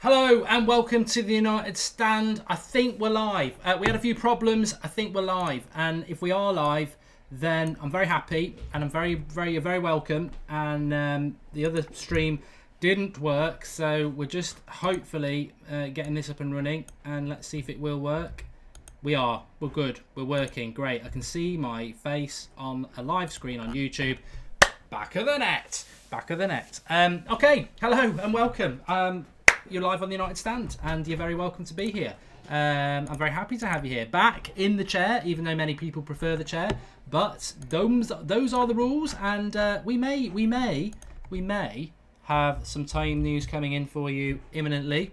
Hello and welcome to the United Stand. I think we're live. We had a few problems. I think we're live. And if we are live, then I'm very happy and I'm very welcome. And the other stream didn't work. So we're just hopefully getting this up and running. And let's see if it will work. We are. We're good. We're working. Great. I can see my face on a live screen on YouTube. Back of the net. Back of the net. Okay. Hello and welcome. You're live on the United Stand and you're very welcome to be here. I'm very happy to have you here. Back in the chair, even though many people prefer the chair. But those are the rules, and we may have some time news coming in for you imminently.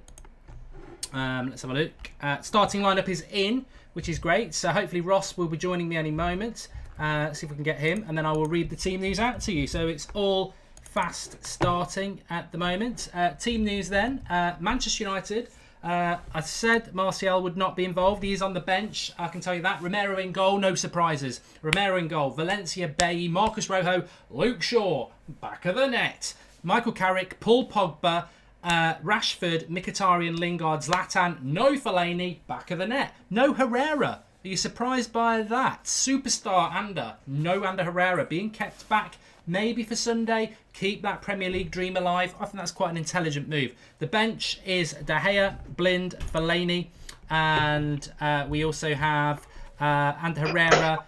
Let's have a look. Starting lineup is in, which is great. So hopefully Ross will be joining me any moment. Let's see if we can get him, and then I will read the team news out to you. So it's all fast starting at the moment. Team news then. Manchester United. I said Martial would not be involved. He is on the bench. I can tell you that. Romero in goal. No surprises. Romero in goal. Valencia, Bailly, Marcus Rojo, Luke Shaw. Back of the net. Michael Carrick, Paul Pogba, Rashford, Mkhitaryan, Lingard, Zlatan. No Fellaini. Back of the net. No Herrera. Are you surprised by that? Superstar Ander. No Ander Herrera being kept back. Maybe for Sunday, keep that Premier League dream alive. I think that's quite an intelligent move. The bench is De Gea, Blind, Fellaini, and we also have Ander Herrera,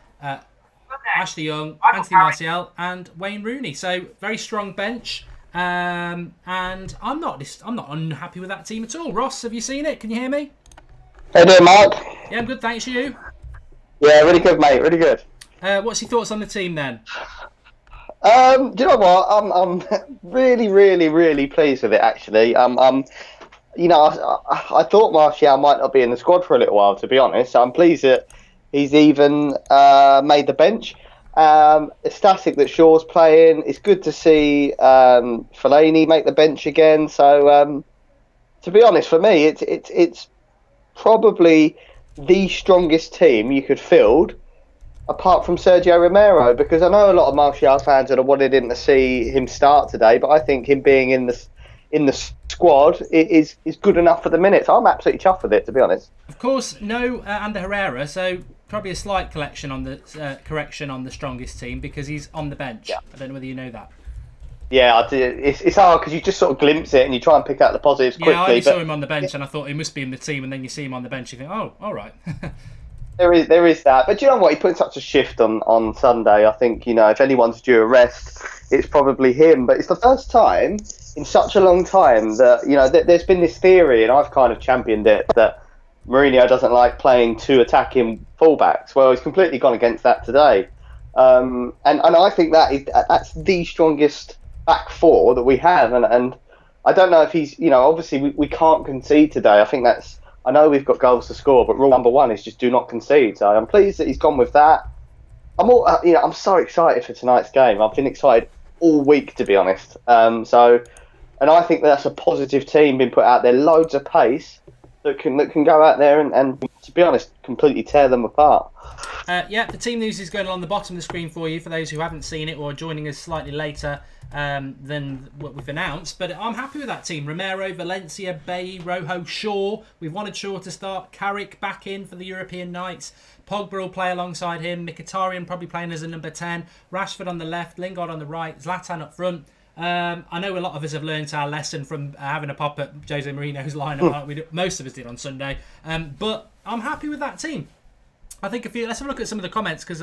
Ashley Young, Anthony Martial, and Wayne Rooney. So very strong bench, and I'm not unhappy with that team at all. Ross, have you seen it? Can you hear me? How you doing, Mark? Yeah, I'm good. Thanks. You? Yeah, really good, mate. Really good. What's your thoughts on the team then? Do you know what? I'm really pleased with it. Actually, you know, I thought Martial might not be in the squad for a little while. To be honest, I'm pleased that he's even made the bench. Ecstatic that Shaw's playing. It's good to see Fellaini make the bench again. So, to be honest, for me, it's probably the strongest team you could field, apart from Sergio Romero, because I know a lot of Martial fans would have wanted him to see him start today, but I think him being in the squad is good enough for the minutes. I'm absolutely chuffed with it, to be honest. Of course, no Ander Herrera, so probably a slight correction on the strongest team because he's on the bench. Yeah. I don't know whether you know that. Yeah, it's hard because you just sort of glimpse it and you try and pick out the positives quickly. Yeah, I saw him on the bench and I thought he must be in the team, and then you see him on the bench, you think, oh, all right. There is that, but you know what? He put in such a shift on Sunday. I think, you know, if anyone's due a rest, it's probably him. But it's the first time in such a long time that, you know, there's been this theory, and I've kind of championed it, that Mourinho doesn't like playing two attacking fullbacks. Well, he's completely gone against that today, and I think that's the strongest back four that we have. And I don't know if he's, you know, obviously we can't concede today. I know we've got goals to score, but rule number one is just do not concede. So I'm pleased that he's gone with that. I'm so excited for tonight's game. I've been excited all week, to be honest. And I think that's a positive team being put out there. Loads of pace that can go out there and to be honest, completely tear them apart. Yeah, the team news is going along the bottom of the screen for you, for those who haven't seen it or are joining us slightly later than what we've announced. But I'm happy with that team. Romero, Valencia, Bailly, Rojo, Shaw. We've wanted Shaw to start. Carrick back in for the European nights. Pogba will play alongside him. Mkhitaryan probably playing as a number 10. Rashford on the left. Lingard on the right. Zlatan up front. I know a lot of us have learnt our lesson from having a pop at Jose Mourinho's lineup, like most of us did on Sunday. But I'm happy with that team. I think let's have a look at some of the comments, because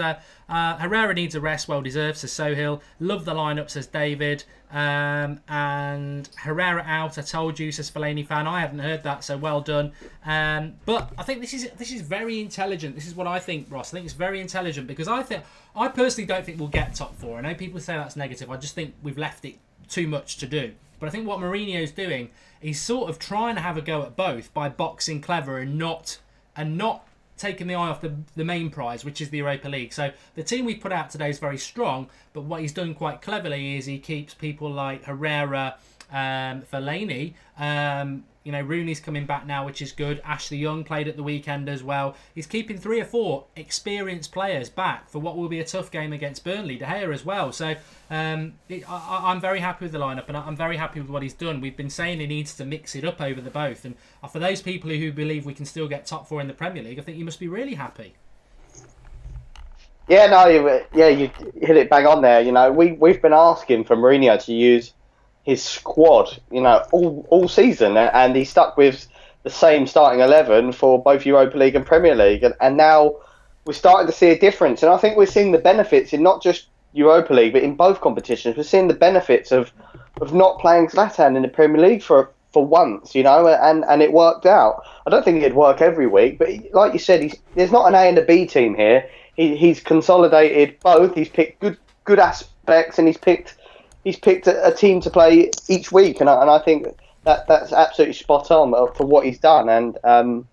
Herrera needs a rest, well deserved, says Sohail. Love the lineup, says David. And Herrera out, I told you, says Fellaini fan. I hadn't heard that, so well done. But I think this is very intelligent. This is what I think, Ross. I think it's very intelligent, because I personally don't think we'll get top four. I know people say that's negative. I just think we've left it too much to do. But I think what Mourinho's doing, he's sort of trying to have a go at both by boxing clever and not taking the eye off the main prize, which is the Europa League. So the team we put out today is very strong, but what he's done quite cleverly is he keeps people like Herrera, Fellaini You know, Rooney's coming back now, which is good. Ashley Young played at the weekend as well. He's keeping 3 or 4 experienced players back for what will be a tough game against Burnley. De Gea as well. So I'm very happy with the lineup, and I'm very happy with what he's done. We've been saying he needs to mix it up over the both, and for those people who believe we can still get top 4 in the Premier League, I think you must be really happy. Yeah, no, you hit it bang on there. You know, we've been asking for Mourinho to use his squad, you know, all season, and he stuck with the same starting 11 for both Europa League and Premier League, and now we're starting to see a difference. And I think we're seeing the benefits in not just Europa League, but in both competitions. We're seeing the benefits of not playing Zlatan in the Premier League for once, you know, and it worked out. I don't think it'd work every week, but like you said, there's not an A and a B team here. He's consolidated both. He's picked good aspects, and he's picked a team to play each week, and I think that's absolutely spot on for what he's done. And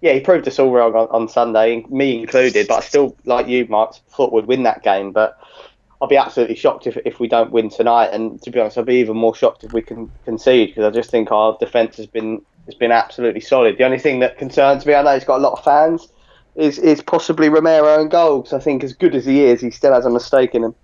yeah, he proved us all wrong on Sunday, me included. But I still, like you, Mark, thought we'd win that game. But I'll be absolutely shocked if we don't win tonight. And to be honest, I'll be even more shocked if we can concede, because I just think our defence has been absolutely solid. The only thing that concerns me, I know he's got a lot of fans, is possibly Romero in goal, because I think as good as he is, he still has a mistake in him.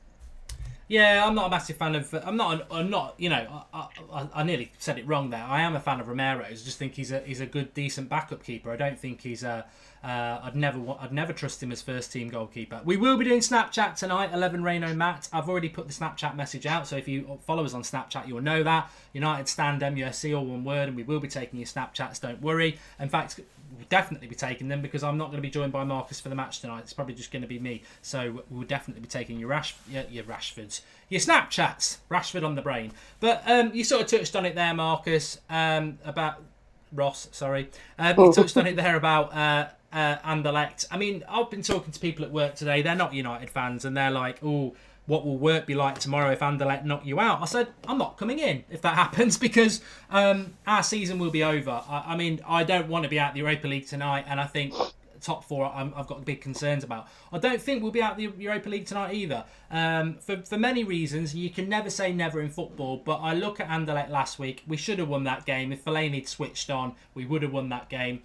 Yeah, I'm not a massive fan of. I'm not. You know, I nearly said it wrong there. I am a fan of Romero. I just think he's a good, decent backup keeper. I don't think he's a. I'd never trust him as first team goalkeeper. We will be doing Snapchat tonight. 11 Reno Matt. I've already put the Snapchat message out, so if you follow us on Snapchat, you'll know that. United Stand MUSC, all one word, and we will be taking your Snapchats. Don't worry. In fact, we'll definitely be taking them, because I'm not going to be joined by Marcus for the match tonight. It's probably just going to be me. So we'll definitely be taking your Rashfords, your Snapchats. Rashford on the brain. But you sort of touched on it there, Marcus, about Ross. Sorry, you touched on it there about Anderlecht. I mean, I've been talking to people at work today. They're not United fans, and they're like, "Oh, what will work be like tomorrow if Anderlecht knock you out?" I said, I'm not coming in if that happens, because our season will be over. I mean, I don't want to be out the Europa League tonight, and I think top 4 I've got big concerns about. I don't think we'll be out the Europa League tonight either. For many reasons. You can never say never in football, but I look at Anderlecht last week. We should have won that game. If Fellaini'd switched on, we would have won that game.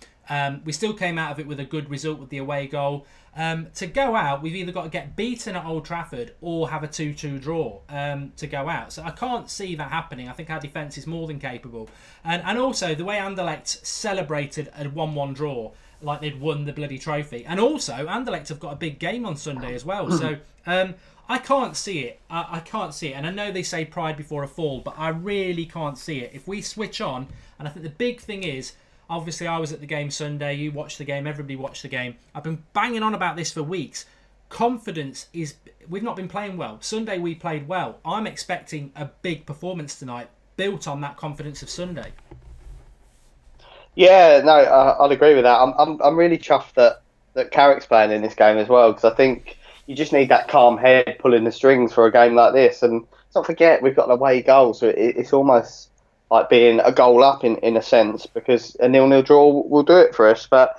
We still came out of it with a good result with the away goal. To go out, we've either got to get beaten at Old Trafford or have a 2-2 draw to go out. So I can't see that happening. I think our defence is more than capable. And also, the way Anderlecht celebrated a 1-1 draw, like they'd won the bloody trophy. And also, Anderlecht have got a big game on Sunday as well. So I can't see it. I can't see it. And I know they say pride before a fall, but I really can't see it. If we switch on, and I think the big thing is, obviously, I was at the game Sunday. You watched the game. Everybody watched the game. I've been banging on about this for weeks. Confidence is... We've not been playing well. Sunday, we played well. I'm expecting a big performance tonight, built on that confidence of Sunday. Yeah, no, I'd agree with that. I'm really chuffed that Carrick's playing in this game as well, because I think you just need that calm head pulling the strings for a game like this. And let's not forget, we've got an away goal, so it's almost like being a goal up in a sense, because a 0-0 draw will do it for us. But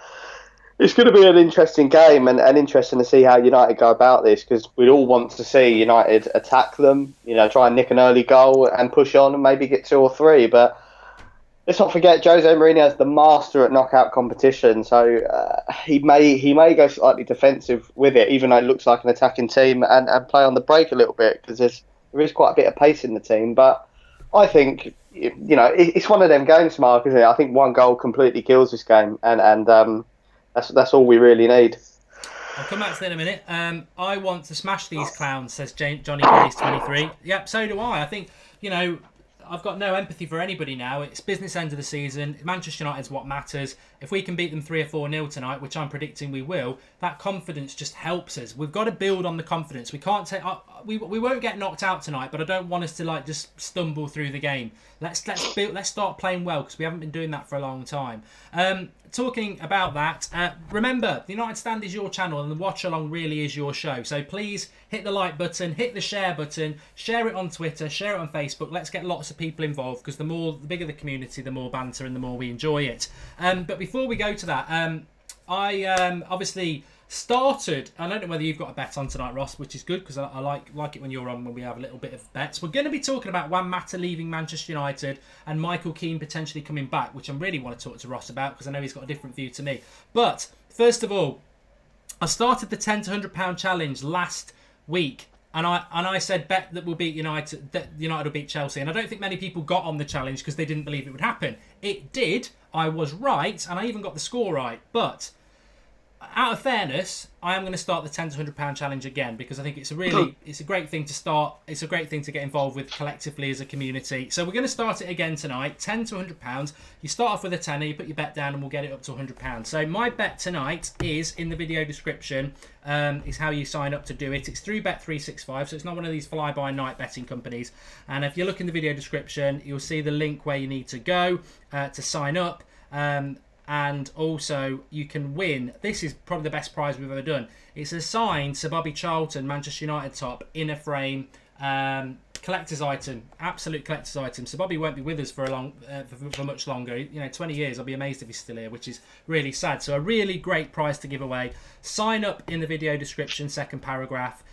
it's going to be an interesting game, and interesting to see how United go about this, because we'd all want to see United attack them, you know, try and nick an early goal and push on and maybe get 2 or 3. But let's not forget, Jose Mourinho is the master at knockout competition, so he may go slightly defensive with it, even though it looks like an attacking team, and play on the break a little bit, because there is quite a bit of pace in the team. But I think, you know, it's one of them games, Mark, isn't it? I think 1 goal completely kills this game, and that's all we really need. I'll come back to that in a minute. I want to smash these clowns, says Johnny Blaze 23. Yep, so do I. I think, you know, I've got no empathy for anybody now. It's business end of the season. Manchester United's what matters. If we can beat them 3 or 4-0 tonight, which I'm predicting we will, that confidence just helps us. We've got to build on the confidence. We can't take. We won't get knocked out tonight, but I don't want us to like just stumble through the game. Let's start playing well, because we haven't been doing that for a long time. Talking about that, remember, the United Stand is your channel, and the Watch Along really is your show. So please hit the like button, hit the share button, share it on Twitter, share it on Facebook. Let's get lots of people involved, because the bigger the community, the more banter and the more we enjoy it. But before we go to that, I obviously started. I don't know whether you've got a bet on tonight, Ross, which is good because I like it when you're on, when we have a little bit of bets. We're going to be talking about Juan Mata leaving Manchester United and Michael Keane potentially coming back, which I really want to talk to Ross about because I know he's got a different view to me. But first of all, I started the £10 to £100 challenge last week. And I said bet that we'll beat United, that United will beat Chelsea. And I don't think many people got on the challenge because they didn't believe it would happen. It did. I was right, and I even got the score right. But out of fairness, I am going to start the £10 to £100 challenge again because I think it's a great thing to start. It's a great thing to get involved with collectively as a community. So we're going to start it again tonight, £10 to £100. You start off with a tenner, you put your bet down, and we'll get it up to £100. So my bet tonight is in the video description. Is how you sign up to do it. It's through Bet365, so it's not one of these fly-by-night betting companies. And if you look in the video description, you'll see the link where you need to go to sign up. And also, you can win. This is probably the best prize we've ever done. It's a signed Sir Bobby Charlton Manchester United top in a frame collector's item, absolute collector's item. So Bobby won't be with us for for much longer. 20 years. I'll be amazed if he's still here, which is really sad. So a really great prize to give away. Sign up in the video description, second paragraph.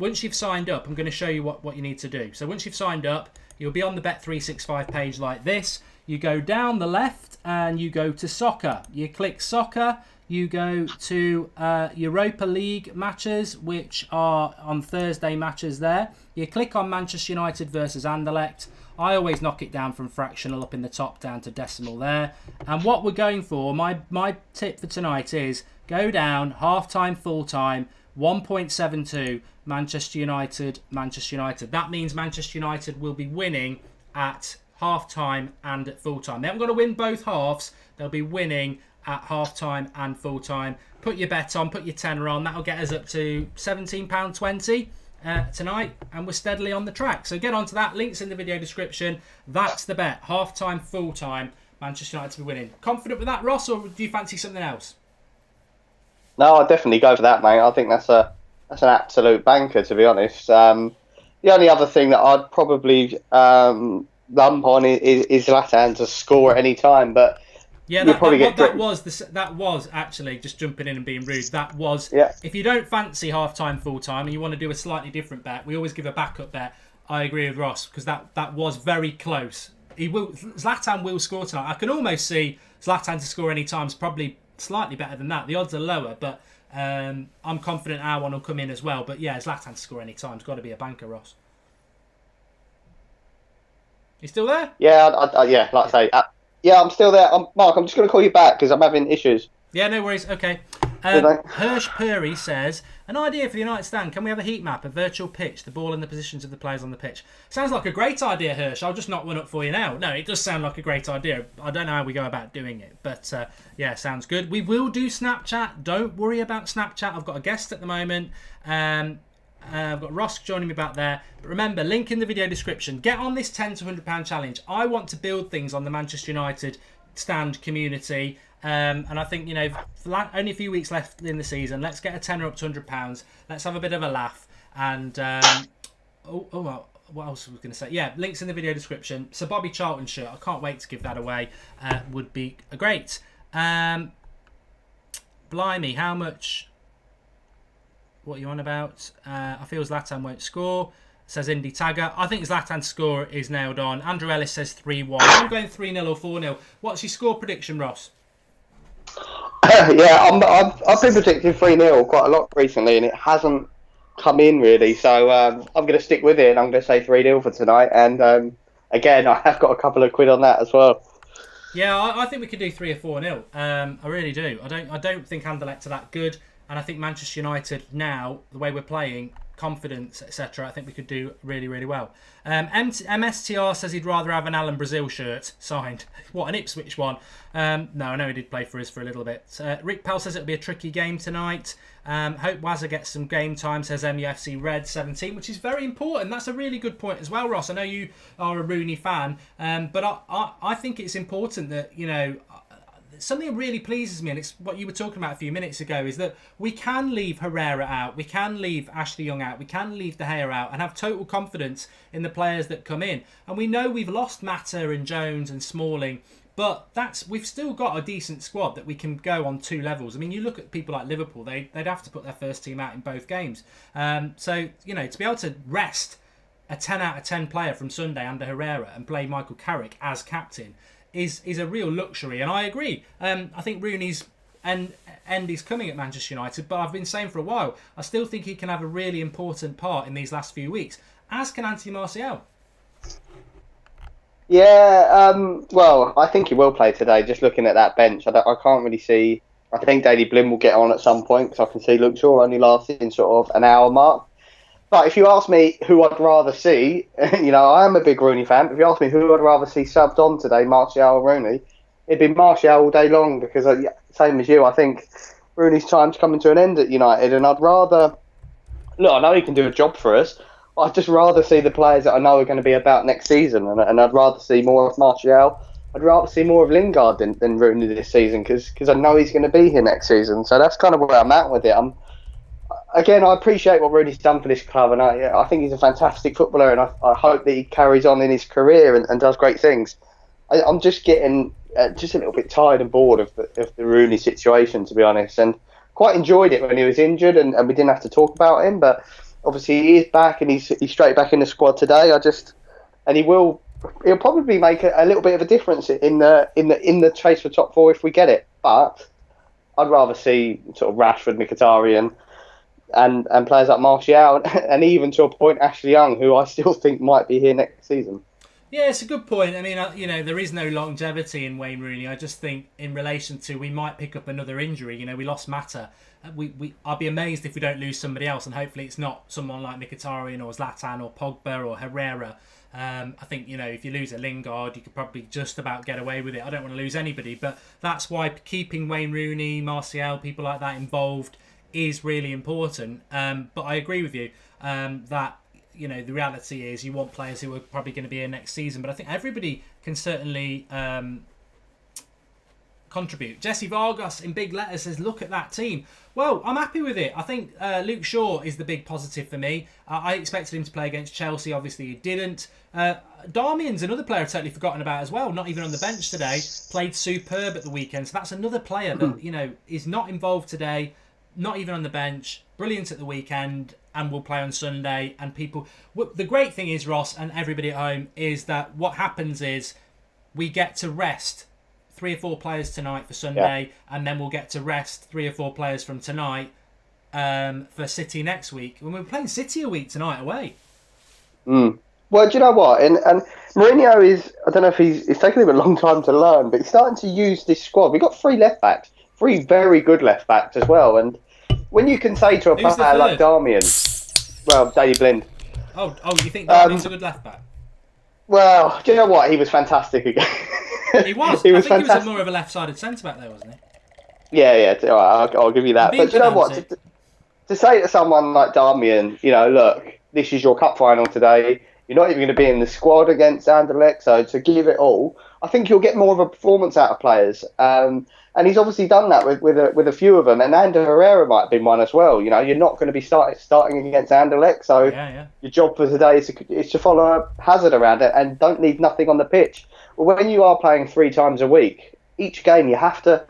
Once you've signed up, I'm going to show you what you need to do. So once you've signed up, you'll be on the Bet365 page like this. You go down the left and you go to soccer. You click soccer. You go to Europa League matches, which are on Thursday matches there. You click on Manchester United versus Anderlecht. I always knock it down from fractional up in the top down to decimal there. And what we're going for, my tip for tonight is go down, half-time, full-time, 1.72, Manchester United. That means Manchester United will be winning at half-time and at full-time. They haven't got to win both halves. They'll be winning at half-time and full-time. Put your bet on, put your tenner on. That'll get us up to £17.20 tonight, and we're steadily on the track. So get onto that. Links in the video description. That's the bet. Half-time, full-time, Manchester United to be winning. Confident with that, Ross, or do you fancy something else? No, I'd definitely go for that, mate. I think that's an absolute banker, to be honest. The only other thing that I'd probably lump on is Zlatan to score at any time, but yeah, that was actually, just jumping in and being rude. That was, yeah. If you don't fancy half-time, full-time, and you want to do a slightly different bet, we always give a backup bet. I agree with Ross because that was very close. Zlatan will score tonight. I can almost see Zlatan to score any time. It's probably slightly better than that. The odds are lower, but I'm confident our one will come in as well. But yeah, Zlatan to score any time. It's got to be a banker, Ross. You still there? Yeah, yeah. Like I say, yeah, I'm still there. Mark, I'm just going to call you back because I'm having issues. Yeah, no worries. Okay. Hirsch Puri says, an idea for the United stand. Can we have a heat map, a virtual pitch, the ball and the positions of the players on the pitch? Sounds like a great idea, Hirsch. I'll just knock one up for you now. No, it does sound like a great idea. I don't know how we go about doing it, but yeah, sounds good. We will do Snapchat. Don't worry about Snapchat. I've got a guest at the moment. I've got Ross joining me back there. But remember, link in the video description. Get on this £10 to £100 challenge. I want to build things on the Manchester United stand community. And I think, only a few weeks left in the season. Let's get a tenner up to £100. Let's have a bit of a laugh. And, what else was I going to say? Yeah, links in the video description. So Bobby Charlton shirt. I can't wait to give that away. Would be great. Blimey, how much... What are you on about? I feel Zlatan won't score, says Indy Tagger. I think Zlatan's score is nailed on. Andrew Ellis says 3-1. I'm going 3-0 or 4-0. What's your score prediction, Ross? Yeah, I've been predicting 3-0 quite a lot recently, and it hasn't come in really. So I'm going to stick with it, and I'm going to say 3-0 for tonight. And again, I have got a couple of quid on that as well. Yeah, I think we could do 3 or 4-0. I really do. I don't think Anderlecht are that good. And I think Manchester United now, the way we're playing, confidence, etc., I think we could do really, really well. MSTR says he'd rather have an Alan Brazil shirt signed. What, an Ipswich one? No, I know he did play for us for a little bit. Rick Pell says it'll be a tricky game tonight. Hope Wazza gets some game time, says MUFC Red 17, which is very important. That's a really good point as well, Ross. I know you are a Rooney fan, but I think it's important that, something that really pleases me, and it's what you were talking about a few minutes ago, is that we can leave Herrera out, we can leave Ashley Young out, we can leave De Gea out and have total confidence in the players that come in. And we know we've lost Mata and Jones and Smalling, But we've still got a decent squad that we can go on 2 levels. I mean, you look at people like Liverpool; they'd have to put their first team out in both games. So to be able to rest a 10 out of 10 player from Sunday under Herrera and play Michael Carrick as captain is a real luxury. And I agree. I think Rooney's end is coming at Manchester United, but I've been saying for a while, I still think he can have a really important part in these last few weeks, as can Anthony Martial. Yeah, well, I think he will play today. Just looking at that bench, I can't really see. I think Daley Blind will get on at some point because I can see Luke Shaw only lasting sort of an hour mark. But if you ask me who I'd rather see, I am a big Rooney fan, but if you ask me who I'd rather see subbed on today, Martial or Rooney, it'd be Martial all day long because, same as you, I think Rooney's time's coming to an end at United, and I'd rather... Look, I know he can do a job for us, but I'd just rather see the players that I know are going to be about next season, and I'd rather see more of Martial. I'd rather see more of Lingard than Rooney this season because I know he's going to be here next season. So that's kind of where I'm at with it. Again, I appreciate what Rooney's done for this club, and I think he's a fantastic footballer, and I hope that he carries on in his career and does great things. I'm just getting just a little bit tired and bored of the Rooney situation, to be honest, and quite enjoyed it when he was injured and we didn't have to talk about him, but obviously he is back and he's straight back in the squad today. He'll probably make a little bit of a difference in the chase for top 4 if we get it, but I'd rather see sort of Rashford, Mkhitaryan, and players like Martial and even to a point Ashley Young, who I still think might be here next season. Yeah, it's a good point. I mean, there is no longevity in Wayne Rooney. I just think in relation to we might pick up another injury. We lost Mata. I'll be amazed if we don't lose somebody else, and hopefully it's not someone like Mkhitaryan or Zlatan or Pogba or Herrera. I think, if you lose a Lingard, you could probably just about get away with it. I don't want to lose anybody, but that's why keeping Wayne Rooney, Martial, people like that involved is really important. But I agree with you that the reality is you want players who are probably going to be here next season. But I think everybody can certainly contribute. Jesse Vargas in big letters says, look at that team. Well, I'm happy with it. I think Luke Shaw is the big positive for me. I expected him to play against Chelsea. Obviously, he didn't. Darmian's another player I've totally forgotten about as well. Not even on the bench today. Played superb at the weekend. So that's another player that, is not involved today. Not even on the bench. Brilliant at the weekend. And will play on Sunday. And the great thing is, Ross, and everybody at home, is that what happens is we get to rest 3 or 4 players tonight for Sunday, and then we'll get to rest 3 or 4 players from tonight for City next week. When we're playing City a week tonight away. Well, do you know what? And Mourinho is, I don't know if he's taken him a long time to learn, but he's starting to use this squad. We've got 3 left backs, 3 very good left backs as well. And when you can say to a player like Darmian, well, Daley Blind. Oh, you think Darmian's a good left back? Well, do you know what? He was fantastic again. He was. I think he was more of a left-sided centre-back there, wasn't he? Yeah. All right, I'll give you that. But do you know what? To say to someone like Darmian, look, this is your cup final today. You're not even going to be in the squad against Anderlecht, so to give it all, I think you'll get more of a performance out of players. And he's obviously done that with a few of them. And Ander Herrera might have been one as well. You're not going to be starting against Anderlecht, so your job for today is to follow Hazard around it and don't leave nothing on the pitch. Well, when you are playing 3 times a week, each game you have to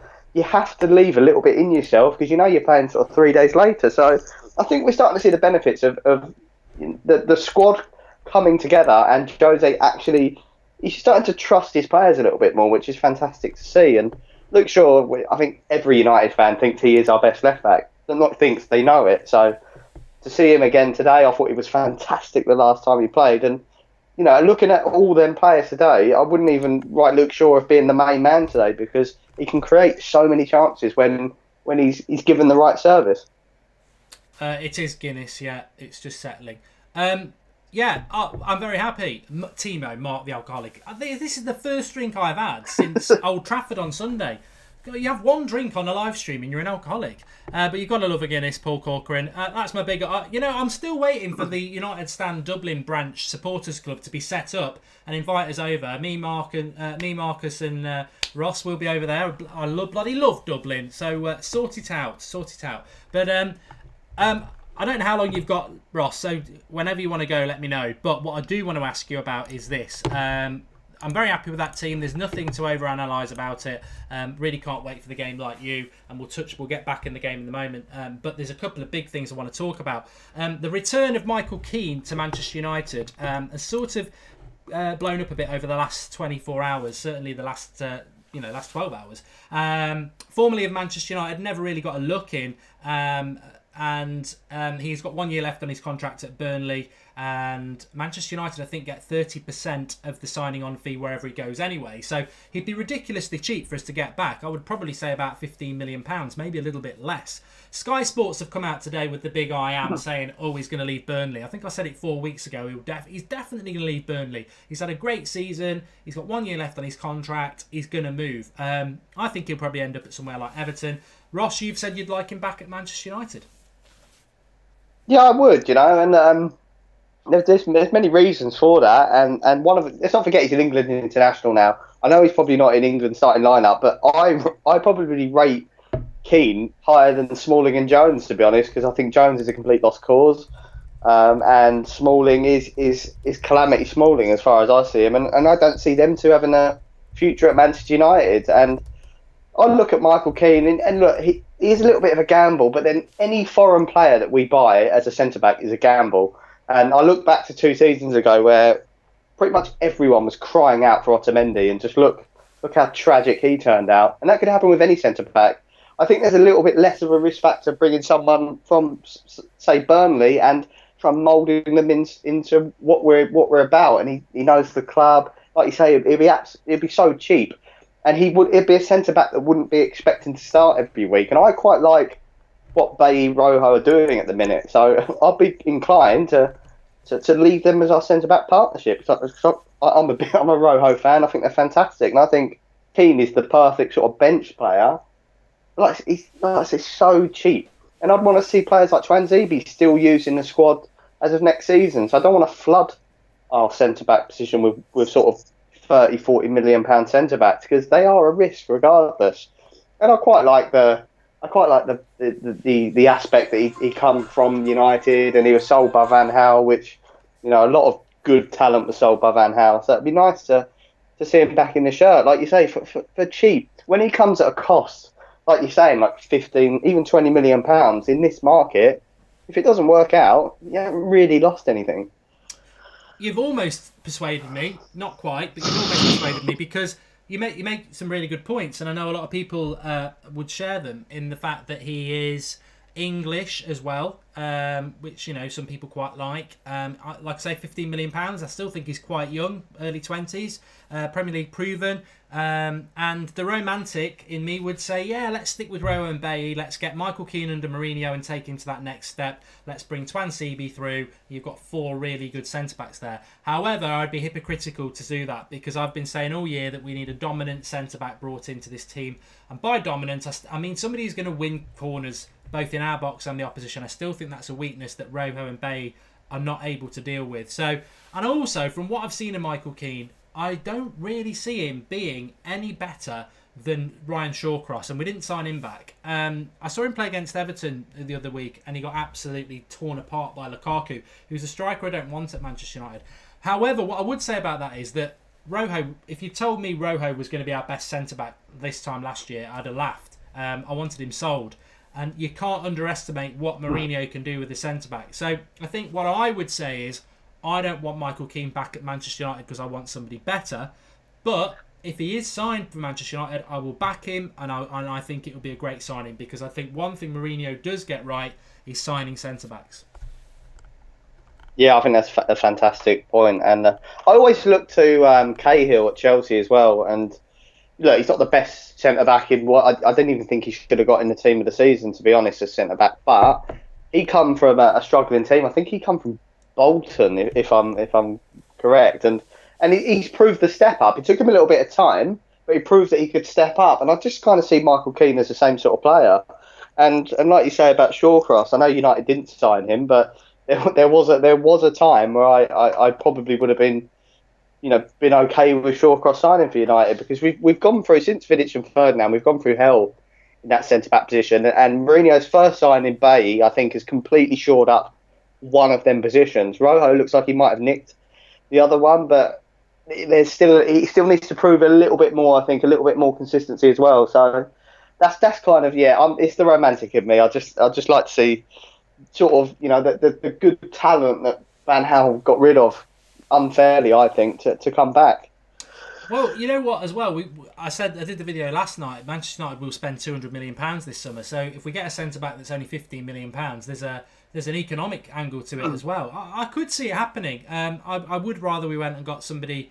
leave a little bit in yourself because you're playing sort of 3 days later. So I think we're starting to see the benefits of the squad coming together, and Jose he's starting to trust his players a little bit more, which is fantastic to see. And Luke Shaw, I think every United fan thinks he is our best left back. Not thinks, they know it. So to see him again today, I thought he was fantastic the last time he played. And looking at all them players today, I wouldn't even write Luke Shaw as being the main man today because he can create so many chances when he's given the right service. It is Guinness, yeah. It's just settling. I'm very happy. Timo, Mark the alcoholic. This is the first drink I've had since Old Trafford on Sunday. You have 1 drink on a live stream and you're an alcoholic. But you've got to love a Guinness, Paul Corcoran. That's my big... I'm still waiting for the United Stand Dublin branch supporters club to be set up and invite us over. Me, Marcus and Ross will be over there. I bloody love Dublin. So sort it out. But I don't know how long you've got, Ross, so whenever you want to go, let me know. But what I do want to ask you about is this. I'm very happy with that team. There's nothing to overanalyze about it. Really can't wait for the game like you, and we'll get back in the game in the moment. But there's a couple of big things I want to talk about. The return of Michael Keane to Manchester United has sort of blown up a bit over the last 24 hours, certainly the last 12 hours. Formerly of Manchester United, never really got a look in, and he's got 1 year left on his contract at Burnley, and Manchester United I think get 30% of the signing on fee wherever he goes anyway, so he'd be ridiculously cheap for us to get back. I would probably say about £15 million, maybe a little bit less. Sky Sports have come out today with the big I am saying, oh, he's going to leave Burnley. I think I said it 4 weeks ago. He's definitely going to leave Burnley. He's had a great season. He's got 1 year left on his contract. He's going to move. I think he'll probably end up at somewhere like Everton. Ross, you've said you'd like him back at Manchester United. Yeah, I would, and there's many reasons for that, and one of it, let's not forget he's an England international now. I know he's probably not in England's starting lineup, but I probably rate Keane higher than Smalling and Jones, to be honest, because I think Jones is a complete lost cause, and Smalling is calamity Smalling as far as I see him, and I don't see them two having a future at Manchester United. And I look at Michael Keane, and look, he is a little bit of a gamble, but then any foreign player that we buy as a centre-back is a gamble. And I look back to 2 seasons ago where pretty much everyone was crying out for Otamendi, and just look how tragic he turned out. And that could happen with any centre-back. I think there's a little bit less of a risk factor bringing someone from, say, Burnley and from moulding them into what we're about. And he knows the club. Like you say, it'd be so cheap. And it'd be a centre-back that wouldn't be expecting to start every week. And I quite like what Bailly Rojo are doing at the minute. So I'll be inclined to leave them as our centre-back partnership. So I'm a Rojo fan. I think they're fantastic. And I think Keane is the perfect sort of bench player. He's so cheap. And I'd want to see players like Twanzebe still used in the squad as of next season. So I don't want to flood our centre-back position with sort of 30-40 million pound centre-backs, because they are a risk regardless. And I quite like the aspect that he come from United and he was sold by Van Gaal, which, a lot of good talent was sold by Van Gaal. So it'd be nice to see him back in the shirt, like you say, for cheap. When he comes at a cost, like you're saying, like 15, even 20 million pounds in this market, if it doesn't work out, you haven't really lost anything. You've almost persuaded me, not quite, but you've almost persuaded me, because you make some really good points, and I know a lot of people would share them, in the fact that he is English as well, which some people quite like. Like I say, £15 million. I still think he's quite young, early 20s, Premier League proven. And the romantic in me would say, yeah, let's stick with Rowe and Bailly. Let's get Michael Keane under Mourinho and take him to that next step. Let's bring Twanzebe through. You've got 4 really good centre-backs there. However, I'd be hypocritical to do that, because I've been saying all year that we need a dominant centre-back brought into this team. And by dominant, I mean somebody who's going to win corners, both in our box and the opposition. I still think that's a weakness that Rojo and Bailly are not able to deal with. So, and also, from what I've seen of Michael Keane, I don't really see him being any better than Ryan Shawcross, and we didn't sign him back. I saw him play against Everton the other week, and he got absolutely torn apart by Lukaku, who's a striker I don't want at Manchester United. However, what I would say about that is that Rojo, if you told me Rojo was going to be our best centre-back this time last year, I'd have laughed. I wanted him sold. And you can't underestimate what Mourinho can do with the centre-back. So I think what I would say is, I don't want Michael Keane back at Manchester United because I want somebody better. But if he is signed for Manchester United, I will back him, and I think it will be a great signing, because I think one thing Mourinho does get right is signing centre-backs. Yeah, I think that's a fantastic point. And I always look to Cahill at Chelsea as well. And look, he's not the best centre-back in what I didn't even think he should have got in the team of the season, to be honest, as centre-back. But he come from a struggling team. I think he come from Bolton, if I'm correct, and he's proved the step up. It took him a little bit of time, but he proved that he could step up. And I just kind of see Michael Keane as the same sort of player. And like you say about Shawcross, I know United didn't sign him, but there was a time where I probably would have been okay with Shawcross signing for United, because we've gone through, since Vidic and Ferdinand, we've gone through hell in that centre back position. And Mourinho's first signing, Bailly, I think, has completely shored up one of them positions. Rojo looks like he might have nicked the other one, but he still needs to prove a little bit more. I think a little bit more consistency as well. So that's kind of it's the romantic in me. I just like to see sort of the good talent that Van Gaal got rid of unfairly. I think to come back. Well, you know what? As well, I did the video last night. Manchester United will spend £200 million this summer. So if we get a centre back that's only £15 million, there's an economic angle to it as well. I could see it happening. I would rather we went and got somebody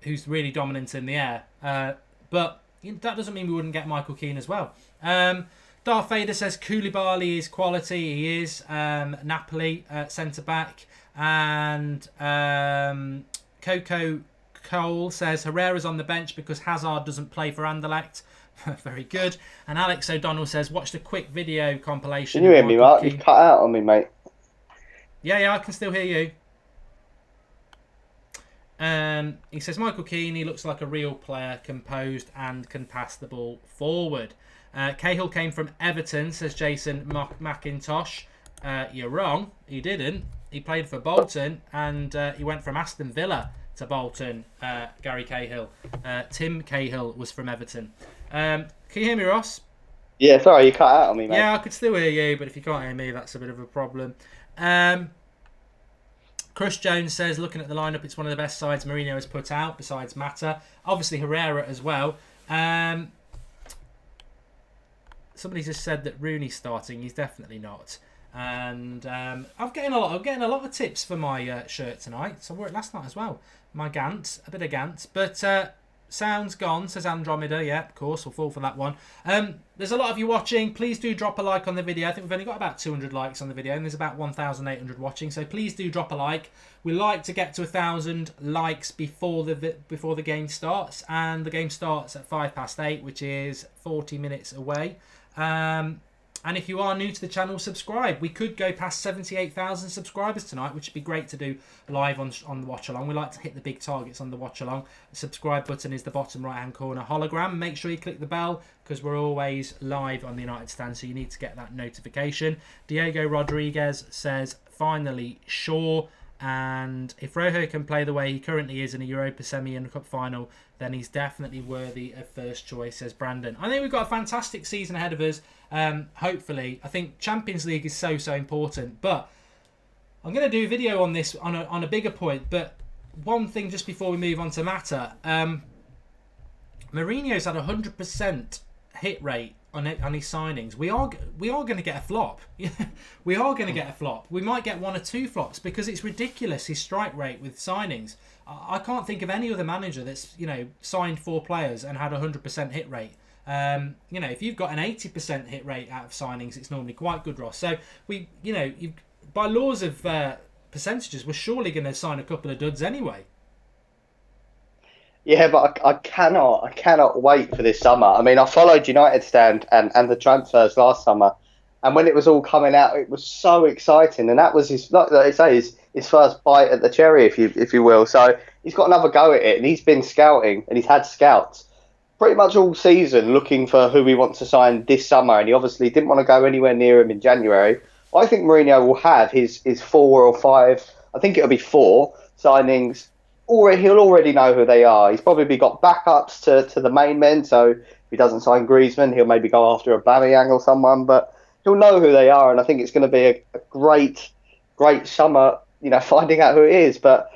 who's really dominant in the air. But that doesn't mean we wouldn't get Michael Keane as well. Darth Vader says Koulibaly is quality. He is. Napoli centre back, and Coco Cole says Herrera's on the bench because Hazard doesn't play for Anderlecht. Very good. And Alex O'Donnell says, watch the quick video compilation. Can you hear me, Mark? You've cut out on me, mate. Yeah, I can still hear you. He says, Michael Keane, he looks like a real player, composed and can pass the ball forward. Cahill came from Everton, says Jason McIntosh. You're wrong. He didn't. He played for Bolton, and he went from Aston Villa to Bolton. Gary Cahill. Tim Cahill was from Everton. Can you hear me, Ross? Yeah, sorry, you cut out on me, mate. Yeah, I could still hear you, but if you can't hear me, that's a bit of a problem. Chris Jones says, looking at the lineup, it's one of the best sides Mourinho has put out, besides Mata. Obviously, Herrera as well. Somebody just said that Rooney's starting. He's definitely not. And I'm getting a lot of tips for my shirt tonight. So I wore it last night as well. My Gant, a bit of Gant, but sound's gone, says Andromeda. Yeah, of course, we'll fall for that one. There's a lot of you watching. Please do drop a like on the video. I think we've only got about 200 likes on the video, and there's about 1,800 watching. So please do drop a like. We like to get to 1,000 likes before the game starts, and the game starts at 8:05, which is 40 minutes away. And if you are new to the channel, subscribe. We could go past 78,000 subscribers tonight, which would be great to do live on the Watchalong. We like to hit the big targets on the Watchalong. The subscribe button is the bottom right-hand corner hologram. Make sure you click the bell because we're always live on the United Stand, so you need to get that notification. Diego Rodriguez says, finally, Shaw. And if Rojo can play the way he currently is in a Europa semi and a cup final, then he's definitely worthy of first choice, says Brandon. I think we've got a fantastic season ahead of us. Hopefully, I think Champions League is so important. But I'm going to do a video on this on a bigger point. But one thing just before we move on to Mata, Mourinho's had 100% hit rate on his signings. We are going to get a flop. We are going to get a flop. We might get one or two flops because it's ridiculous, his strike rate with signings. I can't think of any other manager that's signed 4 players and had 100% hit rate. If you've got an 80% hit rate out of signings, it's normally quite good, Ross. So by laws of percentages, we're surely going to sign a couple of duds anyway. Yeah, but I cannot wait for this summer. I mean, I followed United Stand and the transfers last summer, and when it was all coming out, it was so exciting. And that was like they say, his first bite at the cherry, if you will. So he's got another go at it, and he's been scouting, and he's had scouts pretty much all season looking for who he wants to sign this summer, and he obviously didn't want to go anywhere near him in January. I think Mourinho will have his 4 or 5. I think it'll be 4 signings. He'll already know who they are. He's probably got backups to the main men. So if he doesn't sign Griezmann, he'll maybe go after a Aubameyang or someone. But he'll know who they are, and I think it's going to be a great summer. Finding out who it is. But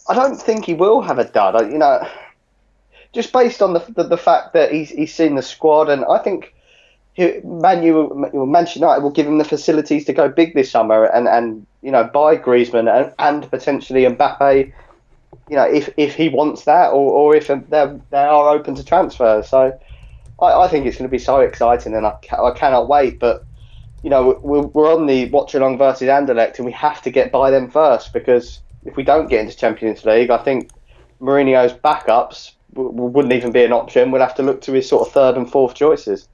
I don't think he will have a dud. Just based on the fact that he's seen the squad, and I think Manchester United will give him the facilities to go big this summer, and buy Griezmann and potentially Mbappe. If he wants that, or if they are open to transfers. So I think it's going to be so exciting, and I cannot wait. But we're on the Watchalong versus Anderlecht, and we have to get by them first, because if we don't get into Champions League, I think Mourinho's backups wouldn't even be an option. We'll have to look to his sort of 3rd and 4th choices.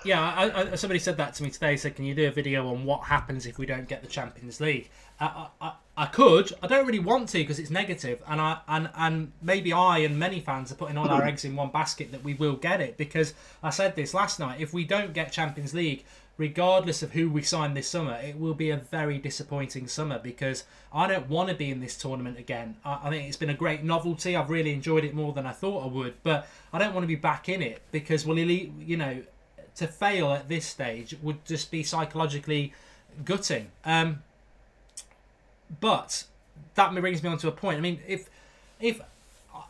Yeah, somebody said that to me today. Said, "Can you do a video on what happens if we don't get the Champions League?" I could. I don't really want to because it's negative, and maybe I and many fans are putting all our eggs in one basket that we will get it, because I said this last night. If we don't get Champions League, regardless of who we sign this summer, it will be a very disappointing summer because I don't want to be in this tournament again. I think it's been a great novelty. I've really enjoyed it more than I thought I would, but I don't want to be back in it because, well, you know, to fail at this stage would just be psychologically gutting. But that brings me on to a point. I mean, if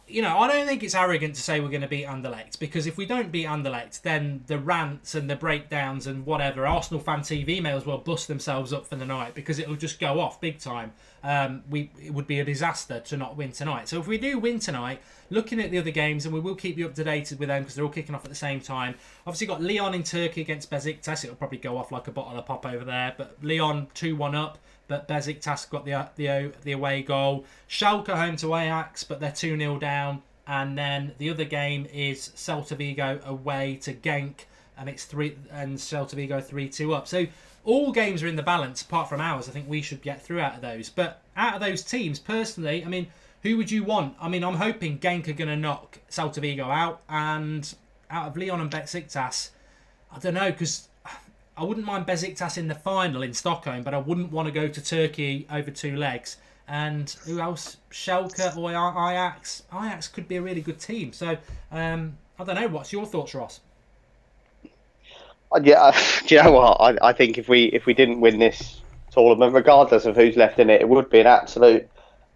you know, I don't think it's arrogant to say we're going to beat Anderlecht, because if we don't beat Anderlecht, then the rants and the breakdowns and whatever, Arsenal Fan TV may as well bust themselves up for the night because it'll just go off big time. It would be a disaster to not win tonight. So if we do win tonight, looking at the other games, and we will keep you up to date with them because they're all kicking off at the same time. Obviously got Lyon in Turkey against Besiktas. It'll probably go off like a bottle of pop over there, but Lyon 2-1 up. But Besiktas got the away goal. Schalke home to Ajax, but they're 2-0 down. And then the other game is Celta Vigo away to Genk, and it's Celta Vigo 3-2 up. So all games are in the balance, apart from ours. I think we should get through out of those. But out of those teams, personally, I mean, who would you want? I mean, I'm hoping Genk are going to knock Celta Vigo out, and out of Lyon and Besiktas, I don't know, because I wouldn't mind Besiktas in the final in Stockholm, but I wouldn't want to go to Turkey over 2 legs. And who else? Schalke or Ajax? Ajax could be a really good team. So, I don't know. What's your thoughts, Ross? Yeah, do you know what? I think if we didn't win this tournament, regardless of who's left in it, it would be an absolute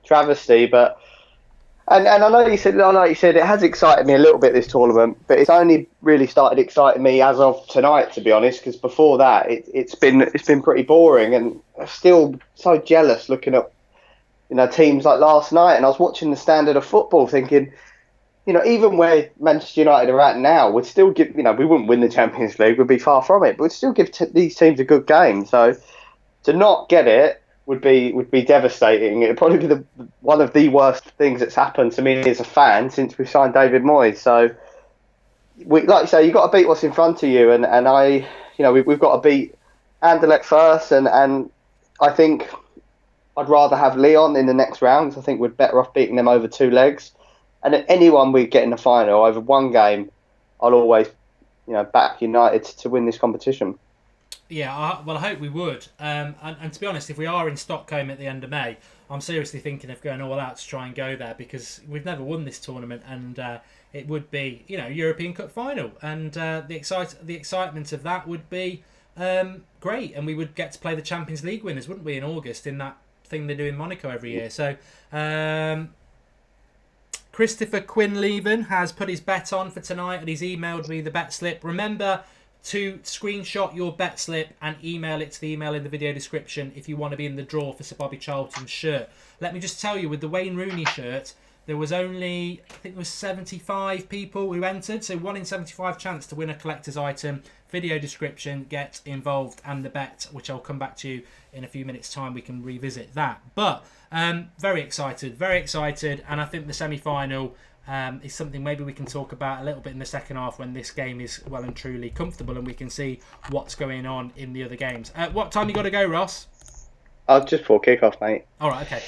travesty. But and I know you said it has excited me a little bit, this tournament, but it's only really started exciting me as of tonight, to be honest. Because before that, it's been pretty boring, and I'm still so jealous looking at, you know, teams like last night. And I was watching the Standard of Football, thinking, you know, even where Manchester United are at now, we'd still give, you know, we wouldn't win the Champions League, we'd be far from it, but we'd still give these teams a good game. So to not get it would be devastating. It'd probably be one of the worst things that's happened to me as a fan since we signed David Moyes. So, like you say, you've got to beat what's in front of you, and we've got to beat Anderlecht first, and I think I'd rather have Lyon in the next round. I think we're better off beating them over 2 legs. And at anyone we get in the final over 1 game, I'll always, you know, back United to win this competition. Yeah, I hope we would. And to be honest, if we are in Stockholm at the end of May, I'm seriously thinking of going all out to try and go there, because we've never won this tournament, and it would be, you know, European Cup final, and the excitement of that would be great, and we would get to play the Champions League winners, wouldn't we, in August, in that thing they do in Monaco every year. So Christopher Quinleven has put his bet on for tonight, and he's emailed me the bet slip. Remember to screenshot your bet slip and email it to the email in the video description if you want to be in the draw for Sir Bobby Charlton's shirt. Let me just tell you, with the Wayne Rooney shirt, there was only, I think it was 75 people who entered, so 1 in 75 chance to win a collector's item. Video description, get involved, and the bet, which I'll come back to you in a few minutes' time. We can revisit that. But very excited, and I think the semi-final is something maybe we can talk about a little bit in the second half when this game is well and truly comfortable and we can see what's going on in the other games. What time you got to go, Ross? Just before kick-off, mate. All right, okay.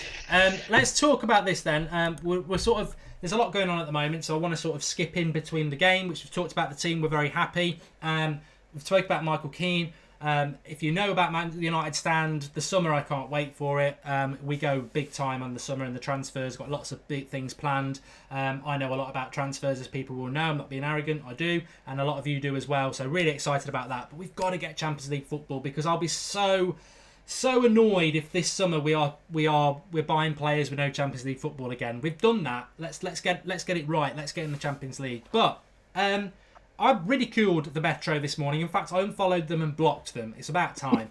Let's talk about this then. We're sort of, there's a lot going on at the moment, so I want to sort of skip in between the game, which we've talked about the team. We're very happy. We've talked about Michael Keane. If you know about Man United stand, the summer, I can't wait for it. We go big time on the summer and the transfers. Got lots of big things planned. I know a lot about transfers, as people will know. I'm not being arrogant, I do, and a lot of you do as well. So really excited about that. But we've got to get Champions League football, because I'll be so annoyed if this summer we're buying players with no Champions League football again. We've done that. Let's get it right. Let's get in the Champions League. But I ridiculed the Metro this morning. In fact, I unfollowed them and blocked them. It's about time.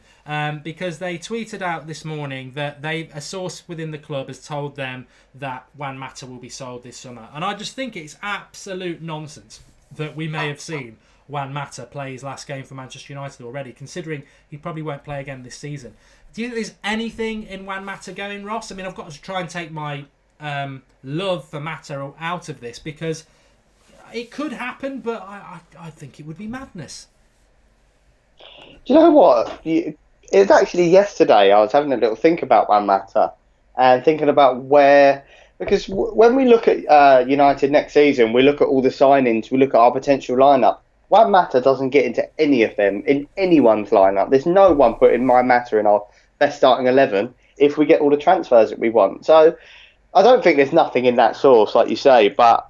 Because they tweeted out this morning that a source within the club has told them that Juan Mata will be sold this summer. And I just think it's absolute nonsense that we may have seen Juan Mata play his last game for Manchester United already, considering he probably won't play again this season. Do you think there's anything in Juan Mata going, Ross? I mean, I've got to try and take my love for Mata out of this, because it could happen, but I think it would be madness. Do you know what? It was actually yesterday I was having a little think about Juan Mata and thinking about where, because when we look at United next season, we look at all the signings, we look at our potential lineup. Juan Mata doesn't get into any of them in anyone's lineup. There's no one putting my Mata in our best starting 11 if we get all the transfers that we want. So I don't think there's nothing in that source, like you say, but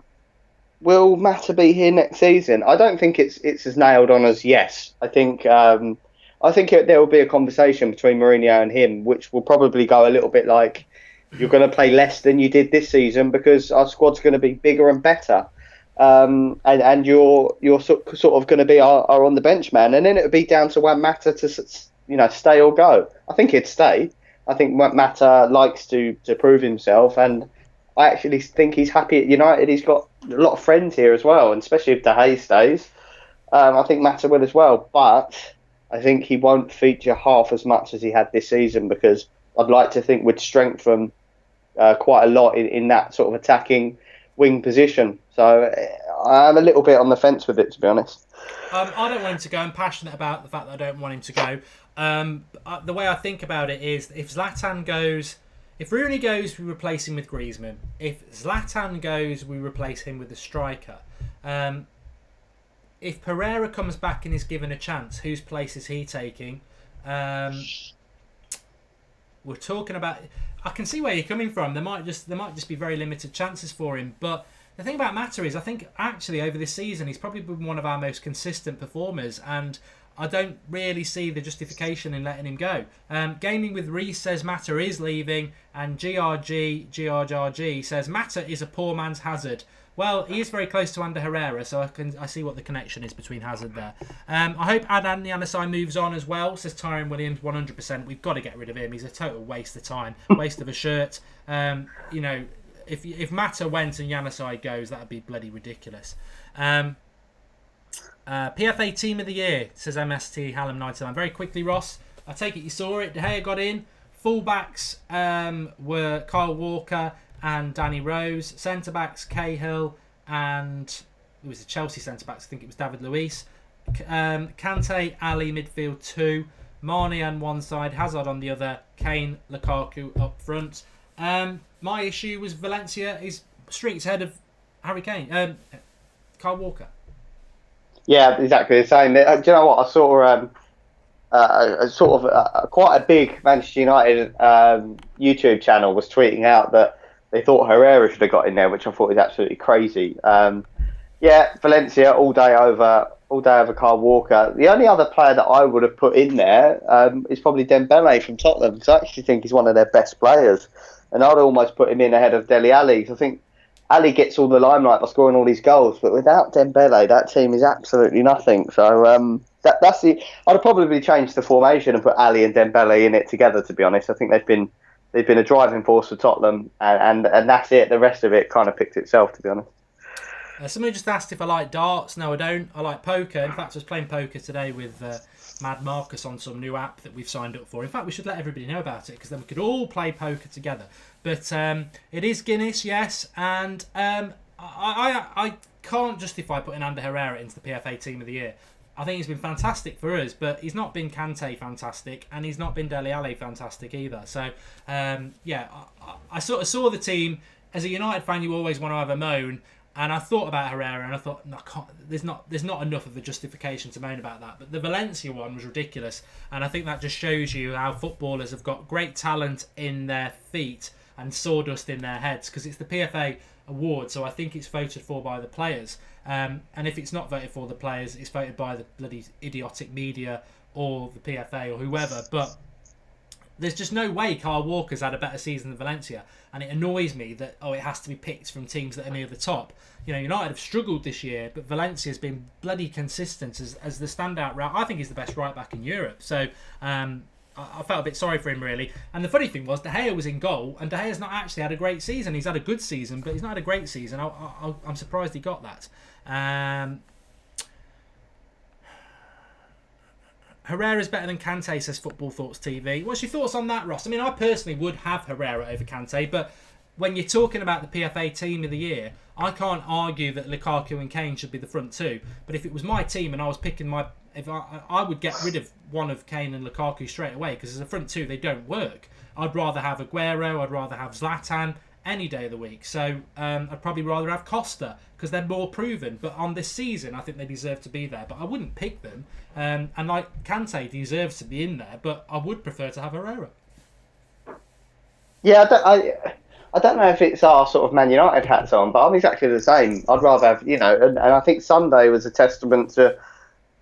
will Mata be here next season? I don't think it's as nailed on as yes. There will be a conversation between Mourinho and him, which will probably go a little bit like, you're going to play less than you did this season because our squad's going to be bigger and better, and you're sort of going to be our on the bench man, and then it would be down to Juan Mata to stay or go. I think he'd stay. I think Mata likes to prove himself, and I actually think he's happy at United. He's got a lot of friends here as well, and especially if De Gea stays, I think Mata will as well. But I think he won't feature half as much as he had this season, because I'd like to think we'd strengthen quite a lot in that sort of attacking wing position. So I'm a little bit on the fence with it, to be honest. I don't want him to go. I'm passionate about the fact that I don't want him to go. The way I think about it is, if Zlatan goes, if Rooney goes, we replace him with Griezmann. If Zlatan goes, we replace him with a striker. If Pereira comes back and is given a chance, whose place is he taking? We're talking about. I can see where you're coming from. There might just be very limited chances for him. But the thing about Mata is, I think actually over this season he's probably been one of our most consistent performers, and I don't really see the justification in letting him go. Gaming with Reese says Mata is leaving, and GRG says Mata is a poor man's Hazard. Well, he is very close to Ander Herrera, so I see what the connection is between Hazard there. I hope Adnan Januzaj moves on as well, says Tyrone Williams, 100%. We've got to get rid of him. He's a total waste of time, waste of a shirt. If Mata went and Januzaj goes, that would be bloody ridiculous. PFA Team of the Year, says MST Hallam 99. Very quickly, Ross, I take it you saw it. De Gea got in. Fullbacks were Kyle Walker and Danny Rose. Centre-backs, Cahill and... it was the Chelsea centre-backs. I think it was David Luiz. Kante, Ali, midfield 2. Mane on one side, Hazard on the other. Kane, Lukaku up front. My issue was Valencia is streaks ahead of Harry Kane. Kyle Walker. Yeah, exactly the same. Do you know what? I saw quite a big Manchester United YouTube channel was tweeting out that they thought Herrera should have got in there, which I thought was absolutely crazy. Valencia all day over Kyle Walker. The only other player that I would have put in there is probably Dembele from Tottenham. So I actually think he's one of their best players, and I'd almost put him in ahead of Dele Alli. I think Ali gets all the limelight by scoring all these goals, but without Dembele, that team is absolutely nothing. So that's the. I'd have probably changed the formation and put Ali and Dembele in it together. To be honest, I think they've been a driving force for Tottenham, and that's it. The rest of it kind of picked itself. To be honest. Somebody just asked if I like darts. No, I don't. I like poker. In fact, I was playing poker today with Mad Marcus on some new app that we've signed up for. In fact, we should let everybody know about it, because then we could all play poker together. But it is Guinness, yes, and I can't justify putting Ander Herrera into the PFA Team of the Year. I think he's been fantastic for us, but he's not been Kante fantastic, and he's not been Dele Alli fantastic either. So, I sort of saw the team. As a United fan, you always want to have a moan. And I thought about Herrera, and I thought, no, there's not enough of a justification to moan about that. But the Valencia one was ridiculous, and I think that just shows you how footballers have got great talent in their feet and sawdust in their heads, because it's the PFA award, so I think it's voted for by the players. And if it's not voted for the players, it's voted by the bloody idiotic media or the PFA or whoever. But there's just no way Kyle Walker's had a better season than Valencia, and it annoys me that it has to be picked from teams that are near the top. United have struggled this year, but Valencia's been bloody consistent as the standout right. I think he's the best right back in Europe. So I felt a bit sorry for him, really. And the funny thing was, De Gea was in goal, and De Gea's not actually had a great season. He's had a good season, but he's not had a great season. I'm surprised he got that. Herrera's better than Kante, says Football Thoughts TV. What's your thoughts on that, Ross? I mean, I personally would have Herrera over Kante, but when you're talking about the PFA Team of the Year, I can't argue that Lukaku and Kane should be the front two. But if it was my team and I was picking I would get rid of one of Kane and Lukaku straight away, because as a front two, they don't work. I'd rather have Aguero, I'd rather have Zlatan any day of the week. So I'd probably rather have Costa because they're more proven. But on this season, I think they deserve to be there. But I wouldn't pick them. And like Kante deserves to be in there, but I would prefer to have Herrera. Yeah, I don't know if it's our sort of Man United hats on, but I'm exactly the same. I'd rather have, and I think Sunday was a testament to,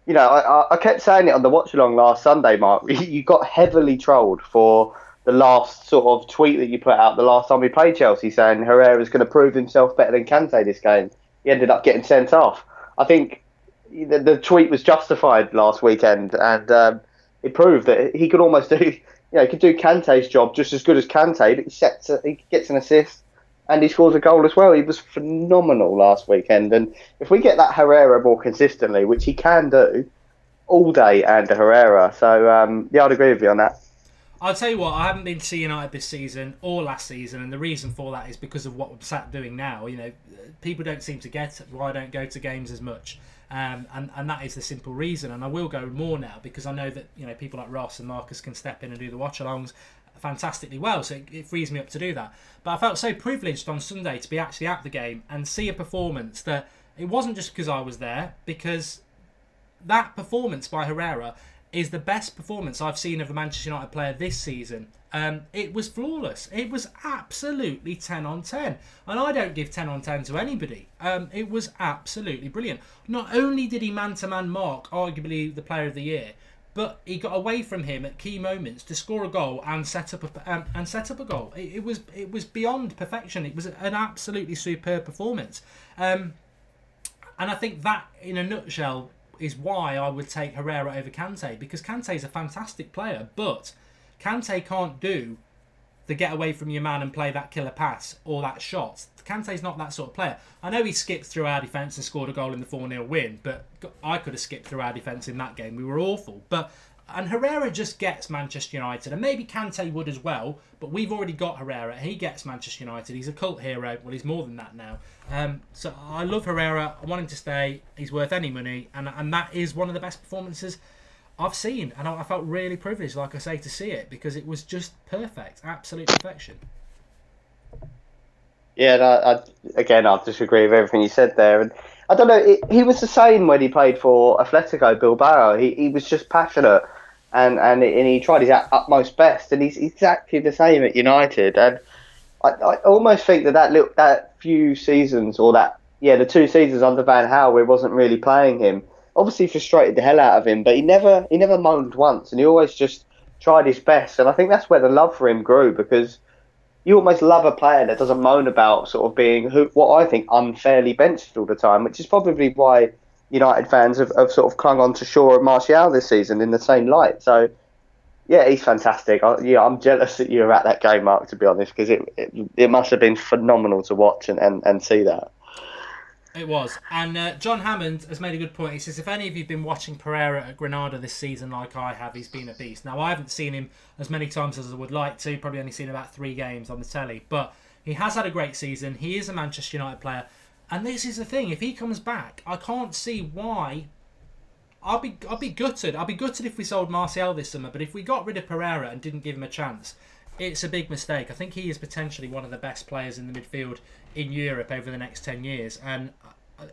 I kept saying it on the watch-along last Sunday, Mark. You got heavily trolled for the last sort of tweet that you put out the last time we played Chelsea, saying Herrera's going to prove himself better than Kante this game. He ended up getting sent off. I think the tweet was justified last weekend, and it proved that he could almost do, he could do Kante's job just as good as Kante, but he gets an assist and he scores a goal as well. He was phenomenal last weekend, and if we get that Herrera more consistently, which he can do all day, and Herrera, so yeah, I'd agree with you on that. I'll tell you what, I haven't been to United this season or last season, and the reason for that is because of what I'm sat doing now. People don't seem to get why I don't go to games as much, and that is the simple reason. And I will go more now because I know that people like Ross and Marcus can step in and do the watch-alongs fantastically well, so it frees me up to do that. But I felt so privileged on Sunday to be actually at the game and see a performance that it wasn't just because I was there, because that performance by Herrera is the best performance I've seen of a Manchester United player this season. It was flawless. It was absolutely 10 on 10. And I don't give 10 on 10 to anybody. It was absolutely brilliant. Not only did he man-to-man mark arguably the player of the year, but he got away from him at key moments to score a goal and set up a goal. It was beyond perfection. It was an absolutely superb performance. And I think that, in a nutshell, is why I would take Herrera over Kante, because Kante is a fantastic player, but Kante can't do the get away from your man and play that killer pass or that shot. Kante's not that sort of player. I know he skipped through our defence and scored a goal in the 4-0 win, but I could have skipped through our defence in that game. We were awful. And Herrera just gets Manchester United, and maybe Kante would as well, but we've already got Herrera. He gets Manchester United. He's a cult hero. Well, he's more than that now. So I love Herrera. I want him to stay. He's worth any money, and that is one of the best performances I've seen. And I felt really privileged, like I say, to see it, because it was just perfect. Absolute perfection. Yeah, I'll disagree with everything you said there. And I don't know, he was the same when he played for Atletico Bilbao. He was just passionate, and he tried his utmost best, and he's exactly the same at United. And I almost think that few seasons, or the 2 seasons under Van Gaal, where he wasn't really playing him, obviously frustrated the hell out of him, but he never moaned once, and he always just tried his best. And I think that's where the love for him grew, because you almost love a player that doesn't moan about sort of being what I think unfairly benched all the time, which is probably why United fans have sort of clung on to Shaw and Martial this season in the same light. So yeah, he's fantastic. I'm jealous that you were at that game, Mark, to be honest, because it must have been phenomenal to watch and see that. It was. And John Hammond has made a good point. He says, if any of you have been watching Pereira at Granada this season like I have, he's been a beast. Now, I haven't seen him as many times as I would like to. Probably only seen about 3 games on the telly. But he has had a great season. He is a Manchester United player. And this is the thing. If he comes back, I can't see why. I'll be gutted. I'll be gutted if we sold Martial this summer. But if we got rid of Pereira and didn't give him a chance, it's a big mistake. I think he is potentially one of the best players in the midfield in Europe over the next 10 years. And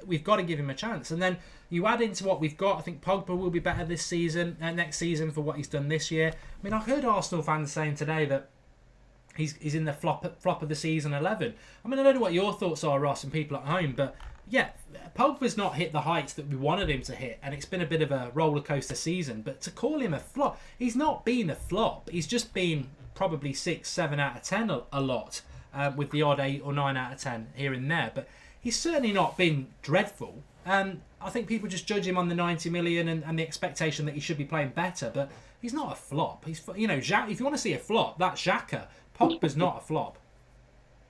we've got to give him a chance. And then you add into what we've got. I think Pogba will be better this season, next season, for what he's done this year. I mean, I've heard Arsenal fans saying today that he's in the flop of the season 11. I mean, I don't know what your thoughts are, Ross, and people at home, but yeah, Pogba's not hit the heights that we wanted him to hit, and it's been a bit of a roller coaster season. But to call him a flop, he's not been a flop. He's just been probably 6, 7 out of 10 a lot, with the odd 8 or 9 out of 10 here and there. But he's certainly not been dreadful. I think people just judge him on the 90 million and the expectation that he should be playing better. But he's not a flop. He's, if you want to see a flop, that's Xhaka. Pogba's not a flop.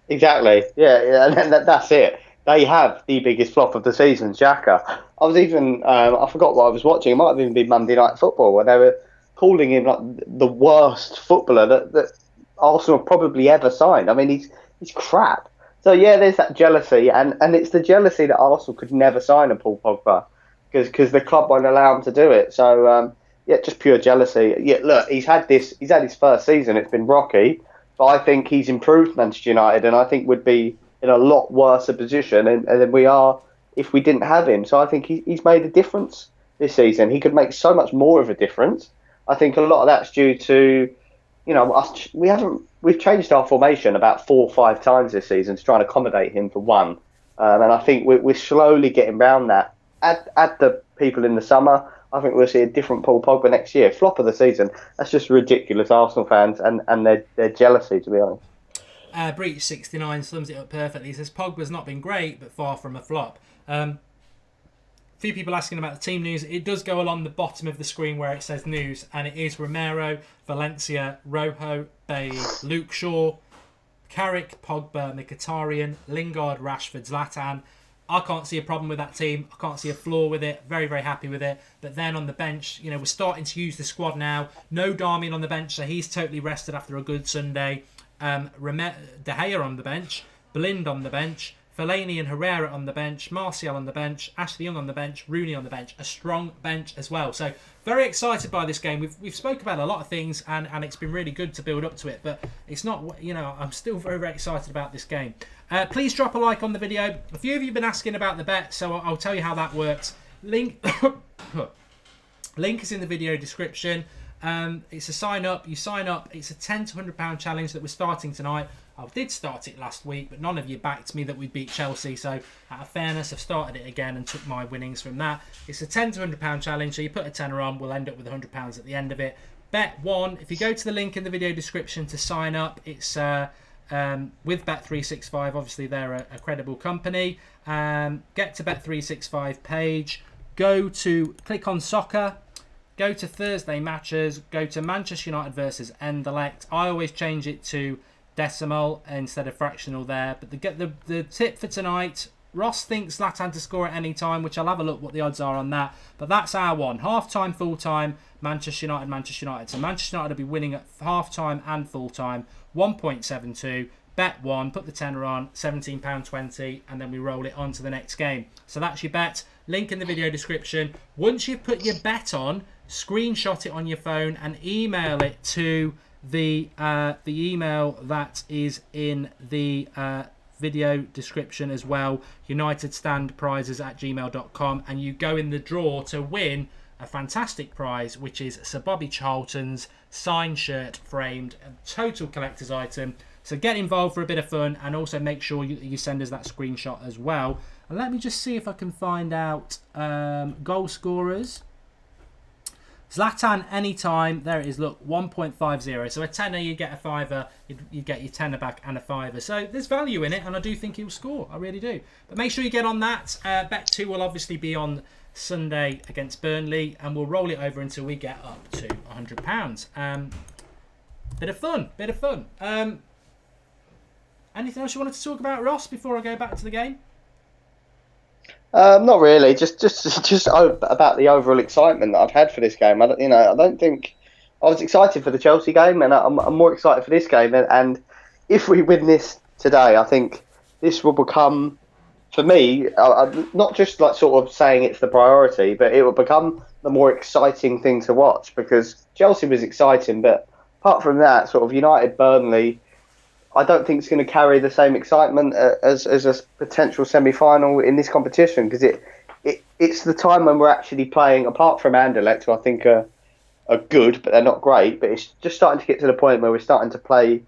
Exactly. Yeah, and that's it. They have the biggest flop of the season, Xhaka. I was even, I forgot what I was watching. It might have even been Monday Night Football, where they were calling him like the worst footballer that Arsenal probably ever signed. I mean, he's crap. So yeah, there's that jealousy, and it's the jealousy that Arsenal could never sign a Paul Pogba because the club won't allow him to do it. So yeah, just pure jealousy. Yeah, look, he's had his first season. It's been rocky. but I think he's improved Manchester United, and I think would be in a lot worse a position than we are if we didn't have him. So I think he's made a difference this season. He could make so much more of a difference. I think a lot of that's due to, us. We've changed our formation about 4 or 5 times this season to try and accommodate him for one, and I think we're slowly getting round that. Add the people in the summer. I think we'll see a different Paul Pogba next year. Flop of the season. That's just ridiculous, Arsenal fans, and their jealousy, to be honest. Breach69 sums it up perfectly. He says Pogba's not been great, but far from a flop. Few people asking about the team news. It does go along the bottom of the screen where it says news, and it is Romero, Valencia, Rojo, Bailly, Luke Shaw, Carrick, Pogba, Mkhitaryan, Lingard, Rashford, Zlatan. I can't see a problem with that team. I can't see a flaw with it. Very, very happy with it. But then on the bench, we're starting to use the squad now. No Darmian on the bench, so he's totally rested after a good Sunday. De Gea on the bench. Blind on the bench. Fellaini and Herrera on the bench. Martial on the bench. Ashley Young on the bench. Rooney on the bench. A strong bench as well. So very excited by this game. We've spoke about a lot of things, and it's been really good to build up to it. But it's not, I'm still very, very excited about this game. Please drop a like on the video. A few of you have been asking about the bet, so I'll tell you how that works. Link is in the video description. It's a sign up. You sign up. It's a £10 to £100 challenge that we're starting tonight. I did start it last week, but none of you backed me that we'd beat Chelsea. So out of fairness, I've started it again and took my winnings from that. It's a £10 to £100 challenge. So you put a tenner on, we'll end up with £100 at the end of it. Bet one. If you go to the link in the video description to sign up, it's with Bet365. Obviously, they're a credible company. Get to Bet365 page. Click on soccer. Go to Thursday matches. Go to Manchester United versus Anderlecht. I always change it to decimal instead of fractional there. But the tip for tonight, Ross thinks Zlatan to score at any time, which I'll have a look what the odds are on that. But that's our one. Half-time, full-time, Manchester United. So Manchester United will be winning at half-time and full-time, 1.72. Bet one, put the tenner on, £17.20, and then we roll it on to the next game. So that's your bet. Link in the video description. Once you've put your bet on, screenshot it on your phone and email it to the email that is in the video description as well, unitedstandprizes@gmail.com, and you go in the draw to win a fantastic prize, which is Sir Bobby Charlton's signed shirt framed, a total collector's item. So get involved for a bit of fun, and also make sure you send us that screenshot as well. And let me just see if I can find out goal scorers. Zlatan anytime. There it is. Look, 1.50. So a tenner, you get a fiver. You get your tenner back and a fiver. So there's value in it, and I do think he'll score. I really do. But make sure you get on that. Bet two will obviously be on Sunday against Burnley, and we'll roll it over until we get up to £100. Bit of fun. Anything else you wanted to talk about, Ross, before I go back to the game? Not really. Just about the overall excitement that I've had for this game. I don't think I was excited for the Chelsea game, and I'm more excited for this game. And if we win this today, I think this will become, for me, not just like sort of saying it's the priority, but it will become the more exciting thing to watch, because Chelsea was exciting, but apart from that, sort of United Burnley, I don't think it's going to carry the same excitement as a potential semi-final in this competition, because it's the time when we're actually playing, apart from Anderlecht, who I think are good, but they're not great, but it's just starting to get to the point where we're starting to play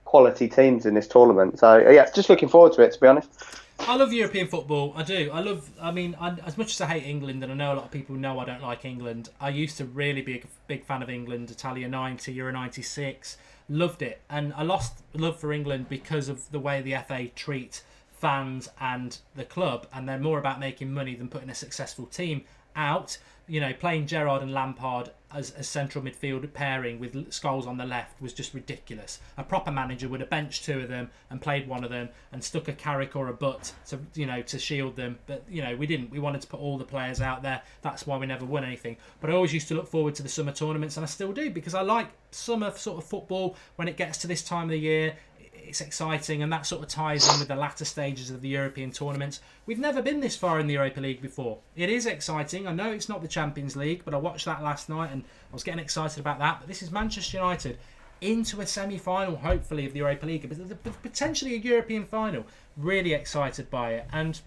quality teams in this tournament. So, yeah, just looking forward to it, to be honest. I love European football. I do. As much as I hate England, and I know a lot of people know I don't like England, I used to really be a big fan of England, Italia 90, Euro 96. Loved it, and I lost love for England because of the way the FA treat fans and the club, and they're more about making money than putting a successful team out. Playing Gerrard and Lampard as a central midfield pairing with Scholes on the left was just ridiculous. A proper manager would have benched two of them and played one of them and stuck a Carrick or a Butt to shield them. But we didn't. We wanted to put all the players out there. That's why we never won anything. But I always used to look forward to the summer tournaments, and I still do, because I like summer sort of football. When it gets to this time of the year, it's exciting, and that sort of ties in with the latter stages of the European tournaments. We've never been this far in the Europa League before. It is exciting. I know it's not the Champions League, but I watched that last night and I was getting excited about that. But this is Manchester United. into a semi-final, hopefully, of the Europa League, but potentially a European final. Really excited by it, and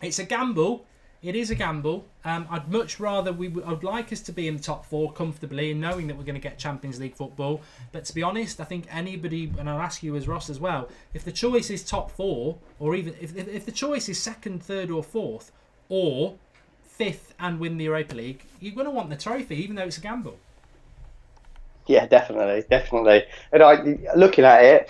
it's a gamble. It is a gamble. I'd much rather I'd like us to be in the top 4 comfortably, and knowing that we're going to get Champions League football. But to be honest, I think anybody, and I'll ask you as Ross as well, if the choice is top 4, or even if the choice is 2nd, 3rd, or 4th, or 5th and win the Europa League, you're going to want the trophy, even though it's a gamble. Yeah, definitely. And looking at it,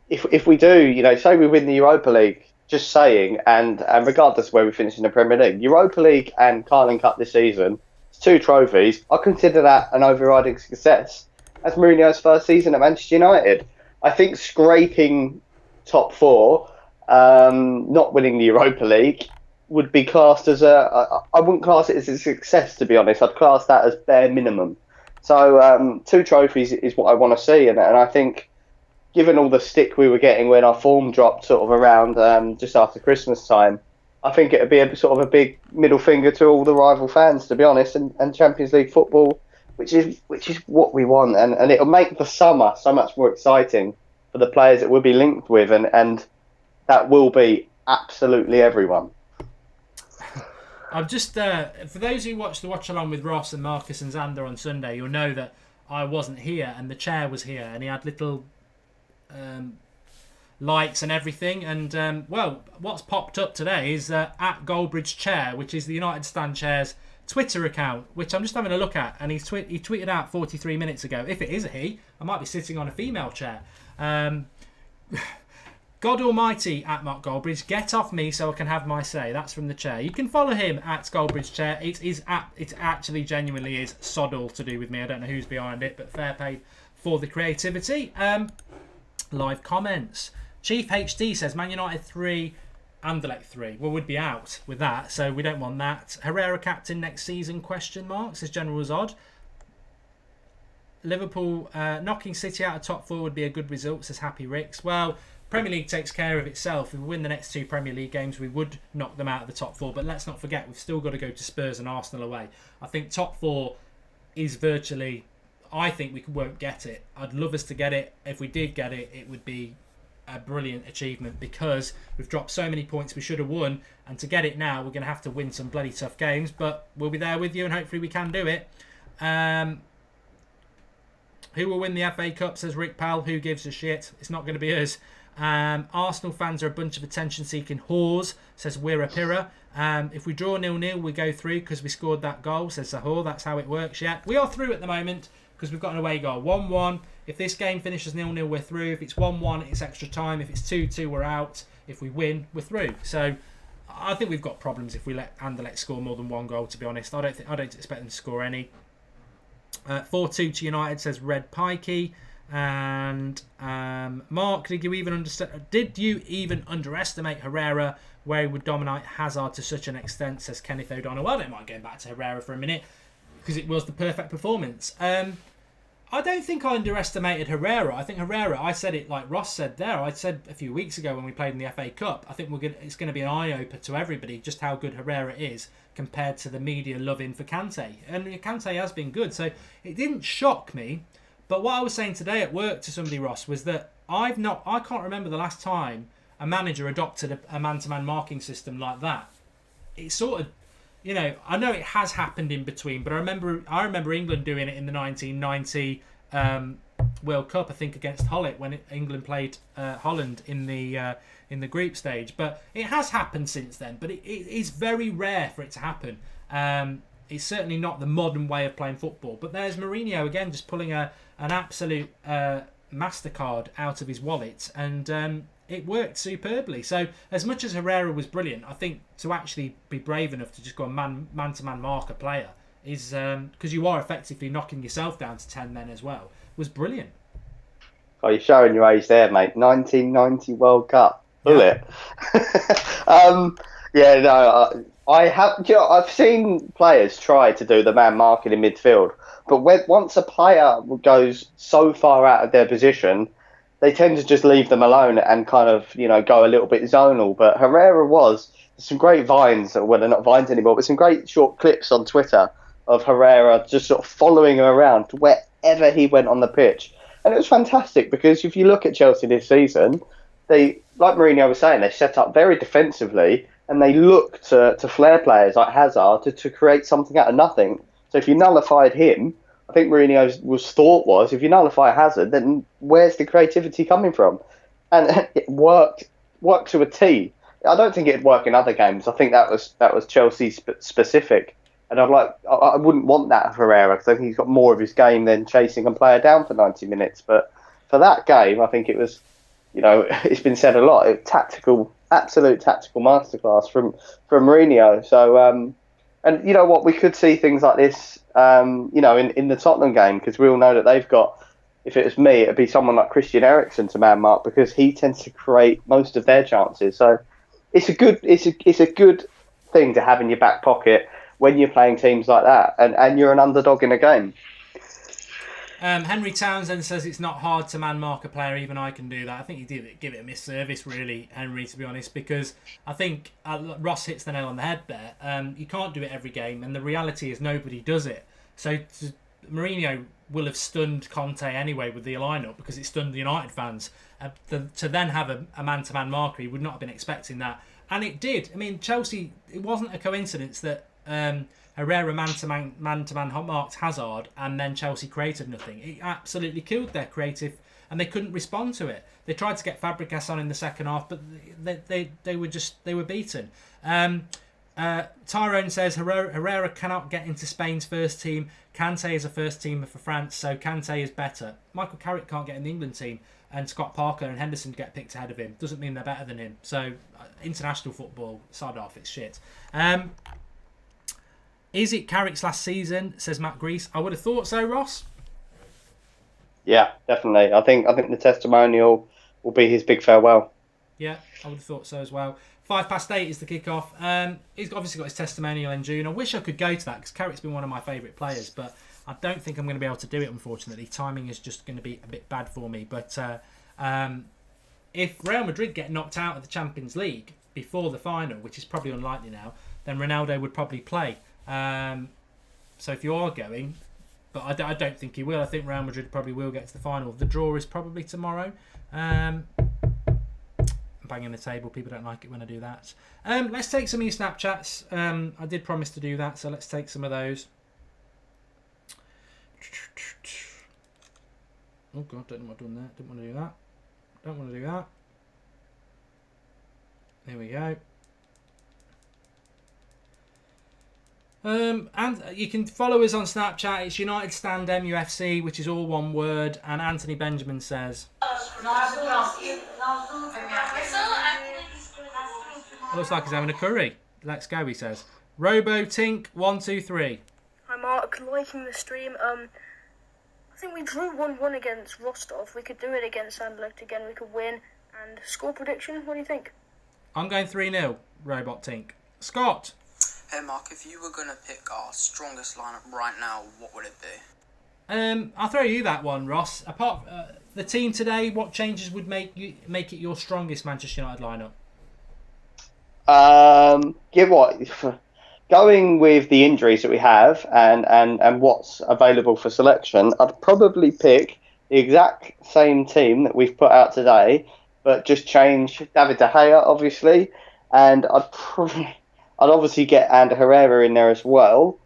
if we do, say we win the Europa League. Just saying, and regardless of where we finish in the Premier League, Europa League and Carling Cup this season, it's 2 trophies. I consider that an overriding success. That's Mourinho's first season at Manchester United. I think scraping top 4, not winning the Europa League, would be classed as I wouldn't class it as a success, to be honest. I'd class that as bare minimum. So 2 trophies is what I want to see, and I think, given all the stick we were getting when our form dropped sort of around just after Christmas time, I think it would be a big middle finger to all the rival fans, to be honest, and Champions League football, which is what we want, and it'll make the summer so much more exciting for the players that we'll be linked with, and that will be absolutely everyone. I've just for those who watched the watch along with Ross and Marcus and Xander on Sunday, you'll know that I wasn't here and the chair was here, and he had little lights and everything, and what's popped up today is at Goldbridge Chair, which is the United Stand Chair's Twitter account, which I'm just having a look at, and he tweeted out 43 minutes ago. If it is a he, I might be sitting on a female chair. God Almighty at Mark Goldbridge, get off me so I can have my say. That's from the chair. You can follow him at Goldbridge Chair. It actually genuinely is sod all to do with me. I don't know who's behind it, but fair play for the creativity. Live comments. Chief HD says Man United 3, Anderlecht 3. Well, we'd be out with that, so we don't want that. Herrera captain next season, ? Says General Zod. Liverpool knocking City out of top 4 would be a good result, says Happy Ricks. Well, Premier League takes care of itself. If we win the next 2 Premier League games, we would knock them out of the top 4. But let's not forget, we've still got to go to Spurs and Arsenal away. I think top 4 is virtually... I think we won't get it. I'd love us to get it. If we did get it, it would be a brilliant achievement, because we've dropped so many points we should have won. And to get it now, we're going to have to win some bloody tough games. But we'll be there with you, and hopefully we can do it. Who will win the FA Cup, says Rick Powell. Who gives a shit? It's not going to be us. Arsenal fans are a bunch of attention-seeking whores, says Wira Pira. If we draw 0-0, we go through because we scored that goal, says Sahor. That's how it works, yeah. We are through at the moment because we've got an away goal. 1-1. If this game finishes 0-0, we're through. If it's 1-1, it's extra time. If it's 2-2, we're out. If we win, we're through. So I think we've got problems if we let Anderlecht score more than 1 goal, to be honest. I don't expect them to score any. 4-2 to United, says Red Pikey. And Mark, did you even underestimate Herrera, where he would dominate Hazard to such an extent, says Kenneth O'Donnell. Well, I don't mind going back to Herrera for a minute, because it was the perfect performance. I don't think I underestimated Herrera. I think Herrera, I said it like Ross said there. I said a few weeks ago when we played in the FA Cup, I think it's going to be an eye-opener to everybody just how good Herrera is compared to the media loving for Kante. And Kante has been good, so it didn't shock me. But what I was saying today at work to somebody, Ross, was that I can't remember the last time a manager adopted a man-to-man marking system like that. It's sort of, I know it has happened in between, but I remember England doing it in the 1990 World Cup, I think against Holland, when England played Holland in the group stage. But it has happened since then. But it is very rare for it to happen. It's certainly not the modern way of playing football. But there's Mourinho again, just pulling an absolute MasterCard out of his wallet, and it worked superbly. So as much as Herrera was brilliant, I think to actually be brave enough to just go a man-to-man mark a player is, because you are effectively knocking yourself down to 10 then as well, was brilliant. Oh, you're showing your age there, mate. 1990 World Cup. Bullet. Yeah. I've seen players try to do the man marking in midfield, but once a player goes so far out of their position, they tend to just leave them alone and kind of, go a little bit zonal. But Herrera there's some great vines, well, they're not vines anymore, but some great short clips on Twitter of Herrera just sort of following him around, whenever he went on the pitch. And it was fantastic because if you look at Chelsea this season, they, like Mourinho was saying, they set up very defensively and they look to flair players like Hazard to create something out of nothing. So if you nullified him, I think Mourinho's thought was, if you nullify Hazard, then where's the creativity coming from? And it worked to a T. I don't think it'd work in other games. I think that was Chelsea specific, and I wouldn't want that of Herrera because I think he's got more of his game than chasing a player down for 90 minutes. But for that game, I think it was, it's been said a lot. Absolute tactical masterclass from Mourinho. So, and you know what, we could see things like this, in the Tottenham game because we all know that they've got. If it was me, it'd be someone like Christian Eriksen to man mark because he tends to create most of their chances. So it's a good thing to have in your back pocket when you're playing teams like that and you're an underdog in a game. Henry Townsend says it's not hard to man mark a player. Even I can do that. I think you did give it a misservice, really, Henry, to be honest, because I think Ross hits the nail on the head there. You can't do it every game, and the reality is nobody does it. So Mourinho will have stunned Conte anyway with the lineup because it stunned the United fans. To then have a man-to-man marker, he would not have been expecting that. And it did. I mean, Chelsea, it wasn't a coincidence that Herrera man-to-man marked Hazard and then Chelsea created nothing. It absolutely killed their creative and they couldn't respond to it. They tried to get Fabregas on in the second half, but they were beaten. Tyrone says Herrera cannot get into Spain's first team. Kante is a first teamer for France, so Kante is better. Michael Carrick can't get in the England team, and Scott Parker and Henderson get picked ahead of him. Doesn't mean they're better than him. So international football, sod off, it's shit. Is it Carrick's last season? Says Matt Grease. I would have thought so, Ross. Yeah, definitely. I think the testimonial will be his big farewell. Yeah, I would have thought so as well. 8:05 is the kickoff. He's obviously got his testimonial in June. I wish I could go to that because Carrick's been one of my favourite players, but I don't think I'm going to be able to do it, unfortunately. Timing is just going to be a bit bad for me. But if Real Madrid get knocked out of the Champions League before the final, which is probably unlikely now, then Ronaldo would probably play. So if you are going, but I don't think he will. I think Real Madrid probably will get to the final. The draw is probably tomorrow. Banging the table. People don't like it when I do that. Let's take some of your Snapchats. I did promise to do that, so let's take some of those. Oh God, don't know what I've done there. Didn't want to do that. Don't want to do that. There we go. And you can follow us on Snapchat. It's United Stand MUFC, which is all one word. And Anthony Benjamin says, looks like he's having a curry. Let's go, he says. Robo Tink 123. Hi Mark, liking the stream. I think we drew 1-1 against Rostov. We could do it against Anderlecht again. We could win. And score prediction, what do you think? I'm going 3-0, Robot Tink. Scott. Hey Mark, if you were going to pick our strongest lineup right now, what would it be? I'll throw you that one, Ross. Apart the team today, what changes would make it your strongest Manchester United lineup? Going with the injuries that we have and what's available for selection, I'd probably pick the exact same team that we've put out today, but just change David De Gea, obviously, and I'd obviously get Ander Herrera in there as well,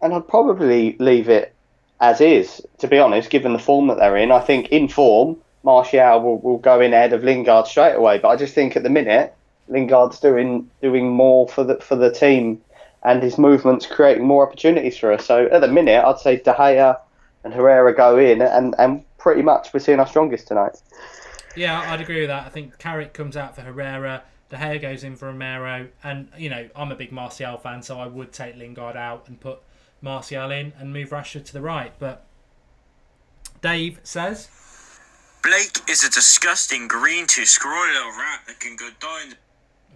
and I'd probably leave it as is, to be honest, given the form that they're in. I think in form, Martial will go in ahead of Lingard straight away, but I just think at the minute, Lingard's doing more for the team, and his movement's creating more opportunities for us. So at the minute, I'd say De Gea and Herrera go in, and pretty much we're seeing our strongest tonight. Yeah, I'd agree with that. I think Carrick comes out for Herrera, De Gea goes in for Romero, and I'm a big Martial fan, so I would take Lingard out and put Martial in and move Rashford to the right. But Dave says, Blake is a disgusting green to scrawny little rat that can go down.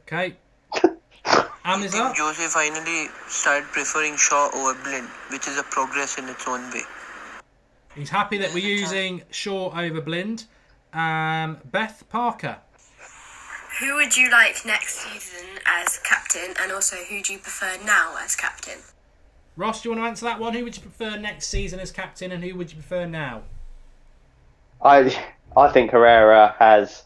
Okay. Amizah? I think Jose finally started preferring Shaw over Blind, which is a progress in its own way. He's happy that we're using Shaw over Blind. Beth Parker. Who would you like next season as captain, and also who do you prefer now as captain? Ross, do you want to answer that one? Who would you prefer next season as captain, and who would you prefer now? I think Herrera has,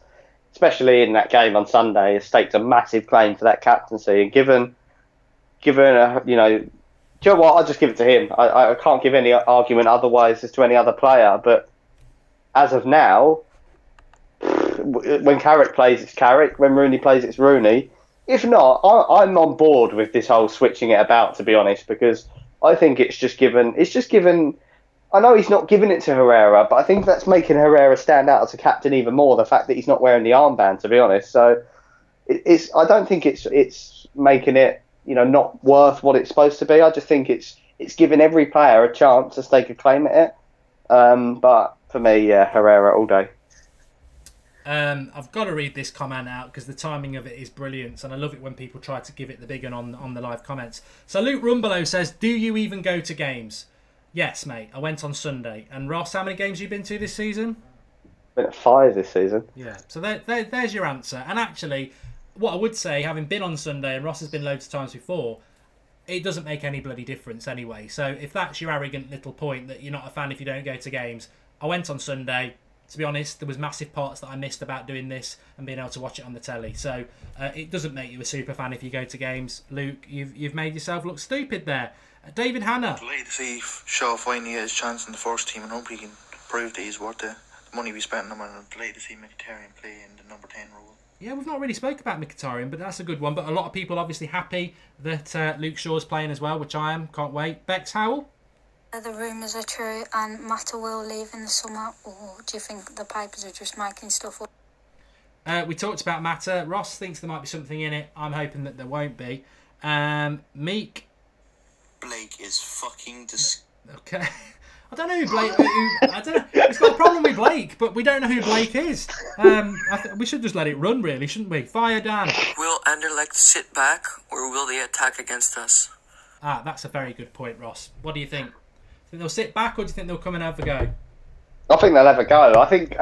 especially in that game on Sunday, has staked a massive claim for that captaincy. And given you know, do you know what? I'll just give it to him. I can't give any argument otherwise as to any other player. But as of now, when Carrick plays, it's Carrick. When Rooney plays, it's Rooney. If not, I'm on board with this whole switching it about, to be honest, because I think it's just given. I know he's not giving it to Herrera, but I think that's making Herrera stand out as a captain even more. The fact that he's not wearing the armband, to be honest. So I don't think it's making it, not worth what it's supposed to be. I just think it's giving every player a chance to stake a claim at it. But for me, Herrera all day. I've got to read this comment out because the timing of it is brilliant, and I love it when people try to give it the big one on the live comments. So Luke Rumbelow says, "Do you even go to games?" Yes, mate. I went on Sunday. And Ross, how many games have you been to this season? Been at 5 this season. Yeah. So there's your answer. And actually, what I would say, having been on Sunday, and Ross has been loads of times before, it doesn't make any bloody difference anyway. So if that's your arrogant little point that you're not a fan if you don't go to games, I went on Sunday. To be honest, there was massive parts that I missed about doing this and being able to watch it on the telly. So it doesn't make you a super fan if you go to games. Luke, you've made yourself look stupid there. David Hanna. I'd like to see Shaw finally get his chance in the first team and hope he can prove that he's worth the money we spent on him, and I'd like to see Mkhitaryan play in the number 10 role. Yeah, we've not really spoke about Mkhitaryan, but that's a good one. But a lot of people obviously happy that Luke Shaw's playing as well, which I am. Can't wait. Bex Howell? The rumours are true and Mata will leave in the summer, or do you think the papers are just making stuff up? We talked about Mata. Ross thinks there might be something in it. I'm hoping that there won't be. Meek? Blake is fucking Okay. I don't know who Blake... I don't know. It's got a problem with Blake, but we don't know who Blake is. We should just let it run, really, shouldn't we? Fire Dan. Will Anderlecht sit back or will they attack against us? That's a very good point, Ross. What do you think? Think they'll sit back, or do you think they'll come and have a go? I think they'll have a go. I think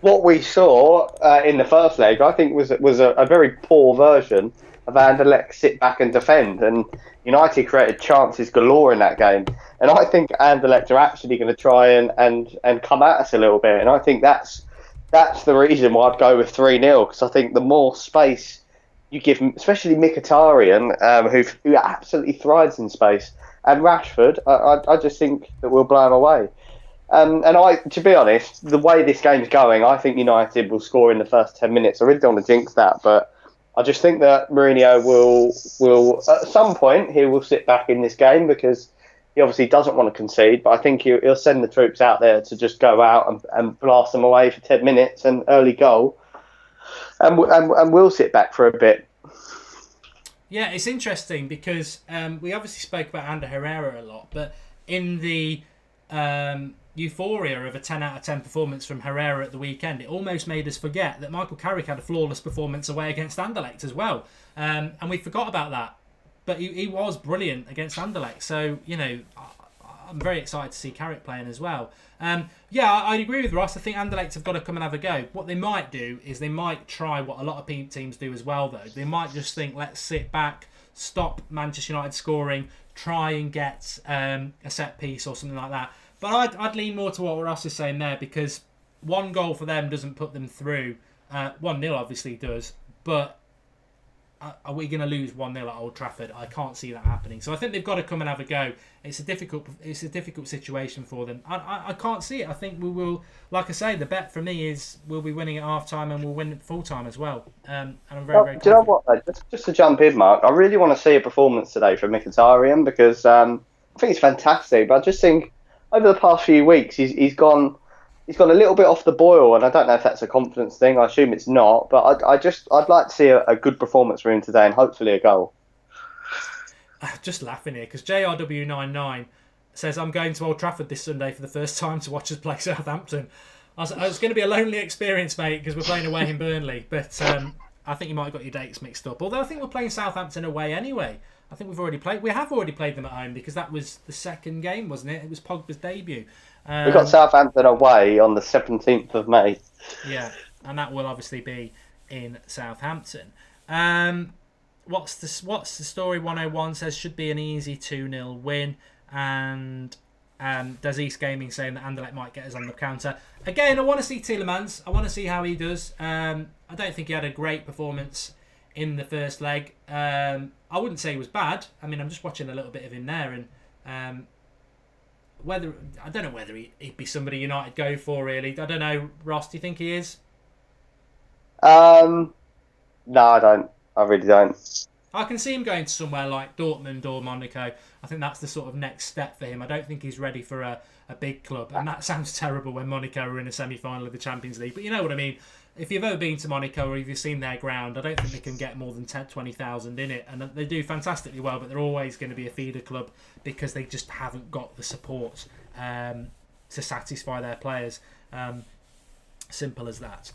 what we saw in the first leg, I think, was a very poor version of Anderlecht sit back and defend, and United created chances galore in that game. And I think Anderlecht are actually going to try and come at us a little bit, and I think that's the reason why I'd go with 3-0, because I think the more space you give, especially Mkhitaryan, who absolutely thrives in space, and Rashford, I just think that we'll blow him away. And to be honest, the way this game's going, I think United will score in the first 10 minutes. I really don't want to jinx that, but I just think that Mourinho will at some point, he will sit back in this game because he obviously doesn't want to concede, but I think he'll send the troops out there to just go out and blast them away for 10 minutes and early goal. And we'll sit back for a bit. Yeah, it's interesting because we obviously spoke about Ander Herrera a lot, but in the euphoria of a 10 out of 10 performance from Herrera at the weekend, it almost made us forget that Michael Carrick had a flawless performance away against Anderlecht as well. And we forgot about that. But he was brilliant against Anderlecht. So, I'm very excited to see Carrick playing as well. I'd agree with Ross. I think Anderlecht have got to come and have a go. What they might do is they might try what a lot of teams do as well, though. They might just think, let's sit back, stop Manchester United scoring, try and get a set piece or something like that. But I'd lean more to what Ross is saying there, because one goal for them doesn't put them through. 1-0 obviously does, but are we going to lose 1-0 at Old Trafford? I can't see that happening. So I think they've got to come and have a go. It's a difficult situation for them. I can't see it. I think we will, like I say, the bet for me is we'll be winning at half-time and we'll win at full-time as well. And I'm very, very confident. Do you know what? Just to jump in, Mark, I really want to see a performance today from Mkhitaryan because I think he's fantastic. But I just think over the past few weeks he's gone a little bit off the boil, and I don't know if that's a confidence thing. I assume it's not, but I'd like to see a good performance from him today and hopefully a goal. Just laughing here because JRW99 says, I'm going to Old Trafford this Sunday for the first time to watch us play Southampton. It's going to be a lonely experience, mate, because we're playing away in Burnley, but I think you might have got your dates mixed up. Although I think we're playing Southampton away anyway. I think we have already played them at home because that was the second game, wasn't it? It was Pogba's debut. We've got Southampton away on the 17th of May. Yeah, and that will obviously be in Southampton. what's the story 101 says should be an easy 2-0 win, and Does East Gaming saying that Anderlecht might get us on the counter. Again, I want to see Tielemans. I want to see how he does. I don't think he had a great performance in the first leg. I wouldn't say he was bad. I mean, I'm just watching a little bit of him there, and I don't know whether he'd be somebody United go for, really. I don't know. Ross, do you think he is? No, I don't. I really don't. I can see him going to somewhere like Dortmund or Monaco. I think that's the sort of next step for him. I don't think he's ready for a big club. And that sounds terrible when Monaco are in a semi-final of the Champions League. But you know what I mean. If you've ever been to Monaco or if you've seen their ground, I don't think they can get more than 20,000 in it. And they do fantastically well, but they're always going to be a feeder club because they just haven't got the support to satisfy their players. Simple as that.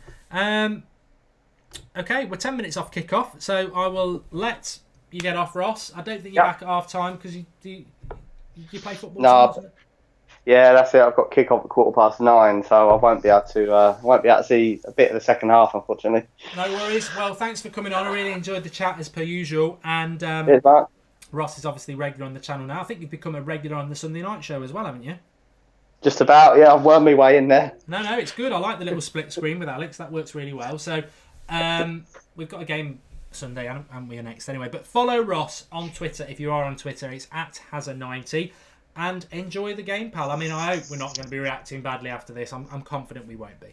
Okay, we're 10 minutes off kick-off, so I will let you get off, Ross. I don't think you're back at half-time because you play football. No, yeah, that's it. I've got kick-off at 9:15, so I won't be able to see a bit of the second half, unfortunately. No worries. Well, thanks for coming on. I really enjoyed the chat as per usual. And Cheers, Mark. Ross is obviously regular on the channel now. I think you've become a regular on the Sunday night show as well, haven't you? Just about, yeah. I've wormed my way in there. No, it's good. I like the little split screen with Alex. That works really well. So we've got a game Sunday, haven't we, next anyway. But follow Ross on Twitter if you are on Twitter. It's @Hazza90. And enjoy the game, pal. I mean, I hope we're not going to be reacting badly after this. I'm confident we won't be.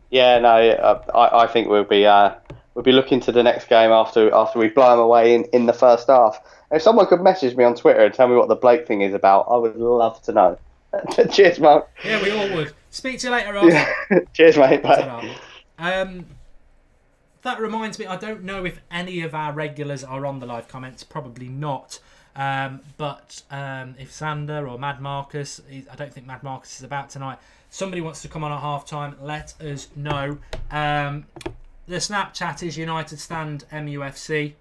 Yeah, no, I think we'll be looking to the next game after we blow them away in the first half. If someone could message me on Twitter and tell me what the Blake thing is about, I would love to know. Cheers, Mark. Yeah, we all would. Speak to you later, Ross. Yeah. Cheers, mate. Bye. That reminds me, I don't know if any of our regulars are on the live comments. Probably not. But if Sander or Mad Marcus, I don't think Mad Marcus is about tonight. Somebody wants to come on at half time, let us know. The Snapchat is United Stand MUFC.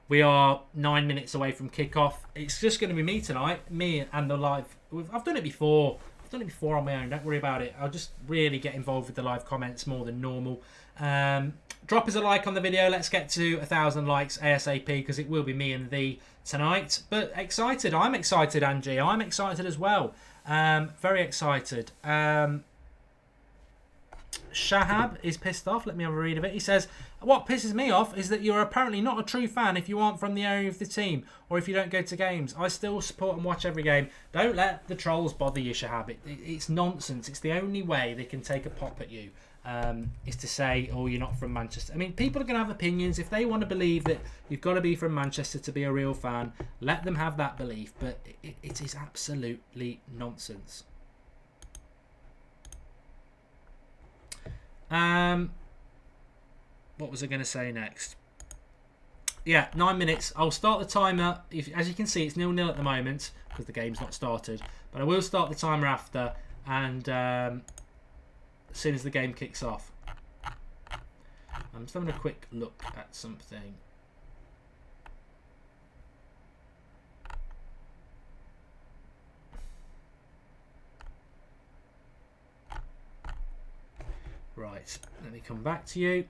We are 9 minutes away from kickoff. It's just going to be me tonight, me and the live. I've done it before. On my own. Don't worry about it. I'll just really get involved with the live comments more than normal. Drop us a like on the video. Let's get to 1,000 likes ASAP because it will be me and thee tonight. But excited. I'm excited, Angie. I'm excited as well. Very excited. Shahab is pissed off. Let me have a read of it. He says, what pisses me off is that you're apparently not a true fan if you aren't from the area of the team or if you don't go to games. I still support and watch every game. Don't let the trolls bother you, Shahab. It's nonsense. It's the only way they can take a pop at you. Is to say, oh, you're not from Manchester. I mean, people are going to have opinions. If they want to believe that you've got to be from Manchester to be a real fan, let them have that belief. But it is absolutely nonsense. What was I going to say next? Yeah, 9 minutes. I'll start the timer. As you can see, it's 0-0 at the moment because the game's not started. But I will start the timer after, and as soon as the game kicks off. I'm just having a quick look at something. Right, let me come back to you.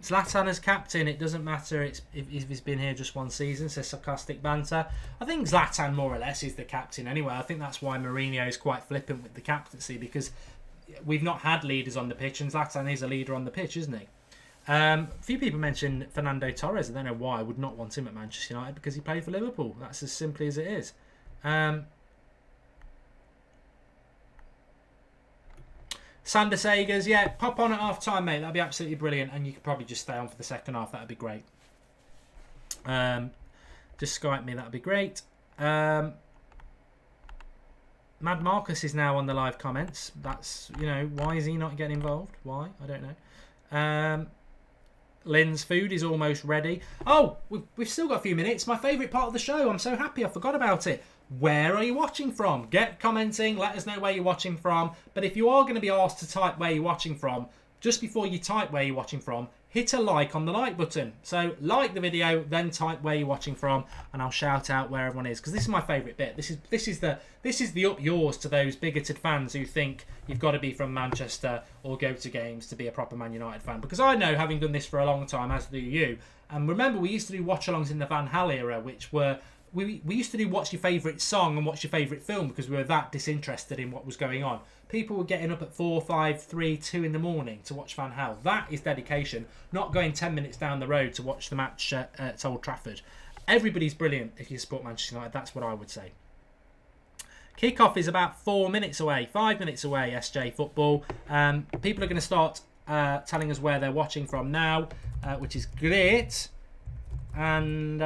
Zlatan as captain, it doesn't matter if he's been here just one season, says sarcastic banter. I think Zlatan more or less is the captain anyway. I think that's why Mourinho is quite flippant with the captaincy because we've not had leaders on the pitch and Zlatan is a leader on the pitch, isn't he? A few people mentioned Fernando Torres. I don't know why I would not want him at Manchester United because he played for Liverpool. That's as simply as it is. Sander Sagers, yeah, pop on at half time, mate. That'd be absolutely brilliant. And you could probably just stay on for the second half. That'd be great. Just Skype me. That'd be great. Mad Marcus is now on the live comments. That's, why is he not getting involved? Why? I don't know. Lynn's food is almost ready. Oh, we've still got a few minutes. My favourite part of the show. I'm so happy I forgot about it. Where are you watching from? Get commenting. Let us know where you're watching from. But if you are going to be asked to type where you're watching from, just before you type where you're watching from, hit a like on the like button. So like the video, then type where you're watching from, and I'll shout out where everyone is, because this is my favourite bit. This is the up yours to those bigoted fans who think you've got to be from Manchester or go to games to be a proper Man United fan. Because I know, having done this for a long time, as do you. And remember, we used to do watch-alongs in the Van Hal era, which were we used to do what's your favourite song and what's your favourite film, because we were that disinterested in what was going on. People were getting up at 4, 5, 3, 2 in the morning to watch Van Hal. That is dedication, not going 10 minutes down the road to watch the match at Old Trafford. Everybody's brilliant if you support Manchester United. That's what I would say. Kickoff is about 4 minutes away, 5 minutes away, SJ Football. People are going to start telling us where they're watching from now, which is great. And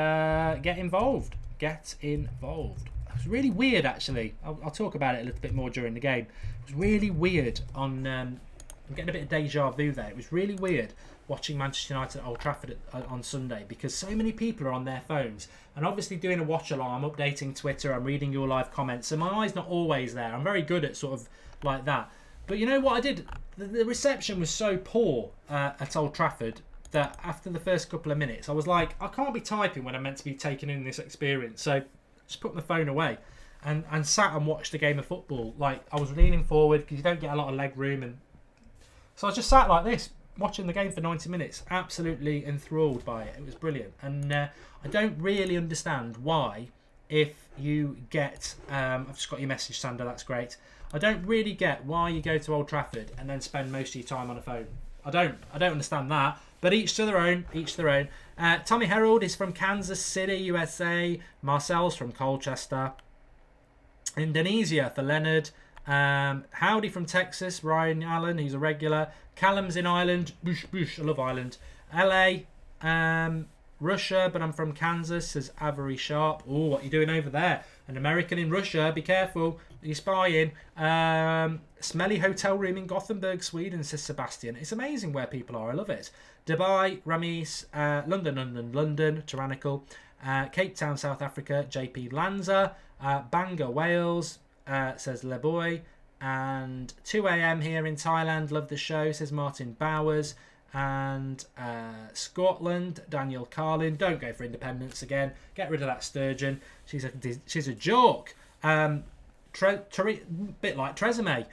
get involved. Get involved. It was really weird, actually. I'll talk about it a little bit more during the game. It was really weird on... I'm getting a bit of deja vu there. It was really weird watching Manchester United at Old Trafford on Sunday, because so many people are on their phones. And obviously doing a watch-along, I'm updating Twitter, I'm reading your live comments, so my eye's not always there. I'm very good at sort of like that. But you know what I did? The reception was so poor at Old Trafford that after the first couple of minutes, I was like, I can't be typing when I'm meant to be taking in this experience. So just put my phone away and sat and watched the game of football. Like, I was leaning forward because you don't get a lot of leg room, and so I just sat like this watching the game for 90 minutes, absolutely enthralled by it. It was brilliant. And I don't really understand why, if you get I've just got your message, Sander, that's great. I don't really get why you go to Old Trafford and then spend most of your time on a phone. I don't understand that. But each to their own, each to their own. Tommy Herold is from Kansas City, USA. Marcel's from Colchester. Indonesia for Leonard. Howdy from Texas, Ryan Allen, he's a regular. Callum's in Ireland. Bush, I love Ireland. LA, Russia, but I'm from Kansas, says Avery Sharp. Oh, what are you doing over there? An American in Russia, be careful. You're spying. Smelly hotel room in Gothenburg, Sweden, says Sebastian. It's amazing where people are. I love it. Dubai, Ramis, London, tyrannical. Cape Town, South Africa, JP Lanza. Bangor, Wales, says Leboy. And 2 a.m. here in Thailand. Love the show, says Martin Bowers. And Scotland, Daniel Carlin. Don't go for independence again. Get rid of that Sturgeon. She's a joke. Bit like Tresemme.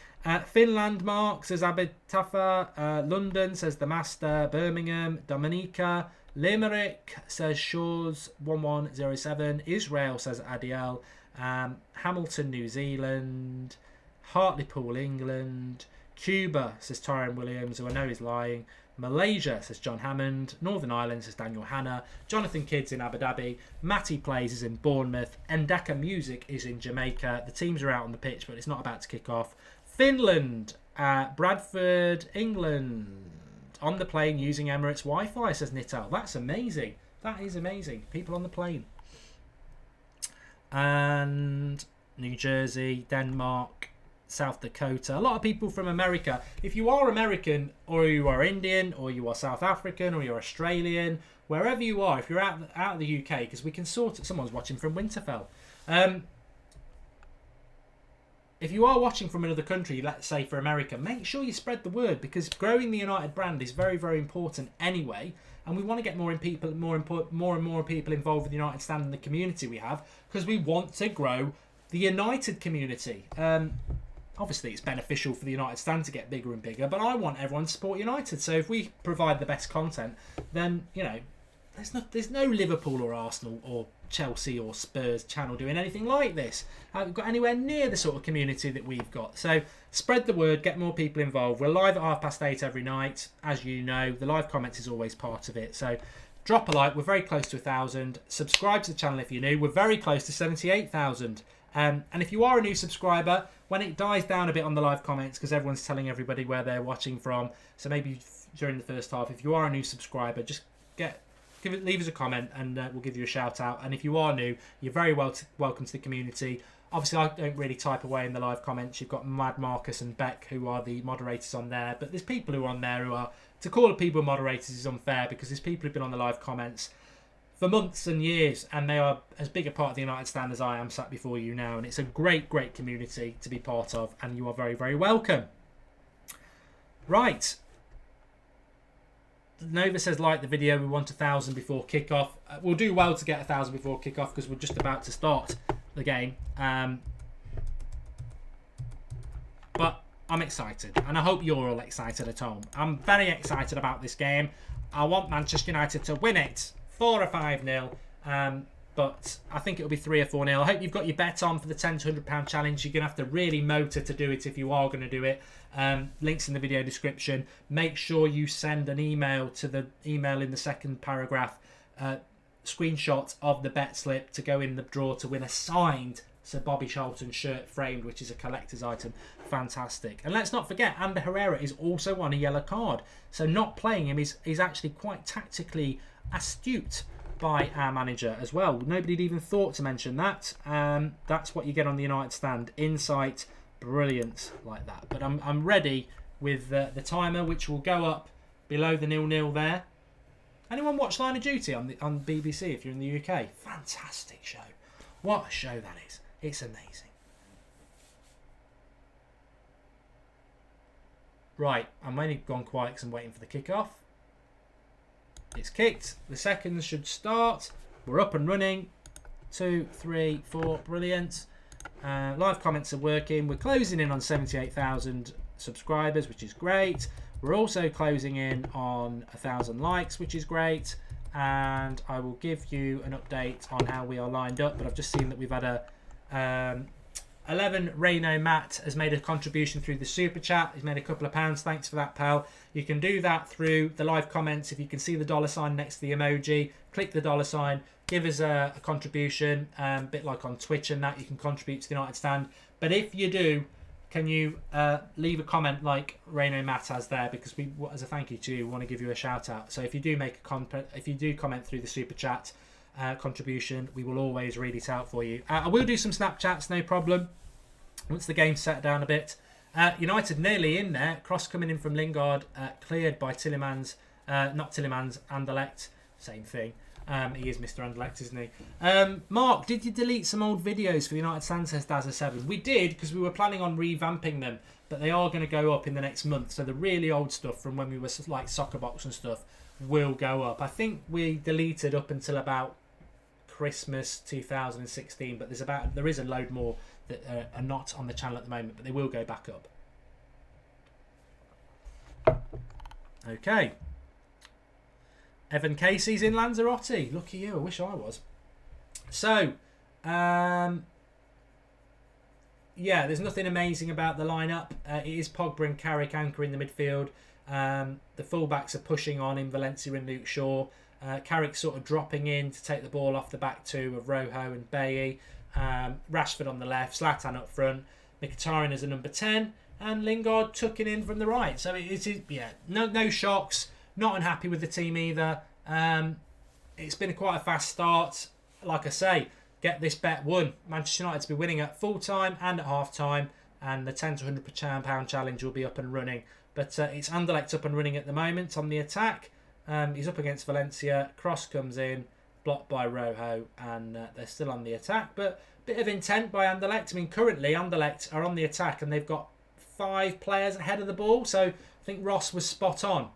Finland, Mark, says Abid Tafa. London, says The Master. Birmingham, Dominica. Limerick, says Shaw's 1107. Israel, says Adiel. Hamilton, New Zealand. Hartlepool, England. Cuba, says Tyrone Williams, who I know is lying. Malaysia, says John Hammond. Northern Ireland, says Daniel Hanna. Jonathan Kidd's in Abu Dhabi. Matty Plays is in Bournemouth. Endeka Music is in Jamaica. The teams are out on the pitch, but it's not about to kick off. Finland, Bradford, England. On the plane using Emirates Wi-Fi, says Nital. That's amazing. That is amazing. People on the plane. And New Jersey, Denmark, South Dakota. A lot of people from America. If you are American, or you are Indian, or you are South African, or you're Australian, wherever you are, if you're out of the UK, because we can sort it. Someone's watching from Winterfell. If you are watching from another country, let's say for America, make sure you spread the word, because growing the United brand is very, very important anyway. And we want to get more and more people involved with the United stand and the community we have, because we want to grow the United community. Obviously, it's beneficial for the United stand to get bigger and bigger, but I want everyone to support United. So if we provide the best content, then, you know, there's no Liverpool or Arsenal or Chelsea or Spurs channel doing anything like this. Haven't got anywhere near the sort of community that we've got. So spread the word, get more people involved. We're live at 8:30 every night, as you know. The live comments is always part of it. So drop a like. We're very close to 1,000. Subscribe to the channel if you're new. We're very close to 78,000. And if you are a new subscriber, when it dies down a bit on the live comments, because everyone's telling everybody where they're watching from, so maybe during the first half, if you are a new subscriber, just leave us a comment and we'll give you a shout out. And if you are new, you're very welcome to the community. Obviously, I don't really type away in the live comments. You've got Mad Marcus and Beck, who are the moderators on there. But there's people who are on there who are... To call people moderators is unfair, because there's people who've been on the live comments for months and years, and they are as big a part of the United stand as I am sat before you now. And it's a great, great community to be part of, and you are very, very welcome. Right. Nova says, like the video, we want 1,000 before kickoff. We'll do well to get 1,000 before kickoff because we're just about to start the game. But I'm excited, and I hope you're all excited at home. I'm very excited about this game. I want Manchester United to win it 4 or 5-0. But I think it'll be 3 or 4-0. I hope you've got your bet on for the £10 to £100 challenge. You're going to have to really motor to do it if you are going to do it. Links in the video description. Make sure you send an email to the email in the second paragraph. Screenshot of the bet slip to go in the draw to win a signed Sir Bobby Charlton shirt framed, which is a collector's item. Fantastic. And let's not forget, Ander Herrera is also on a yellow card. So not playing him is actually quite tactically astute by our manager as well. Nobody'd even thought to mention that. That's what you get on the United stand. Insight, brilliant like that. But I'm ready with the timer, which will go up below the 0-0 there. Anyone watch Line of Duty on BBC if you're in the UK? Fantastic show. What a show that is. It's amazing. Right, I'm only gone quiet because I'm waiting for the kickoff. It's kicked. The seconds should start. We're up and running. 2, 3, 4. Brilliant. Live comments are working. We're closing in on 78,000 subscribers, which is great. We're also closing in on 1,000 likes, which is great. And I will give you an update on how we are lined up. But I've just seen that we've had a 11 Reno Matt has made a contribution through the super chat. He's made a couple of pounds. Thanks for that, pal. You can do that through the live comments. If you can see the $sign next to the emoji, click the $sign, give us a contribution. A bit like on Twitch and that, you can contribute to the United stand. But if you do, can you leave a comment like Reno Matt has there, because we, as a thank you to you, want to give you a shout out. So if you do make a comment through the super chat contribution, we will always read it out for you. I will do some Snapchats, no problem, once the game's set down a bit. United nearly in there. Cross coming in from Lingard, cleared by Tillemans. Not Tillemans, Anderlecht. Same thing. He is Mr. Anderlecht, isn't he? Mark, did you delete some old videos for the United stand, says Dazza7? We did, because we were planning on revamping them, but they are going to go up in the next month. So the really old stuff from when we were like Soccer Box and stuff will go up. I think we deleted up until about Christmas 2016, but there is a load more that are not on the channel at the moment, but they will go back up. Okay. Evan Casey's in Lanzarote. Lucky you. I wish I was. So, yeah, there's nothing amazing about the lineup. It is Pogba and Carrick anchor in the midfield. The fullbacks are pushing on in Valencia and Luke Shaw. Carrick sort of dropping in to take the ball off the back two of Rojo and Bailly. Rashford on the left, Zlatan up front, Mkhitaryan as a number 10, and Lingard tucking in from the right. So it is, yeah, no shocks. Not unhappy with the team either. It's been quite a fast start. Like I say, get this bet won. Manchester United to be winning at full time and at half time, and the £10 to £100 challenge will be up and running. But it's Anderlecht up and running at the moment on the attack. He's up against Valencia. Cross comes in, blocked by Rojo, and they're still on the attack. But a bit of intent by Anderlecht. I mean, currently Anderlecht are on the attack and they've got 5 players ahead of the ball. So I think Ross was spot on.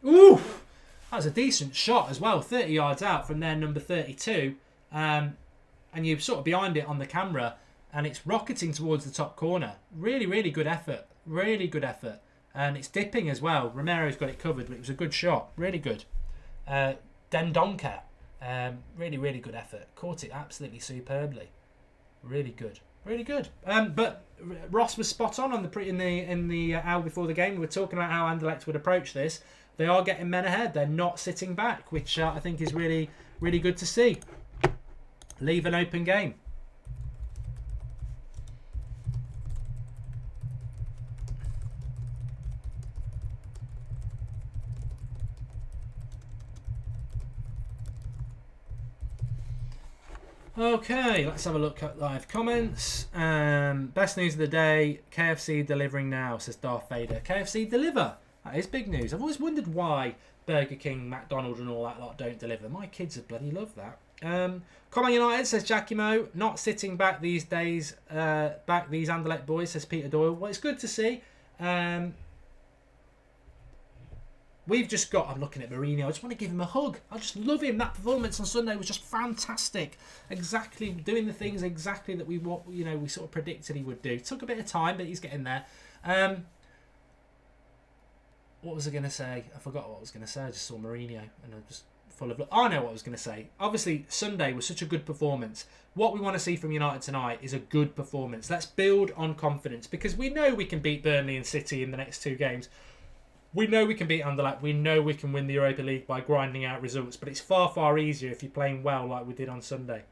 Ooh, that was a decent shot as well. 30 yards out from their number 32. And you're sort of behind it on the camera, and it's rocketing towards the top corner. Really, really good effort. Really good effort. And it's dipping as well. Romero's got it covered, but it was a good shot. Really good. Dendonka. Really, really good effort. Caught it absolutely superbly. Really good. Really good. But Ross was spot on in the hour before the game. We were talking about how Anderlecht would approach this. They are getting men ahead. They're not sitting back, which I think is really, really good to see. Leave an open game. Okay, let's have a look at live comments. Best news of the day, KFC delivering now, says Darth Vader. KFC deliver. That is big news. I've always wondered why Burger King, McDonald's and all that lot don't deliver. My kids would bloody love that. Common United, says Jackie Mo. Not sitting back these days. Back these Anderlecht boys, says Peter Doyle. Well, it's good to see. we've just got... I'm looking at Mourinho. I just want to give him a hug. I just love him. That performance on Sunday was just fantastic. Exactly doing the things exactly that we sort of predicted he would do. Took a bit of time, but he's getting there. What was I going to say? I forgot what I was going to say. I just saw Mourinho and I'm just full of... I know what I was going to say. Obviously, Sunday was such a good performance. What we want to see from United tonight is a good performance. Let's build on confidence because we know we can beat Burnley and City in the next 2 games. We know we can beat Anderlecht. We know we can win the Europa League by grinding out results. But it's far, far easier if you're playing well like we did on Sunday.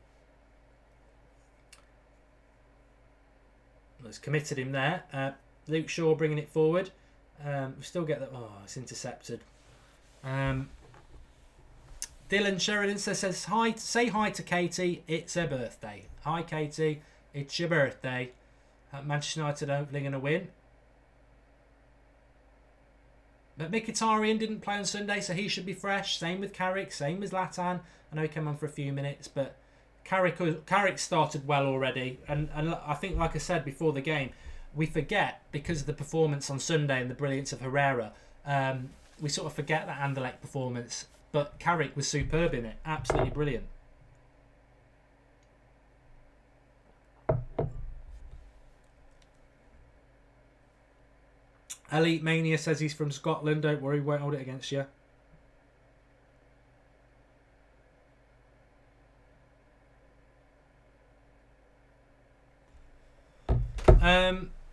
Let's committed him there. Luke Shaw bringing it forward. We still get that. Oh, it's intercepted. Dylan Sheridan says hi. Say hi to Katie. It's her birthday. Hi, Katie. It's your birthday. Manchester United hopefully going to win. But Mkhitaryan didn't play on Sunday, so he should be fresh. Same with Carrick. Same with Zlatan. I know he came on for a few minutes, but Carrick started well already. And I think, like I said before the game, we forget, because of the performance on Sunday and the brilliance of Herrera, we sort of forget that Anderlecht performance. But Carrick was superb in it. Absolutely brilliant. Elite Mania says he's from Scotland. Don't worry, won't hold it against you.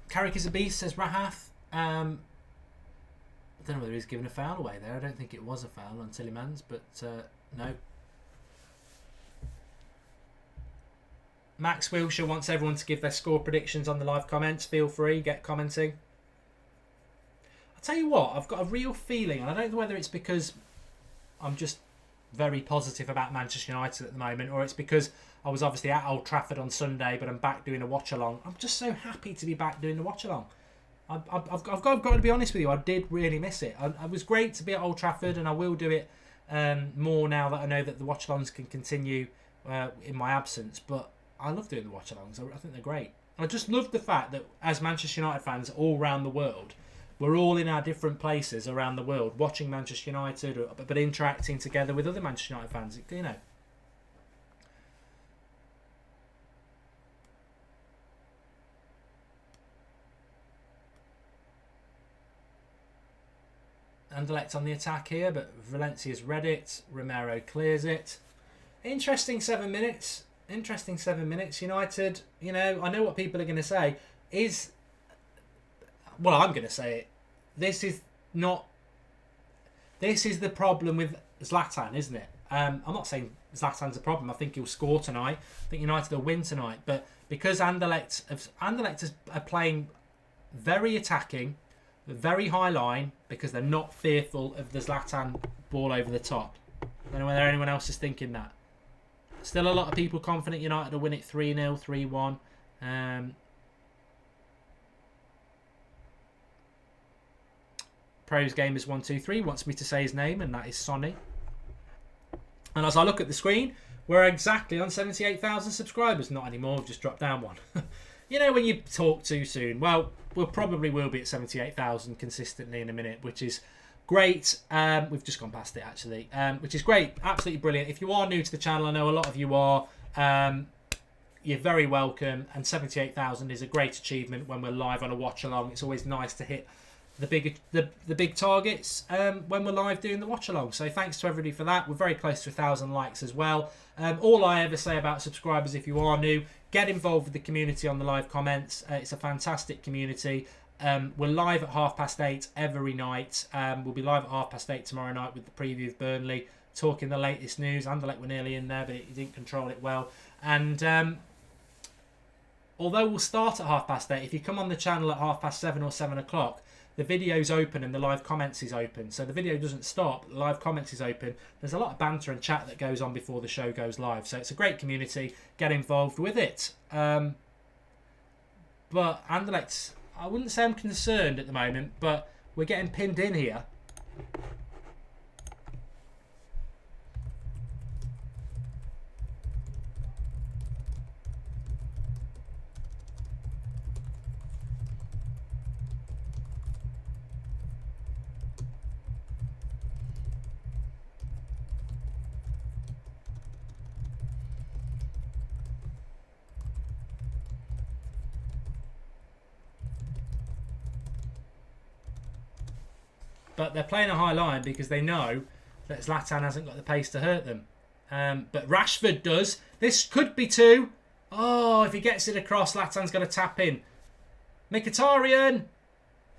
Carrick is a beast, says Rahath. I don't know whether he's given a foul away there. I don't think it was a foul on Tillemans, but no. Max Wilshire wants everyone to give their score predictions on the live comments. Feel free, get commenting. I'll tell you what, I've got a real feeling, and I don't know whether it's because I'm just very positive about Manchester United at the moment, or it's because I was obviously at Old Trafford on Sunday, but I'm back doing a watch-along. I'm just so happy to be back doing the watch-along. I've got to be honest with you, I did really miss it. It was great to be at Old Trafford, and I will do it more now that I know that the watch-alongs can continue in my absence, but I love doing the watch-alongs. I think they're great. I just love the fact that as Manchester United fans all around the world, we're all in our different places around the world, watching Manchester United, but interacting together with other Manchester United fans. You know. Anderlecht on the attack here, but Valencia's read it. Romero clears it. Interesting 7 minutes. Interesting 7 minutes. United, you know, I know what people are going to say. Well, I'm going to say it. This is the problem with Zlatan, isn't it? I'm not saying Zlatan's a problem. I think he'll score tonight. I think United will win tonight. But because Anderlecht are playing very attacking, very high line, because they're not fearful of the Zlatan ball over the top. I don't know whether anyone else is thinking that. Still a lot of people confident United will win it 3-0, 3-1. Pros Gamers 123 wants me to say his name, and that is Sonny. And as I look at the screen, we're exactly on 78,000 subscribers. Not anymore, we've just dropped down one. You know when you talk too soon? Well, we'll probably will be at 78,000 consistently in a minute, which is great. We've just gone past it, actually, which is great. Absolutely brilliant. If you are new to the channel, I know a lot of you are. You're very welcome. And 78,000 is a great achievement when we're live on a watch-along. It's always nice to hit the big targets when we're live doing the watch-along. So thanks to everybody for that. We're very close to 1,000 likes as well. All I ever say about subscribers, if you are new, get involved with the community on the live comments. It's a fantastic community. We're live at 8:30 every night. We'll be live at 8:30 tomorrow night with the preview of Burnley, talking the latest news. Anderlecht were nearly in there, but he didn't control it well. And although we'll start at 8:30, if you come on the channel at 7:30 or 7 o'clock, the video's open and the live comments is open. So the video doesn't stop, the live comments is open. There's a lot of banter and chat that goes on before the show goes live. So it's a great community. Get involved with it. But Anderlecht, I wouldn't say I'm concerned at the moment, but we're getting pinned in here. but they're playing a high line because they know that Zlatan hasn't got the pace to hurt them. But Rashford does. This could be 2. Oh, if he gets it across, Zlatan's going to tap in. Mkhitaryan.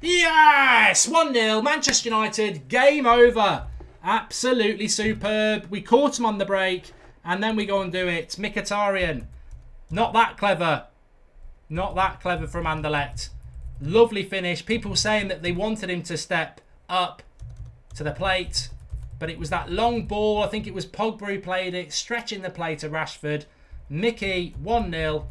Yes! 1-0. Manchester United. Game over. Absolutely superb. We caught him on the break. And then we go and do it. Mkhitaryan. Not that clever. Not that clever from Anderlecht. Lovely finish. People saying that they wanted him to step up to the plate. But it was that long ball. I think it was Pogba who played it. Stretching the play to Rashford. Mickey, 1-0.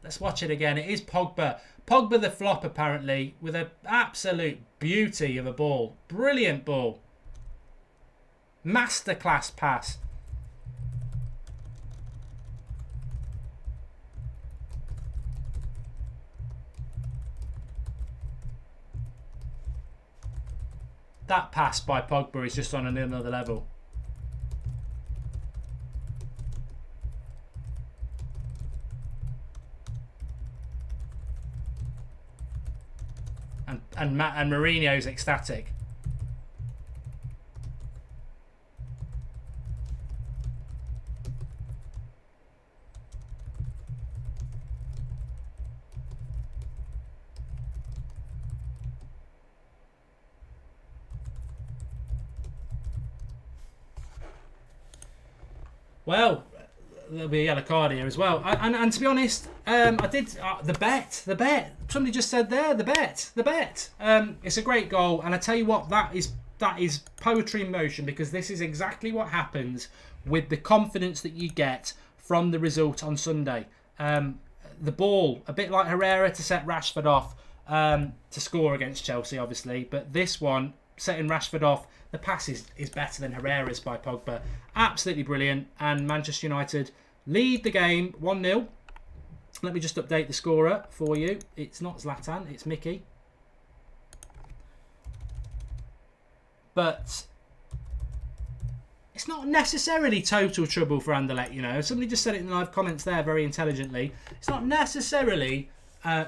Let's watch it again. It is Pogba. Pogba the flop, apparently, with an absolute beauty of a ball. Brilliant ball. Masterclass pass. That pass by Pogba is just on another level. And Mourinho's ecstatic. Well, there'll be a yellow card here as well. And to be honest, I did the bet. Somebody just said there, the bet. It's a great goal, and I tell you what, that is poetry in motion, because this is exactly what happens with the confidence that you get from the result on Sunday. The ball, a bit like Herrera to set Rashford off to score against Chelsea, obviously, but this one, setting Rashford off, the pass is better than Herrera's by Pogba. Absolutely brilliant. And Manchester United lead the game 1-0. Let me just update the scorer for you. It's not Zlatan, it's Mickey. But it's not necessarily total trouble for Anderlecht, you know. Somebody just said it in the live comments there very intelligently. It's not necessarily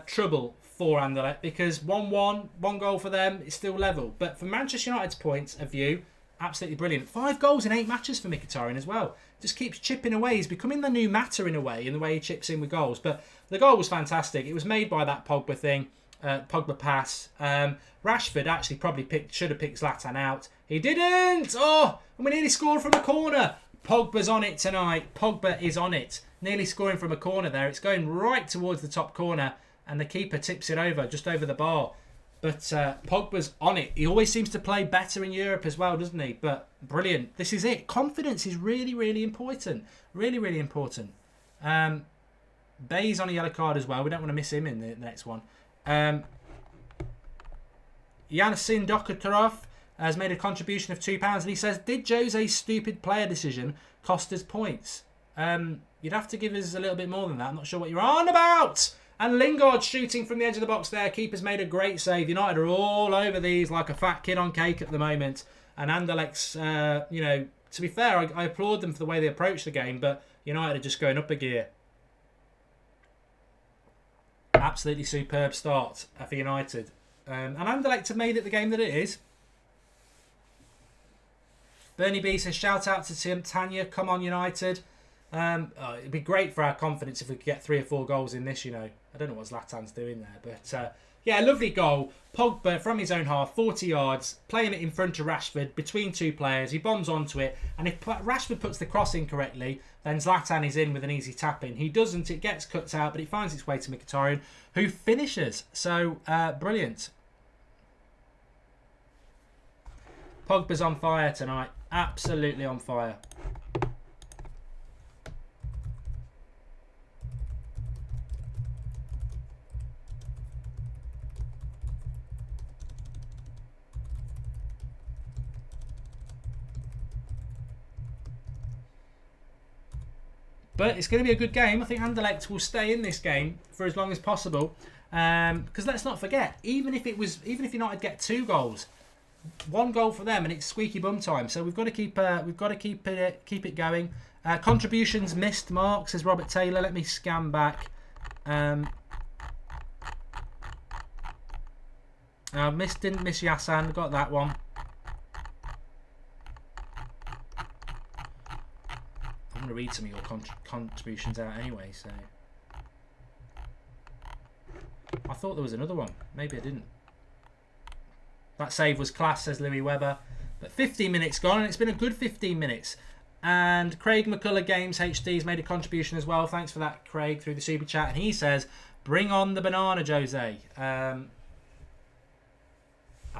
trouble for Anderlecht, because 1-1, 1 goal for them, it's still level. But from Manchester United's point of view, absolutely brilliant. 5 goals in 8 matches for Mkhitaryan as well. Just keeps chipping away. He's becoming the new Mata in a way, in the way he chips in with goals. But the goal was fantastic. It was made by that Pogba thing, Pogba pass. Rashford actually probably should have picked Zlatan out. He didn't! Oh, and we nearly scored from a corner. Pogba's on it tonight. Pogba is on it. Nearly scoring from a corner there. It's going right towards the top corner, and the keeper tips it over, just over the bar. But Pogba's on it. He always seems to play better in Europe as well, doesn't he? But brilliant. This is it. Confidence is really, really important. Really, really important. Bay's on a yellow card as well. We don't want to miss him in the next one. Yanissin Doktorov has made a contribution of £2, and he says, did Jose's stupid player decision cost us points? You'd have to give us a little bit more than that. I'm not sure what you're on about. And Lingard shooting from the edge of the box there. Keeper's made a great save. United are all over these like a fat kid on cake at the moment. And Anderlecht's, you know, to be fair, I applaud them for the way they approach the game, but United are just going up a gear. Absolutely superb start for United. And Anderlecht have made it the game that it is. Bernie B says, shout out to Tim Tanya, come on United. It'd be great for our confidence if we could get 3 or 4 goals in this, you know. I don't know what Zlatan's doing there, but yeah, lovely goal. Pogba from his own half, 40 yards, playing it in front of Rashford, between 2 players. He bombs onto it, and if Rashford puts the cross in correctly, then Zlatan is in with an easy tap in. He doesn't, it gets cut out, but it finds its way to Mkhitaryan, who finishes. So, brilliant. Pogba's on fire tonight. Absolutely on fire. But it's going to be a good game. I think Anderlecht will stay in this game for as long as possible. Because let's not forget, even if United get 2 goals, 1 goal for them, and it's squeaky bum time. So we've got to keep it going. Contributions missed, Mark, says Robert Taylor. Let me scan back. Didn't miss Yasan. Got that one. read some of your contributions out anyway, so... I thought there was another one. Maybe I didn't. That save was class, says Louis Webber. But 15 minutes gone, and it's been a good 15 minutes. And Craig McCullough Games HD has made a contribution as well. Thanks for that, Craig, through the super chat. And he says, bring on the banana, Jose. I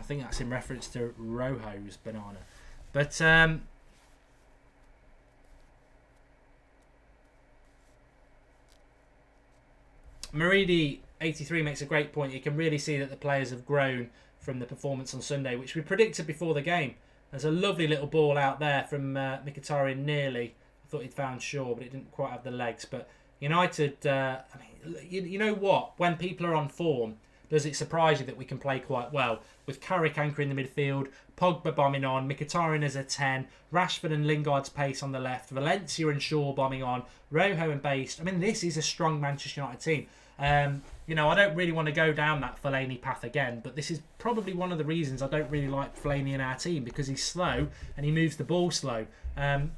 think that's in reference to Rojo's banana. But Maridi83 makes a great point. You can really see that the players have grown from the performance on Sunday, which we predicted before the game. There's a lovely little ball out there from Mkhitaryan nearly. I thought he'd found Shaw, but it didn't quite have the legs. But United, I mean, you know what? When people are on form, does it surprise you that we can play quite well? With Carrick anchoring the midfield, Pogba bombing on, Mkhitaryan as a 10, Rashford and Lingard's pace on the left, Valencia and Shaw bombing on, Rojo and Based. I mean, this is a strong Manchester United team. You know, I don't really want to go down that Fellaini path again, but this is probably one of the reasons I don't really like Fellaini in our team, because he's slow and he moves the ball slow. And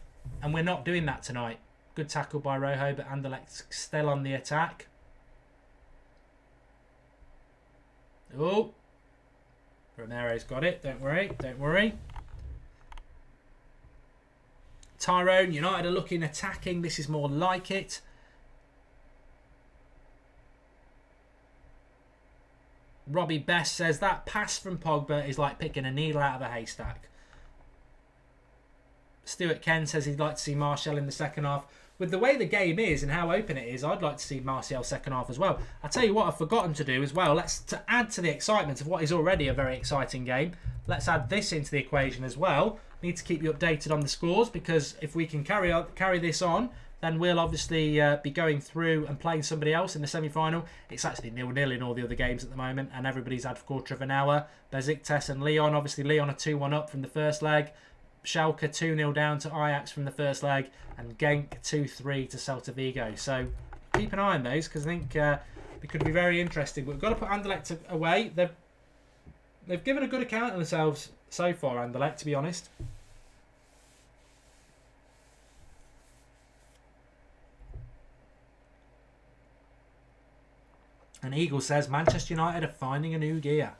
we're not doing that tonight. Good tackle by Rojo, but Anderlecht still on the attack. Oh, Romero's got it. Don't worry, don't worry. Tyrone, United are looking attacking. This is more like it. Robbie Best says that pass from Pogba is like picking a needle out of a haystack. Stuart Ken says he'd like to see Martial in the second half. With the way the game is and how open it is, I'd like to see Martial second half as well. I'll tell you what I've forgotten to do as well. To add to the excitement of what is already a very exciting game, let's add this into the equation as well. Need to keep you updated on the scores, because if we can carry this on, then we'll obviously be going through and playing somebody else in the semi-final. It's actually 0-0 in all the other games at the moment, and everybody's had a quarter of an hour. Besiktas and Lyon, obviously Lyon are 2-1 up from the first leg. Schalke 2-0 down to Ajax from the first leg, and Genk 2-3 to Celta Vigo. So keep an eye on those, because I think they could be very interesting. But we've got to put Anderlecht away. They've given a good account of themselves so far, Anderlecht, to be honest. And Eagle says Manchester United are finding a new gear.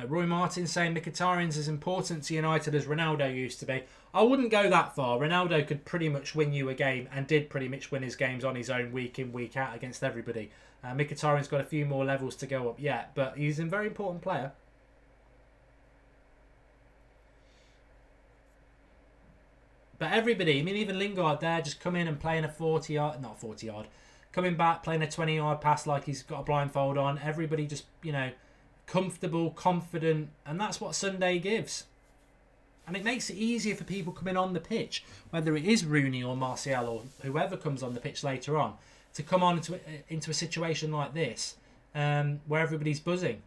Roy Martin saying Mkhitaryan's as important to United as Ronaldo used to be. I wouldn't go that far. Ronaldo could pretty much win you a game, and did pretty much win his games on his own week in, week out against everybody. Mkhitaryan's got a few more levels to go up yet, but he's a very important player. But everybody, I mean, even Lingard there, just come in and playing a 40-yard, not 40-yard, coming back, playing a 20-yard pass like he's got a blindfold on. Everybody just, you know, comfortable, confident, and that's what Sunday gives. And it makes it easier for people coming on the pitch, whether it is Rooney or Martial or whoever comes on the pitch later on, to come on into a situation like this, where everybody's buzzing.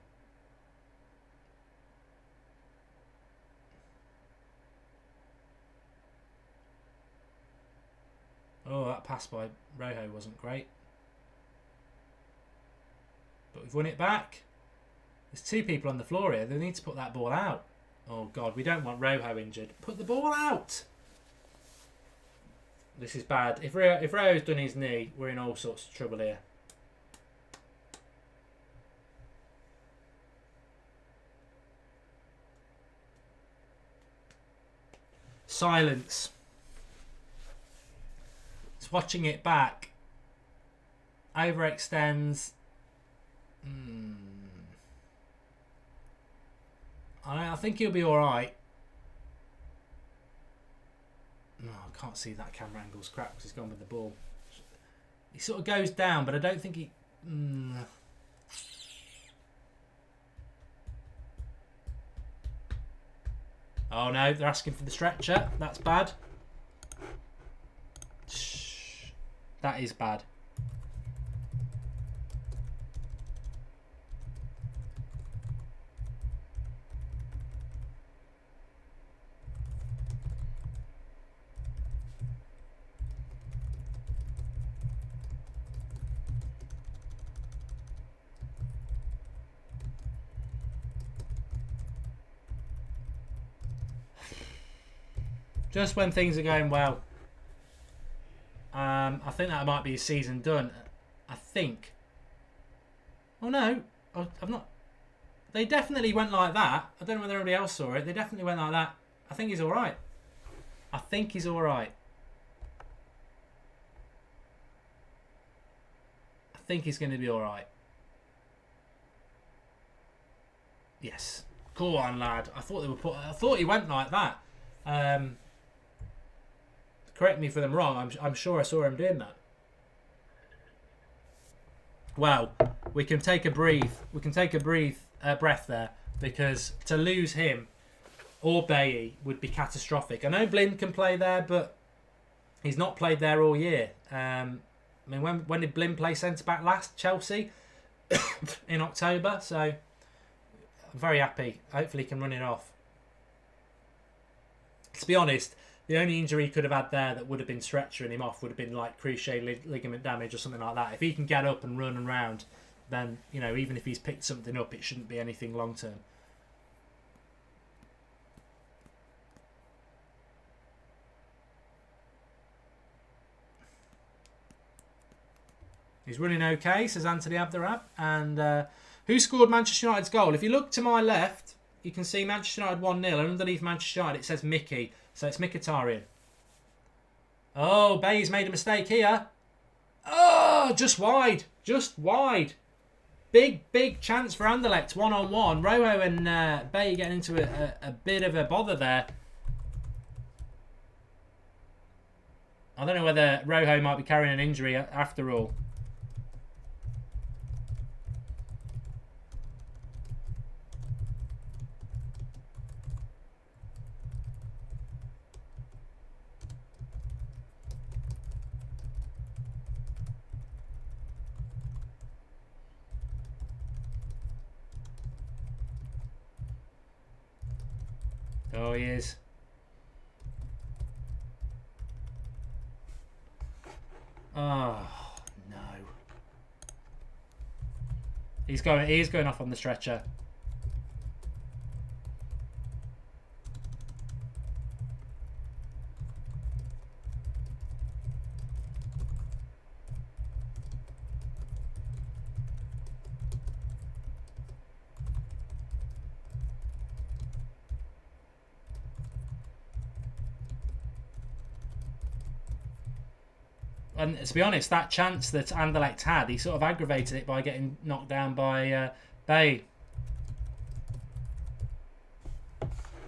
Oh, that pass by Rojo wasn't great. But we've won it back. There's two people on the floor here. They need to put that ball out. Oh, God, we don't want Rojo injured. Put the ball out. This is bad. If Rojo's done his knee, we're in all sorts of trouble here. Silence. It's watching it back. Overextends. I think he'll be alright. No, I can't see that camera angle's crap because he's gone with the ball. He sort of goes down, but I don't think he... Oh no, they're asking for the stretcher. That's bad. That is bad. Just when things are going well. I think that might be his season done. I think. Oh no, I've not. They definitely went like that. I don't know whether anybody else saw it. They definitely went like that. I think he's all right. I think he's all right. I think he's going to be all right. Yes. Go on, lad. I thought they were I thought he went like that. Correct me if I'm wrong. I'm sure I saw him doing that. Well, we can take a breath. We can take a breath there, because to lose him or Bailly would be catastrophic. I know Blind can play there, but he's not played there all year. I mean, when did Blind play centre back last? Chelsea in October. So I'm very happy. Hopefully, he can run it off. To be honest, the only injury he could have had there that would have been stretchering him off would have been like cruciate ligament damage or something like that. If he can get up and run around, then, you know, even if he's picked something up, it shouldn't be anything long term. He's running okay, says Anthony Abderab. And who scored Manchester United's goal? If you look to my left, you can see Manchester United 1-0. And underneath Manchester United, it says Mickey. So it's Mkhitaryan. Oh, Bay's made a mistake here. Oh, just wide. Just wide. Big chance for Anderlecht. 1-on-1. Rojo and Bay getting into a bit of a bother there. I don't know whether Rojo might be carrying an injury after all. Oh, he is. Oh, no. He's going off on the stretcher. And to be honest, that chance that Anderlecht had, he sort of aggravated it by getting knocked down by Bay.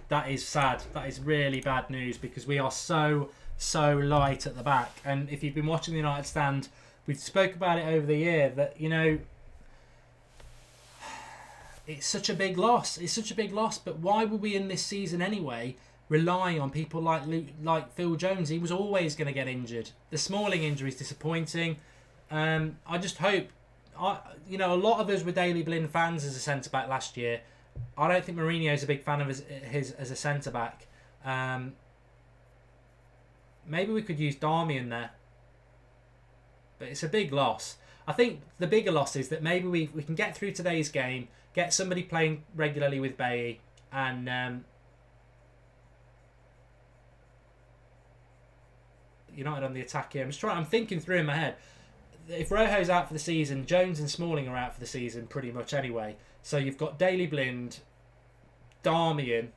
That is sad. That is really bad news, because we are so light at the back. And if you've been watching the United stand, we've spoke about it over the year that, you know, it's such a big loss. It's such a big loss. But why were we in this season anyway, relying on people like Phil Jones? He was always going to get injured. The Smalling injury is disappointing. I just hope, you know, a lot of us were Daley Blind fans as a centre back last year. I don't think Mourinho's a big fan of his as a centre back. Maybe we could use Darmian there, but it's a big loss. I think the bigger loss is that maybe we can get through today's game, get somebody playing regularly with Bailly, and United on the attack here. I'm thinking through in my head. If Rojo's out for the season, Jones and Smalling are out for the season pretty much anyway. So you've got Daley Blind, Darmian.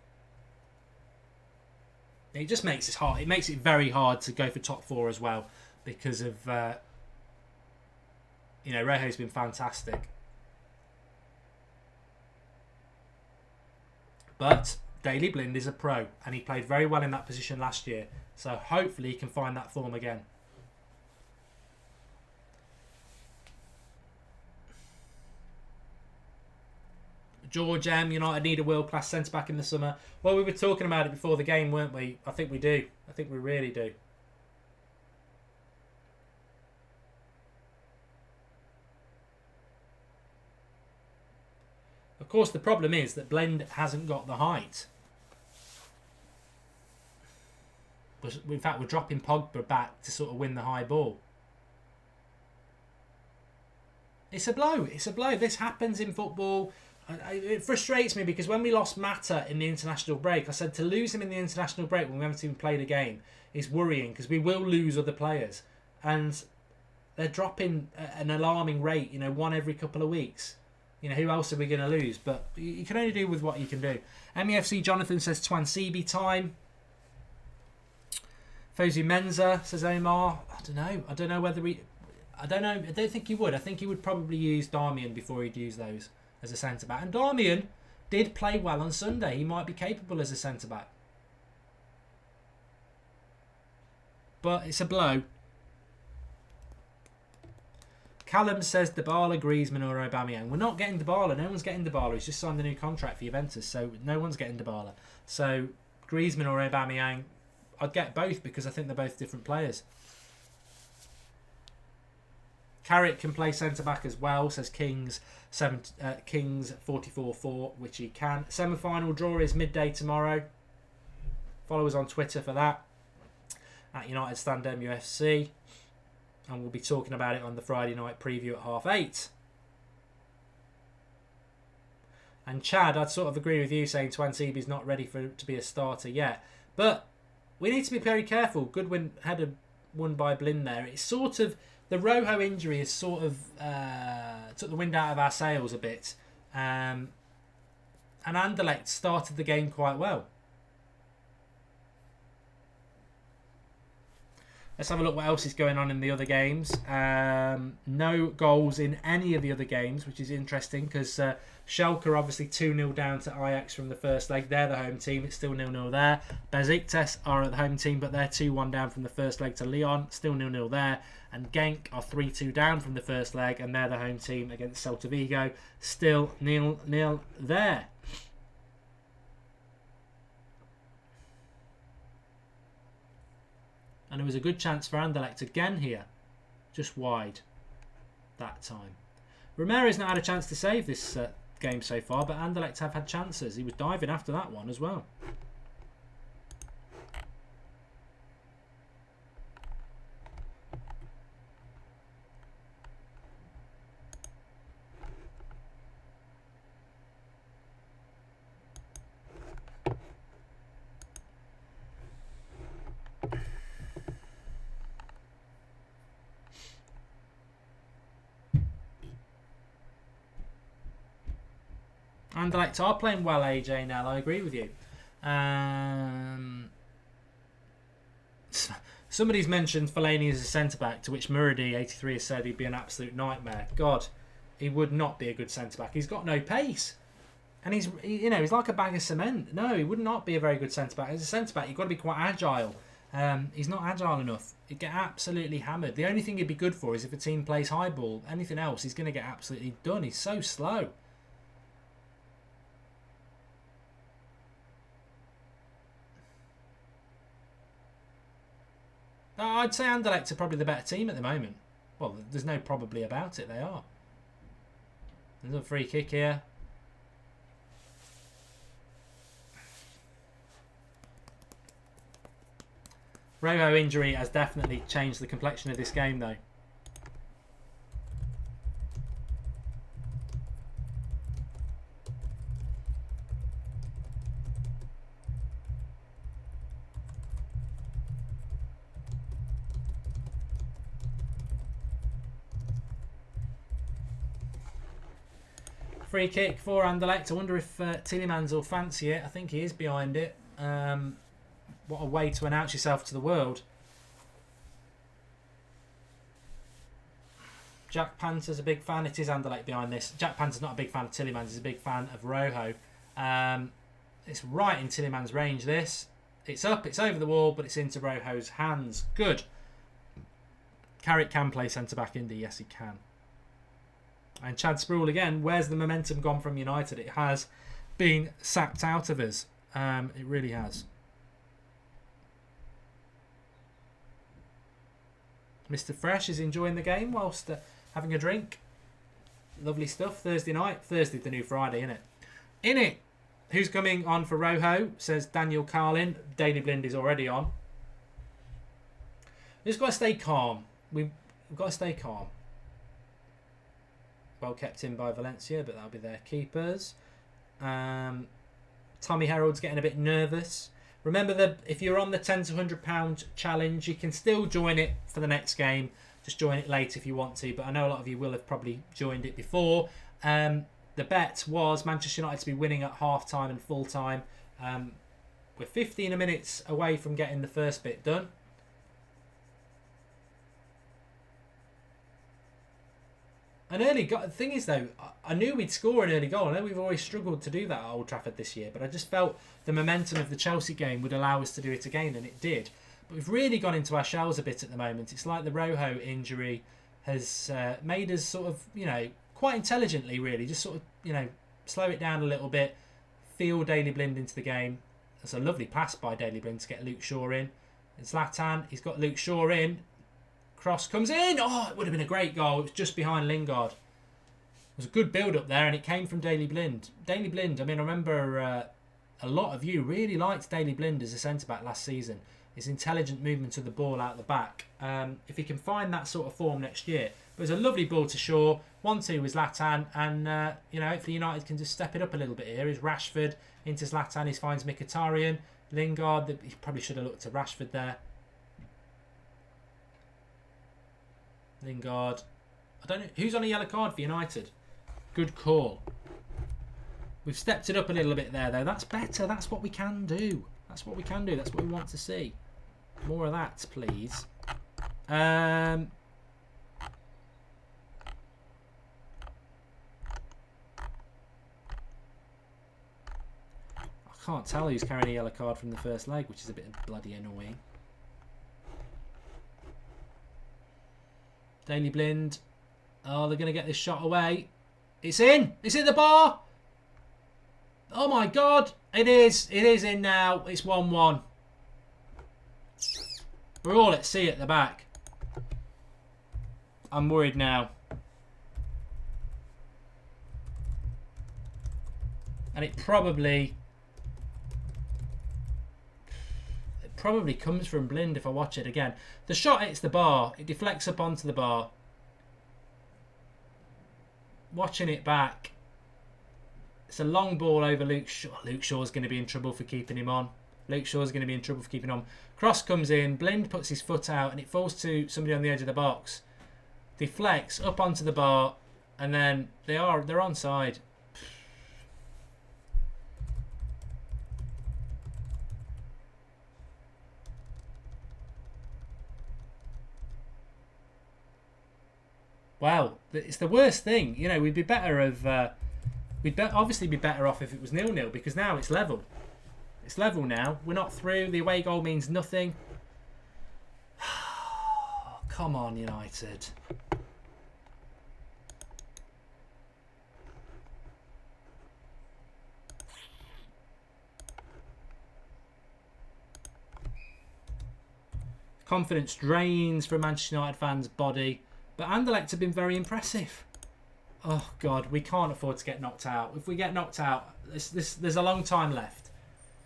It just makes it hard. It makes it very hard to go for top four as well, because of Rojo's been fantastic. But Daley Blind is a pro, and he played very well in that position last year. So hopefully he can find that form again. George M. United need a world-class centre-back in the summer. Well, we were talking about it before the game, weren't we? I think we do. I think we really do. Of course, the problem is that Blend hasn't got the height. In fact, we're dropping Pogba back to sort of win the high ball. It's a blow. It's a blow. This happens in football. It frustrates me because when we lost Mata in the international break, I said to lose him in the international break when we haven't even played a game is worrying because we will lose other players. And they're dropping at an alarming rate, you know, one every couple of weeks. You know, who else are we going to lose? But you can only do with what you can do. MEFC Jonathan says Twansibi time. Fosu Menza says Omar. I don't know whether he... I don't know. I don't think he would. I think he would probably use Darmian before he'd use those as a centre-back. And Darmian did play well on Sunday. He might be capable as a centre-back. But it's a blow. Callum says Dybala, Griezmann or Aubameyang. We're not getting Dybala. No one's getting Dybala. He's just signed the new contract for Juventus. So no one's getting Dybala. So Griezmann or Aubameyang, I'd get both because I think they're both different players. Carrick can play centre-back as well, says Kings 44-4, which he can. Semi-final draw is midday tomorrow. Follow us on Twitter for that. At United Stand MUFC. And we'll be talking about it on the Friday night preview at 8:30. And Chad, I'd sort of agree with you saying Twansibi's not ready to be a starter yet. But we need to be very careful. Goodwin had a won by Blind there. It's sort of... The Rojo injury has sort of took the wind out of our sails a bit. And Anderlecht started the game quite well. Let's have a look what else is going on in the other games. No goals in any of the other games, which is interesting because Schalke are obviously 2-0 down to Ajax from the first leg. They're the home team. It's still 0-0 there. Besiktas are at the home team, but they're 2-1 down from the first leg to Lyon. Still 0-0 there. And Genk are 3-2 down from the first leg, and they're the home team against Celta Vigo. Still 0-0 there. And there was a good chance for Anderlecht again here. Just wide that time. Romera's not had a chance to save this game so far, but Anderlecht have had chances. He was diving after that one as well. Anderlecht are playing well, AJ, now. I agree with you. Somebody's mentioned Fellaini as a centre-back, to which Muradi, 83, has said he'd be an absolute nightmare. God, he would not be a good centre-back. He's got no pace. And he's like a bag of cement. No, he would not be a very good centre-back. As a centre-back, you've got to be quite agile. He's not agile enough. He'd get absolutely hammered. The only thing he'd be good for is if a team plays high ball. Anything else, he's going to get absolutely done. He's so slow. I'd say Anderlecht are probably the better team at the moment. Well, there's no probably about it. They are. There's a free kick here. Rojo injury has definitely changed the complexion of this game, though. Free kick for Anderlecht. I wonder if Tielemans will fancy it. I think he is behind it. What a way to announce yourself to the world. Jack Panther's a big fan. It is Anderlecht behind this. Jack Panther's not a big fan of Tielemans. He's a big fan of Rojo. It's right in Tielemans' range, this. It's up, it's over the wall, but it's into Rojo's hands. Good. Carrick can play centre-back, Indy. Yes, he can. And Chad Sproul again. Where's the momentum gone from United? It has been sapped out of us. It really has. Mr. Fresh is enjoying the game whilst having a drink. Lovely stuff. Thursday night. Thursday's the new Friday, isn't it? In it. Who's coming on for Rojo? Says Daniel Carlin. Daily Blind is already on. We've just got to stay calm. We've got to stay calm. well kept in by Valencia, but that'll be their keepers. Tommy Harold's getting a bit nervous. Remember that if you're on the £10 to £100 challenge, you can still join it for the next game. Just join it late if you want to, but I know a lot of you will have probably joined it before. The bet was Manchester United to be winning at half-time and full-time. We're 15 minutes away from getting the first bit done. An early goal. The thing is, though, I knew we'd score an early goal. I know we've always struggled to do that at Old Trafford this year, but I just felt the momentum of the Chelsea game would allow us to do it again, and it did. But we've really gone into our shells a bit at the moment. It's like the Rojo injury has made us sort of, quite intelligently, really, just sort of, slow it down a little bit, feel Daley Blind into the game. That's a lovely pass by Daley Blind to get Luke Shaw in. And Zlatan, he's got Luke Shaw in. Cross comes in. Oh, it would have been a great goal. It was just behind Lingard. It was a good build-up there, and it came from Daley Blind. Daley Blind, I remember a lot of you really liked Daley Blind as a centre-back last season. His intelligent movement of the ball out the back. If he can find that sort of form next year. But it was a lovely ball to Shaw. 1-2 with Zlatan, and hopefully United can just step it up a little bit here. Is Rashford into Zlatan, he finds Mkhitaryan. Lingard, he probably should have looked to Rashford there. Lingard. I don't know. Who's on a yellow card for United? Good call. We've stepped it up a little bit there, though. That's better. That's what we can do. That's what we can do. That's what we want to see. More of that, please. I can't tell who's carrying a yellow card from the first leg, which is a bit bloody annoying. Daley Blind. Oh, they're going to get this shot away. It's in. It's in the bar. Oh, my God. It is. It is in now. It's 1-1. We're all at sea at the back. I'm worried now. And it probably comes from Blind if I watch it again. The shot hits the bar. It deflects up onto the bar. Watching it back. It's a long ball over Luke Shaw. Luke Shaw's going to be in trouble for keeping him on. Luke Shaw's going to be in trouble for keeping on. Cross comes in. Blind puts his foot out and it falls to somebody on the edge of the box. Deflects up onto the bar. And then they're onside. Wow, it's the worst thing. We'd be better we'd obviously be better off if it was 0-0 because now it's level. It's level now. We're not through. The away goal means nothing. Come on, United. Confidence drains from Manchester United fans' body. But Anderlecht have been very impressive. Oh, God, we can't afford to get knocked out. If we get knocked out, there's a long time left.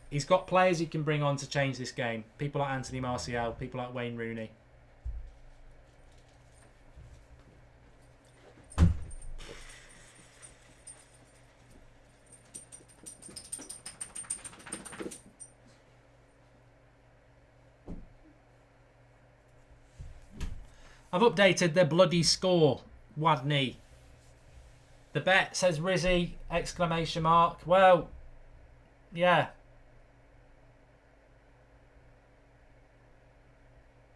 He's got players he can bring on to change this game. People like Anthony Martial, people like Wayne Rooney. I've updated the bloody score, Wadney. The bet says Rizzy, exclamation mark. Well, yeah.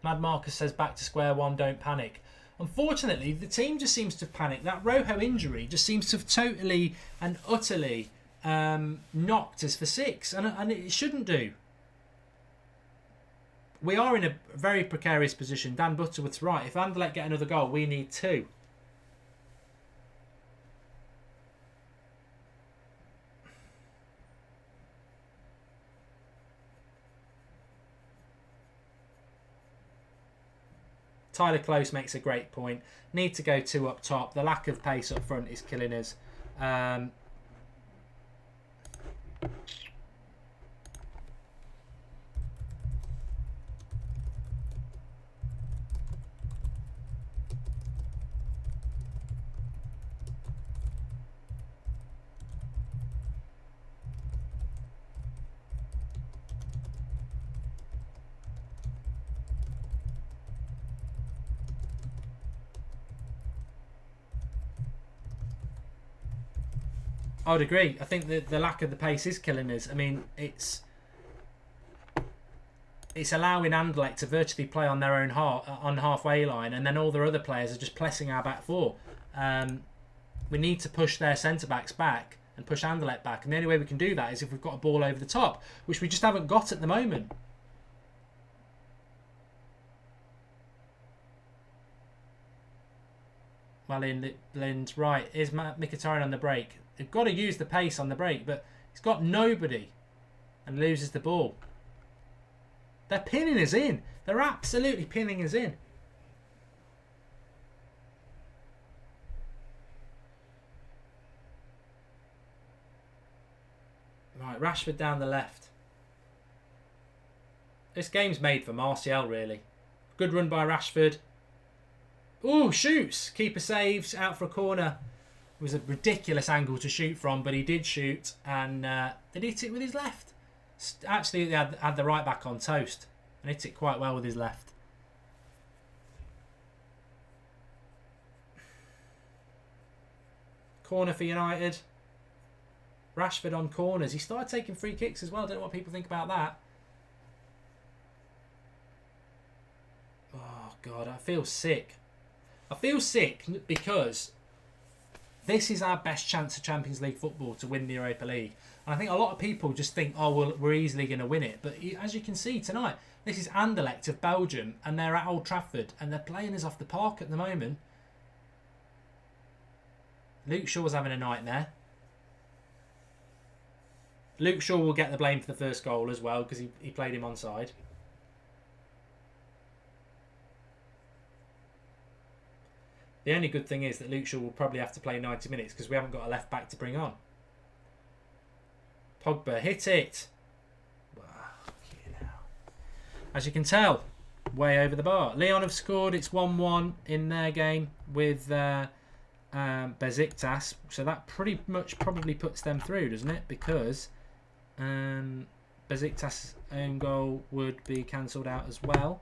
Mad Marcus says back to square one, don't panic. Unfortunately, the team just seems to have panicked. That Rojo injury just seems to have totally and utterly knocked us for 6. And it shouldn't do. We are in a very precarious position. Dan Butterworth's right. If Anderlecht get another goal, we need 2. Tyler Close makes a great point. Need to go 2 up top. The lack of pace up front is killing us. I would agree. I think the lack of the pace is killing us. I mean, it's allowing Anderlecht to virtually play on their own on halfway line, and then all their other players are just pressing our back four. We need to push their centre-backs back and push Anderlecht back, and the only way we can do that is if we've got a ball over the top, which we just haven't got at the moment. Well in, Lind, right, is Mkhitaryan on the break. They've got to use the pace on the break, but he's got nobody and loses the ball. They're pinning us in. They're absolutely pinning us in. Right, Rashford down the left. This game's made for Martial, really. Good run by Rashford. Ooh, shoots. Keeper saves, out for a corner. It was a ridiculous angle to shoot from, but he did shoot, and did he hit it with his left? Actually, he had the right back on toast and hit it quite well with his left. Corner for United. Rashford on corners. He started taking free kicks as well. I don't know what people think about that. Oh, God, I feel sick. I feel sick because this is our best chance of Champions League football to win the Europa League. And I think a lot of people just think, oh, well, we're easily going to win it. But as you can see tonight, this is Anderlecht of Belgium, and they're at Old Trafford, and they're playing us off the park at the moment. Luke Shaw's having a nightmare. Luke Shaw will get the blame for the first goal as well because he played him onside. The only good thing is that Luke Shaw will probably have to play 90 minutes because we haven't got a left back to bring on. Pogba hit it. As you can tell, way over the bar. Lyon have scored. It's 1-1 in their game with Besiktas. So that pretty much probably puts them through, doesn't it? Because Besiktas' own goal would be cancelled out as well.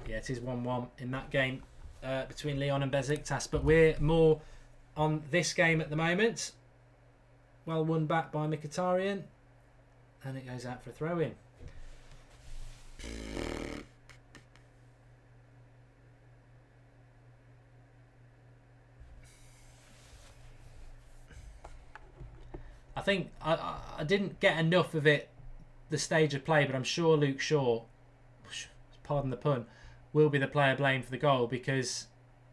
Yeah, it is 1-1 in that game between Lyon and Besiktas. But we're more on this game at the moment. Well won back by Mkhitaryan. And it goes out for a throw-in. I think I didn't get enough of it, the stage of play, but I'm sure Luke Shaw, pardon the pun, will be the player blamed for the goal because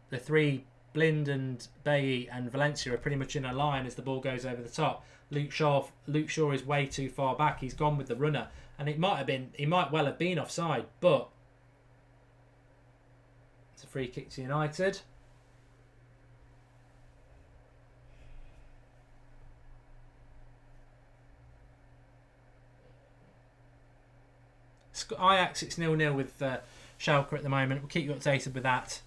the three, Blind and Bailly and Valencia, are pretty much in a line as the ball goes over the top. Luke Shaw is way too far back. He's gone with the runner, and he might well have been offside, but it's a free kick to United. Ajax, it's 0-0 with Schalke at the moment. We'll keep you updated with that.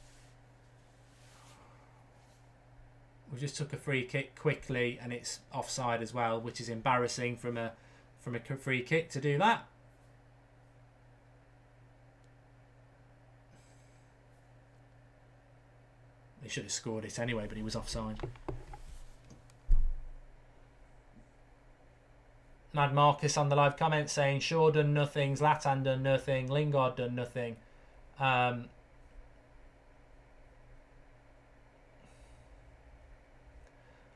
We just took a free kick quickly, and it's offside as well, which is embarrassing from a free kick to do that. He should have scored it anyway, but he was offside. Mad Marcus on the live comment saying Shaw done nothing, Zlatan done nothing, Lingard done nothing.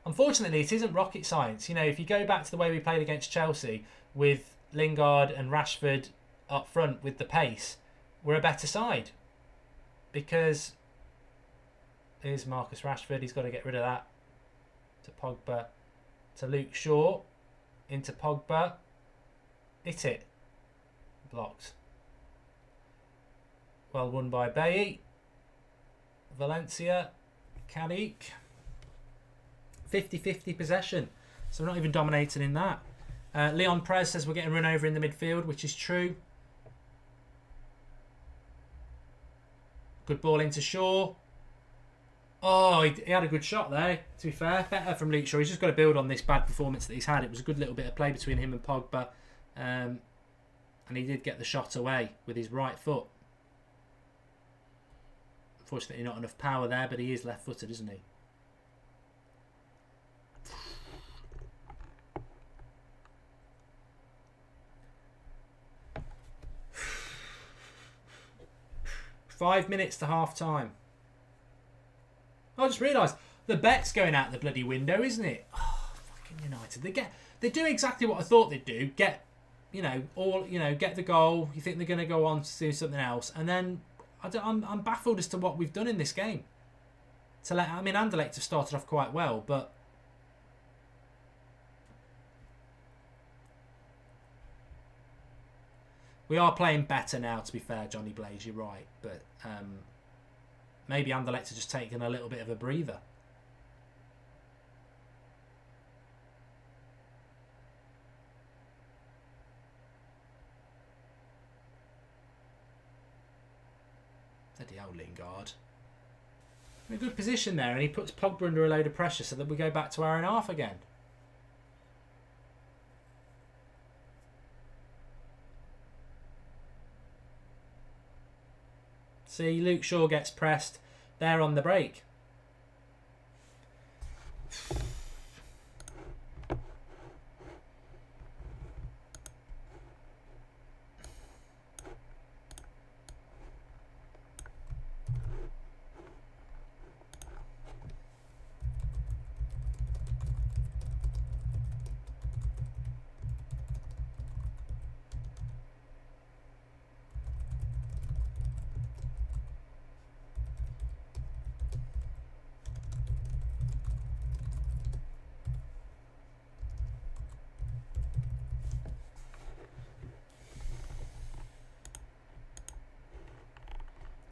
Unfortunately, it isn't rocket science. You know, if you go back to the way we played against Chelsea with Lingard and Rashford up front with the pace, we're a better side. Because here's Marcus Rashford. He's got to get rid of that. To Pogba. To Luke Shaw. Into Pogba. Hit it. Blocked. Well won by Bailly. Valencia. Kadik. 50-50 possession. So we're not even dominating in that. Leon Prez says we're getting run over in the midfield, which is true. Good ball into Shaw. Oh, he had a good shot there, to be fair. Better from Luke Shaw. He's just got to build on this bad performance that he's had. It was a good little bit of play between him and Pogba. And he did get the shot away with his right foot. Unfortunately, not enough power there, but he is left-footed, isn't he? Five minutes to half-time. I just realised the bet's going out the bloody window, isn't it? Oh, fucking United. They do exactly what I thought they'd do. Get the goal. You think they're going to go on to do something else, and then I'm baffled as to what we've done in this game. Anderlecht have started off quite well, but we are playing better now. To be fair, Johnny Blaze, you're right, but maybe Anderlecht have just taken a little bit of a breather. Bloody hell, Lingard. In a good position there, and he puts Pogba under a load of pressure so that we go back to hour and a half again. See, Luke Shaw gets pressed there on the break.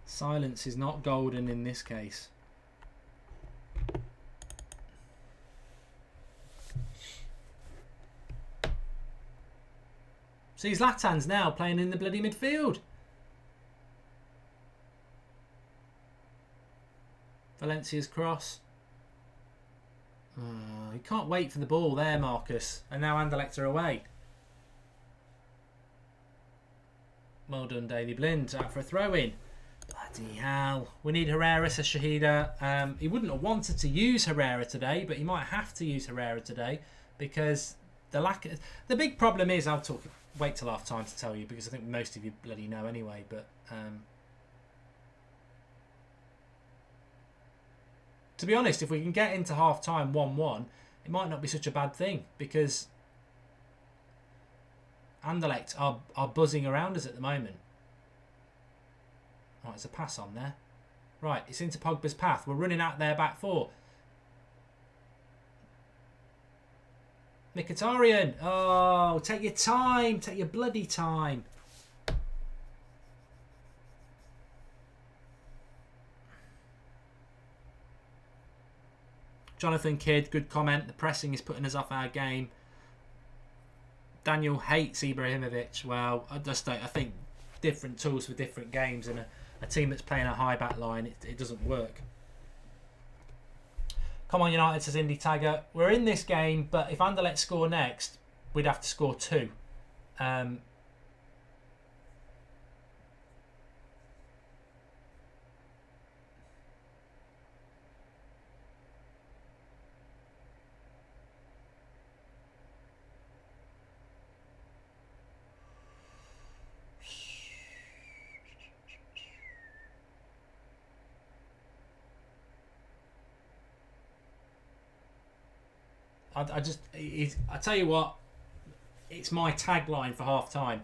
Silence is not golden in this case. See, Zlatan's now playing in the bloody midfield. Valencia's cross. Oh, he can't wait for the ball there, Marcus. And now Anderlecht are away. Well done, Daley Blind. Out for a throw-in. Bloody hell. We need Herrera, says Shahida. He wouldn't have wanted to use Herrera today, but he might have to use Herrera today because the big problem is, I'll wait till half time to tell you because I think most of you bloody know anyway, but to be honest, if we can get into half time 1-1, it might not be such a bad thing because Anderlecht are buzzing around us at the moment. Right, there's a pass on there. Right, it's into Pogba's path. We're running out their back four. Mkhitaryan. Oh, take your time. Take your bloody time. Jonathan Kidd, good comment. The pressing is putting us off our game. Daniel hates Ibrahimovic. Well, I think different tools for different games, and a team that's playing a high back line, it doesn't work. Come on, United, says Indy Tagger. We're in this game, but if Anderlecht score next, we'd have to score 2. I tell you what, it's my tagline for half time.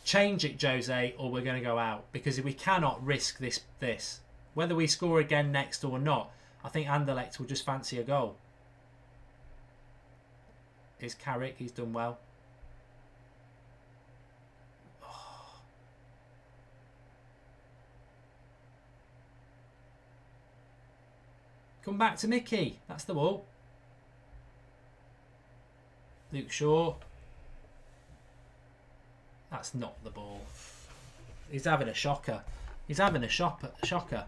Change it, Jose, or we're going to go out, because we cannot risk this. Whether we score again next or not, I think Anderlecht will just fancy a goal. Here's Carrick, he's done well. Oh. Come back to Mickey, that's the ball. Luke Shaw. That's not the ball. He's having a shocker. He's having a shocker.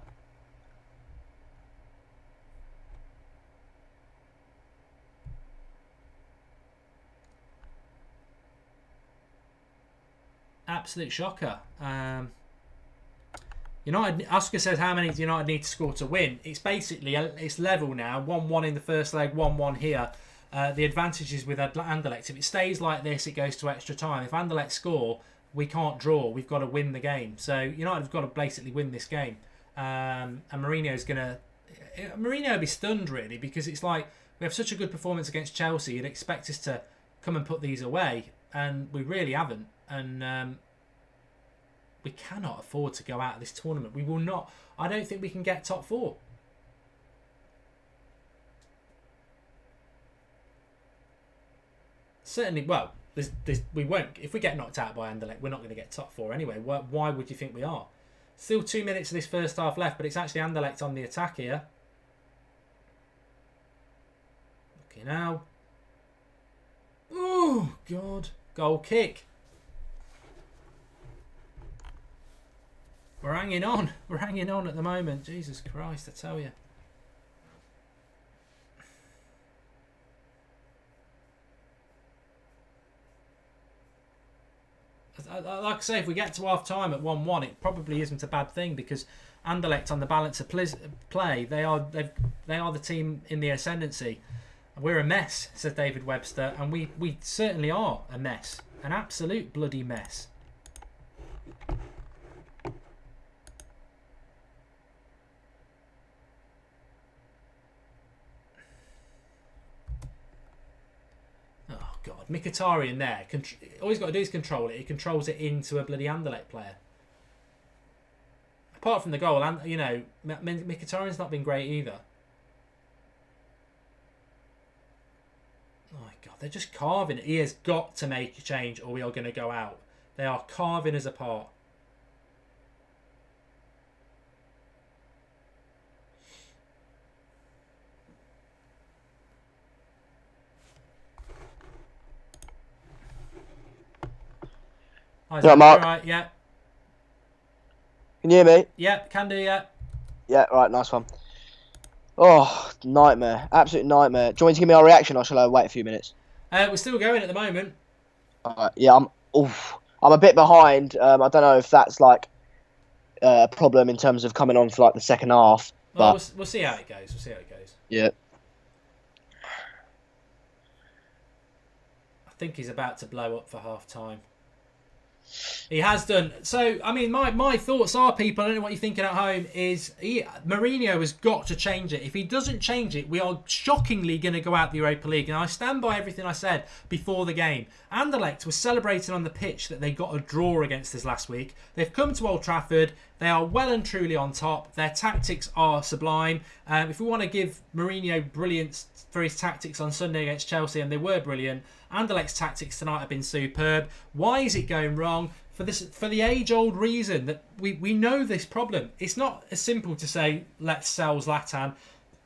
absolute shocker. United. Oscar says, how many do United need to score to win? It's basically it's level now. 1-1 in the first leg, 1-1 here. The advantage is with Anderlecht. If it stays like this, it goes to extra time. If Anderlecht score, we can't draw. We've got to win the game. So United have got to basically win this game. And Mourinho will be stunned, really, because it's like we have such a good performance against Chelsea. You'd expect us to come and put these away, and we really haven't. And we cannot afford to go out of this tournament. We will not. I don't think we can get top 4. Certainly, well, we won't. If we get knocked out by Anderlecht, we're not going to get top 4 anyway. Why would you think we are? Still 2 minutes of this first half left, but it's actually Anderlecht on the attack here. Okay, now. Oh, God. Goal kick. We're hanging on. We're hanging on at the moment. Jesus Christ, I tell you. Like I say, if we get to half time at 1-1, it probably isn't a bad thing, because Anderlecht, on the balance of play, they are the team in the ascendancy. We're a mess, says David Webster, and we certainly are a mess, an absolute bloody mess. God, Mkhitaryan there. All he's got to do is control it. He controls it into a bloody Anderlecht player. Apart from the goal, and Mkhitaryan's not been great either. Oh my God, they're just carving it. He has got to make a change, or we are going to go out. They are carving us apart. Yeah, Mark. Right, yeah. Can you hear me? Yeah, can do, yeah. Yeah, right, nice one. Oh, nightmare. Absolute nightmare. Do you want me to give me our reaction, or shall I wait a few minutes? We're still going at the moment. Yeah, I'm a bit behind. I don't know if that's like a problem in terms of coming on for like the second half. Well, but we'll see how it goes. We'll see how it goes. Yeah. I think he's about to blow up for half time. He has done. So, I mean, my thoughts are, people, I don't know what you're thinking at home, is Mourinho has got to change it. If he doesn't change it, we are shockingly going to go out the Europa League. And I stand by everything I said before the game. Anderlecht was celebrating on the pitch that they got a draw against us last week. They've come to Old Trafford. They are well and truly on top. Their tactics are sublime. If we want to give Mourinho brilliance for his tactics on Sunday against Chelsea, and they were brilliant, Anderlecht's tactics tonight have been superb. Why is it going wrong? For the age-old reason that we know this problem. It's not as simple to say, let's sell Zlatan,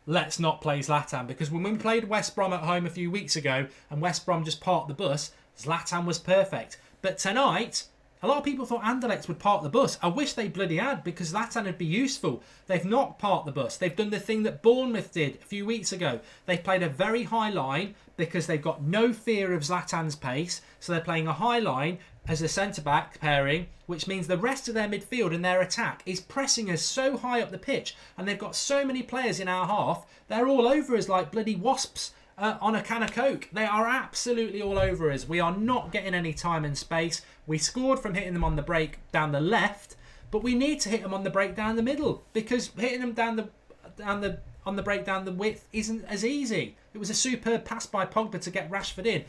let's not play Zlatan. Because when we played West Brom at home a few weeks ago and West Brom just parked the bus, Zlatan was perfect. But tonight, a lot of people thought Anderlecht would park the bus. I wish they bloody had, because Zlatan would be useful. They've not parked the bus. They've done the thing that Bournemouth did a few weeks ago. They played a very high line because they've got no fear of Zlatan's pace. So they're playing a high line as a centre-back pairing, which means the rest of their midfield and their attack is pressing us so high up the pitch. And they've got so many players in our half, they're all over us like bloody wasps on a can of Coke. They are absolutely all over us. We are not getting any time and space. We scored from hitting them on the break down the left, but we need to hit them on the break down the middle, because hitting them on the break down the width isn't as easy. It was a superb pass by Pogba to get Rashford in.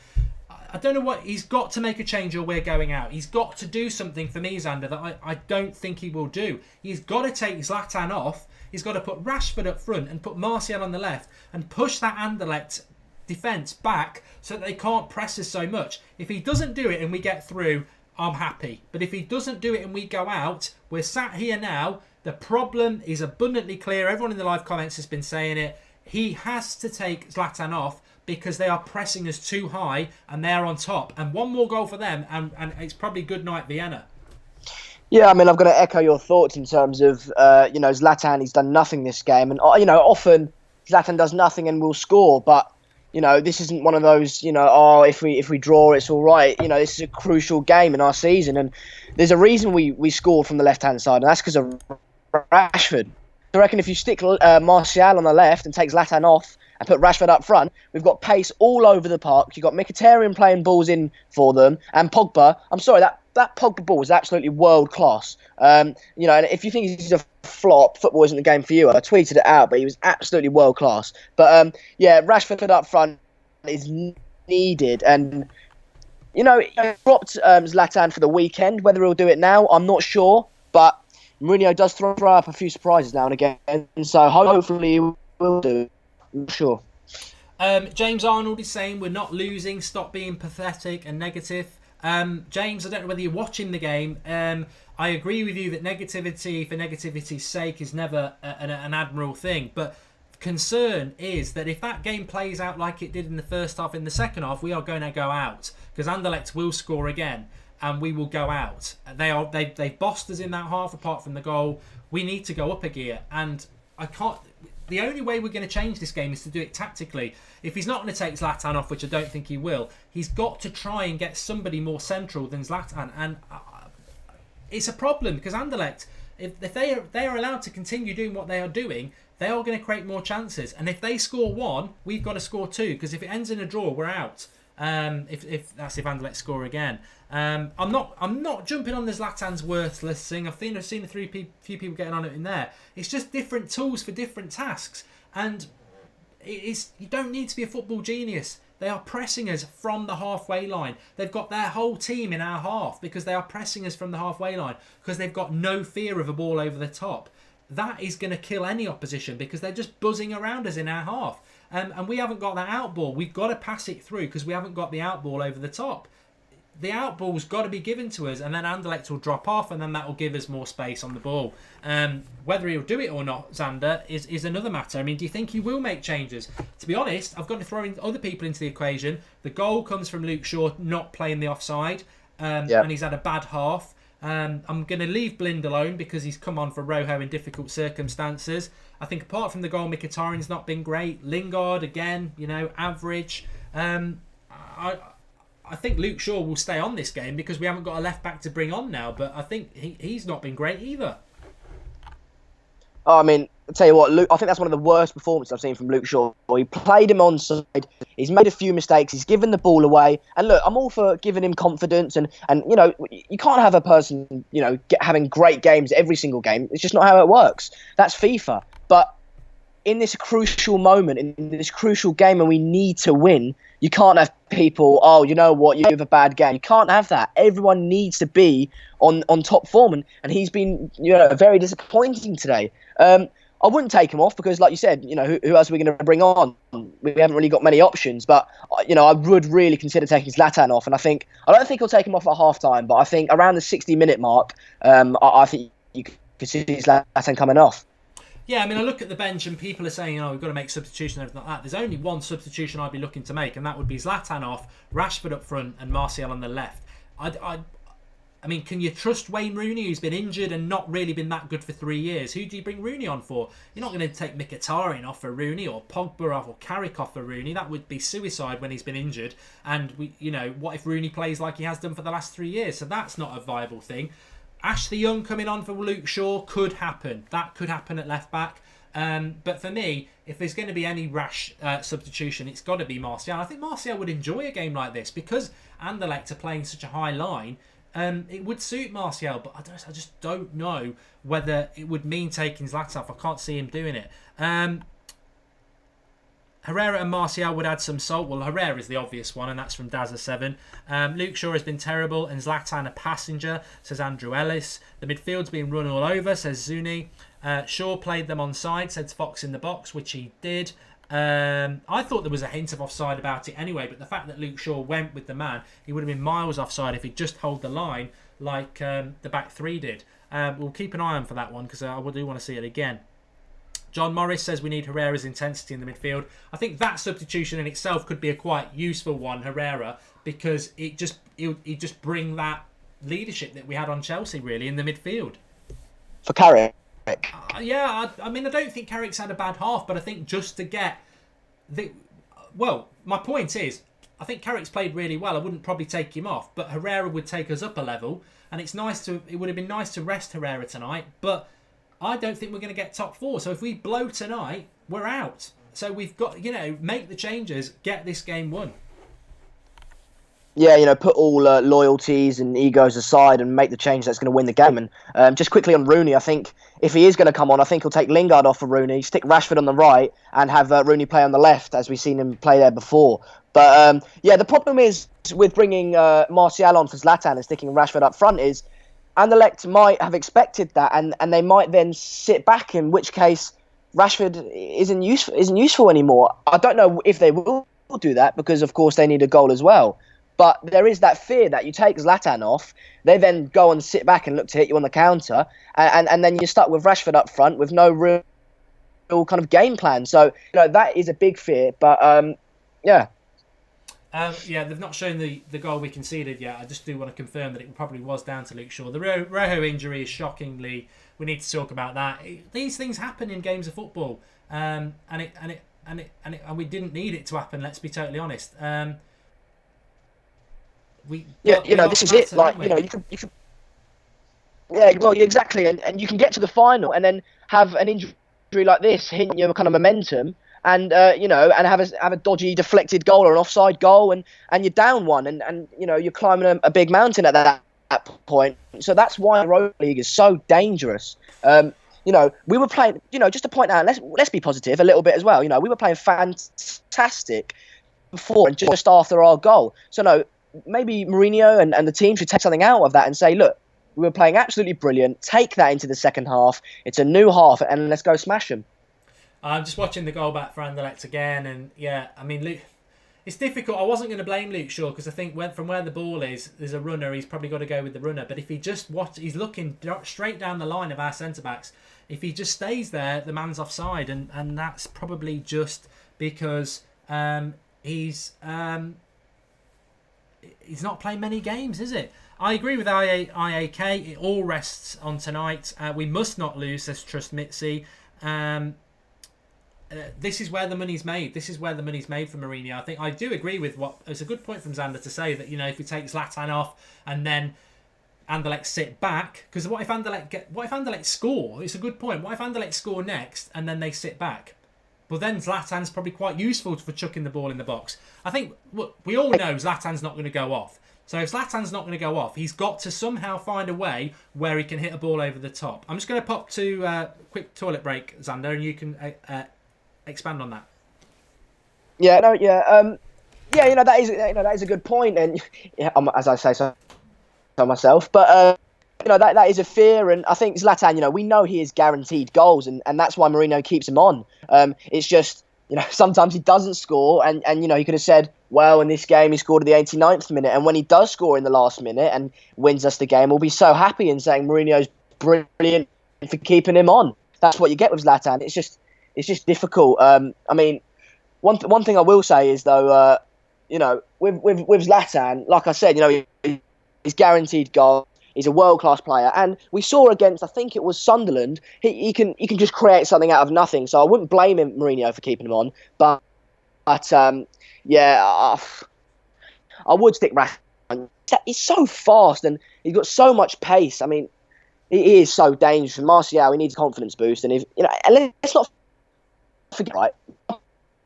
I don't know what... He's got to make a change or we're going out. He's got to do something for me, Xander, that I don't think he will do. He's got to take Zlatan off. He's got to put Rashford up front and put Martial on the left and push that Anderlecht defence back so that they can't press us so much. If he doesn't do it and we get through, I'm happy. But if he doesn't do it and we go out, we're sat here now. The problem is abundantly clear. Everyone in the live comments has been saying it. He has to take Zlatan off, because they are pressing us too high and they're on top. And one more goal for them, and it's probably good night Vienna. Yeah, I mean, I'm going to echo your thoughts in terms of, Zlatan, he's done nothing this game. And, often Zlatan does nothing and will score. But, this isn't one of those, oh, if we draw, it's all right. This is a crucial game in our season, and there's a reason we scored from the left-hand side, and that's because of Rashford. I reckon if you stick Martial on the left and take Zlatan off and put Rashford up front, we've got pace all over the park. You've got Mkhitaryan playing balls in for them, and Pogba. I'm sorry, that Pogba ball was absolutely world class. And if you think he's a flop, football isn't the game for you. I tweeted it out, but he was absolutely world class. But Rashford up front is needed, and he dropped Zlatan for the weekend. Whether he'll do it now, I'm not sure, but Mourinho does throw up a few surprises now and again, so hopefully he will do. I'm not sure. James Arnold is saying we're not losing, stop being pathetic and negative. James, I don't know whether you're watching the game. I agree with you that negativity for negativity's sake is never an admirable thing, but concern is that if that game plays out like it did in the first half, in the second half, we are going to go out, because Anderlecht will score again and we will go out. They've bossed us in that half apart from the goal. We need to go up a gear, and the only way we're going to change this game is to do it tactically. If he's not going to take Zlatan off, which I don't think he will, he's got to try and get somebody more central than Zlatan, and it's a problem because Anderlecht, if they are allowed to continue doing what they are doing, they are going to create more chances, and if they score one, we've got to score two, because if it ends in a draw, we're out. If Anderlecht score again. I'm not jumping on the Zlatan's worthless thing. I've seen a few people getting on it in there. It's just different tools for different tasks, and you don't need to be a football genius. They are pressing us from the halfway line. They've got their whole team in our half because they are pressing us from the halfway line because they've got no fear of a ball over the top. That is going to kill any opposition because they're just buzzing around us in our half. And we haven't got that out ball. We've got to pass it through because we haven't got the out ball over the top. The out ball's got to be given to us, and then Anderlecht will drop off, and then that will give us more space on the ball. Whether he'll do it or not, Xander, is another matter. I mean, do you think he will make changes? To be honest, I've got to throw in other people into the equation. The goal comes from Luke Shaw not playing the offside, and he's had a bad half. I'm going to leave Blind alone because he's come on for Rojo in difficult circumstances. I think apart from the goal, Mkhitaryan's not been great. Lingard, again, average. I think Luke Shaw will stay on this game because we haven't got a left back to bring on now, but I think he's not been great either. Oh, I mean, I'll tell you what, Luke, I think that's one of the worst performances I've seen from Luke Shaw. He played him onside, he's made a few mistakes, he's given the ball away, and look, I'm all for giving him confidence, and you can't have a person, having great games every single game. It's just not how it works. That's FIFA. But in this crucial moment, in this crucial game, and we need to win, you can't have people, oh, you know what, you have a bad game. You can't have that. Everyone needs to be on top form, and he's been, very disappointing today. I wouldn't take him off because, like you said, who else are we going to bring on? We haven't really got many options, but I would really consider taking Zlatan off, and I don't think he'll take him off at half time, but I think around the 60-minute mark, I think you could see Zlatan coming off. Yeah, I mean, I look at the bench and people are saying, we've got to make substitutions and everything like that. There's only one substitution I'd be looking to make, and that would be Zlatan off, Rashford up front, and Martial on the left. I mean, can you trust Wayne Rooney, who's been injured and not really been that good for 3 years? Who do you bring Rooney on for? You're not going to take Mkhitaryan off for Rooney or Pogba off or Carrick off for Rooney. That would be suicide when he's been injured. And, what if Rooney plays like he has done for the last 3 years? So that's not a viable thing. Ashley Young coming on for Luke Shaw could happen. That could happen at left back. But for me, if there's going to be any rash substitution, it's got to be Martial. I think Martial would enjoy a game like this because Anderlecht are playing such a high line. It would suit Martial, but I just don't know whether it would mean taking Zlatan off. I can't see him doing it. Herrera and Martial would add some salt. Well, Herrera is the obvious one, and that's from Dazza7. Luke Shaw has been terrible, and Zlatan a passenger, says Andrew Ellis. The midfield's been run all over, says Zuni. Shaw played them onside, says Fox in the box, which he did. I thought there was a hint of offside about it anyway, but the fact that Luke Shaw went with the man, he would have been miles offside if he'd just held the line like the back three did. We'll keep an eye on for that one because I do want to see it again. John Morris says we need Herrera's intensity in the midfield. I think that substitution in itself could be a quite useful one, Herrera, because it just bring that leadership that we had on Chelsea really in the midfield. For Carrick. I mean, I don't think Carrick's had a bad half, but I think just to get well, my point is, I think Carrick's played really well. I wouldn't probably take him off, but Herrera would take us up a level, and it would have been nice to rest Herrera tonight, but I don't think we're going to get top 4. So if we blow tonight, we're out. So we've got, make the changes, get this game won. Yeah, put all loyalties and egos aside and make the change that's going to win the game. And just quickly on Rooney, I think if he is going to come on, I think he'll take Lingard off for Rooney, stick Rashford on the right, and have Rooney play on the left, as we've seen him play there before. But the problem is with bringing Martial on for Zlatan and sticking Rashford up front is Anderlecht might have expected that, and they might then sit back, in which case Rashford isn't useful anymore. I don't know if they will do that, because of course they need a goal as well. But there is that fear that you take Zlatan off, they then go and sit back and look to hit you on the counter, and then you're stuck with Rashford up front with no real kind of game plan. So that is a big fear. But yeah. They've not shown the goal we conceded yet. I just do want to confirm that it probably was down to Luke Shaw. The Rojo injury is shockingly. We need to talk about that. These things happen in games of football, and we didn't need it to happen. Let's be totally honest. This is it. Like, you can. Yeah, well, exactly, and you can get to the final and then have an injury like this hitting your kind of momentum, and and have a dodgy deflected goal or an offside goal, and you're down one, and you're climbing a big mountain at that point. So that's why the Europa League is so dangerous. We were playing. Just to point out, let's be positive a little bit as well. We were playing fantastic before and just after our goal. So maybe Mourinho and the team should take something out of that and say, look, we were playing absolutely brilliant. Take that into the second half. It's a new half, and let's go smash them. I'm just watching the goal back for Anderlecht again, and Luke, it's difficult. I wasn't going to blame Luke Shaw, because I think from where the ball is, there's a runner. He's probably got to go with the runner. But if he he's looking straight down the line of our centre backs. If he just stays there, the man's offside, and that's probably just because he's not playing many games, is it? I agree with IAK. It all rests on tonight. We must not lose, says Trust Mitzi. This is where the money's made. This is where the money's made for Mourinho. I think I do agree with it's a good point from Xander to say that if we take Zlatan off and then Anderlecht sit back, because what if Anderlecht score? It's a good point. What if Anderlecht score next and then they sit back? Well, then Zlatan's probably quite useful for chucking the ball in the box. I think we all know Zlatan's not going to go off. So if Zlatan's not going to go off, he's got to somehow find a way where he can hit a ball over the top. I'm just going to pop to a quick toilet break, Xander, and you can expand on that. That is a good point, and as I say so myself, but that is a fear, and I think Zlatan, we know he is guaranteed goals, and that's why Mourinho keeps him on. It's just, sometimes he doesn't score, and he could have said, well, in this game he scored at the 89th minute, and when he does score in the last minute and wins us the game, we'll be so happy and saying Mourinho's brilliant for keeping him on. That's what you get with Zlatan. It's just difficult. One thing I will say is though, with Zlatan, like I said, he's guaranteed goals. He's a world-class player, and we saw against, I think it was Sunderland, he can just create something out of nothing. So I wouldn't blame him, Mourinho, for keeping him on. But I would stick Rashford. He's so fast and he's got so much pace. I mean, he is so dangerous. And Martial, he needs a confidence boost, and let's not forget, right,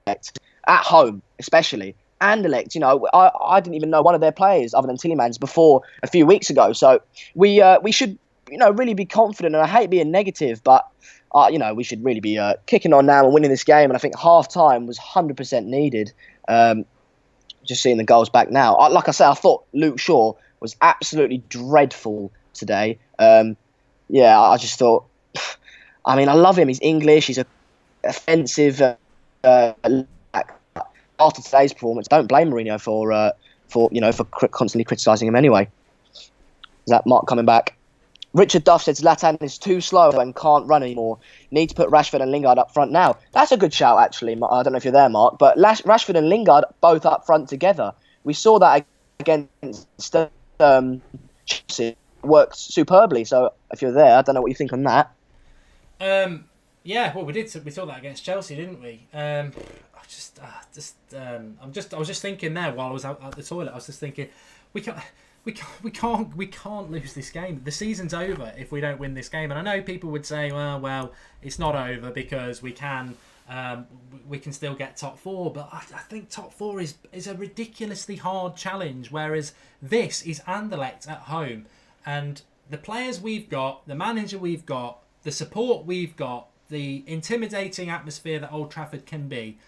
at home especially. Anderlecht, I didn't even know one of their players other than Tielemans before a few weeks ago. So we should, really be confident. And I hate being negative, but we should really be kicking on now and winning this game. And I think half time was 100% needed. Just seeing the goals back now. Like I said, I thought Luke Shaw was absolutely dreadful today. I just thought. I love him. He's English. He's a offensive. After today's performance, don't blame Mourinho for constantly criticising him anyway. Is that Mark coming back? Richard Duff said Zlatan is too slow and can't run anymore. Need to put Rashford and Lingard up front now. That's a good shout, actually. I don't know if you're there, Mark, but Rashford and Lingard both up front together. We saw that against Chelsea. Worked superbly. So if you're there, I don't know what you think on that. We saw that against Chelsea, didn't we? I was just thinking there while I was out at the toilet. I was just thinking, we can't lose this game. The season's over if we don't win this game. And I know people would say, well, it's not over because we can still get top four. But I think top four is a ridiculously hard challenge. Whereas this is Anderlecht at home, and the players we've got, the manager we've got, the support we've got, the intimidating atmosphere that Old Trafford can be.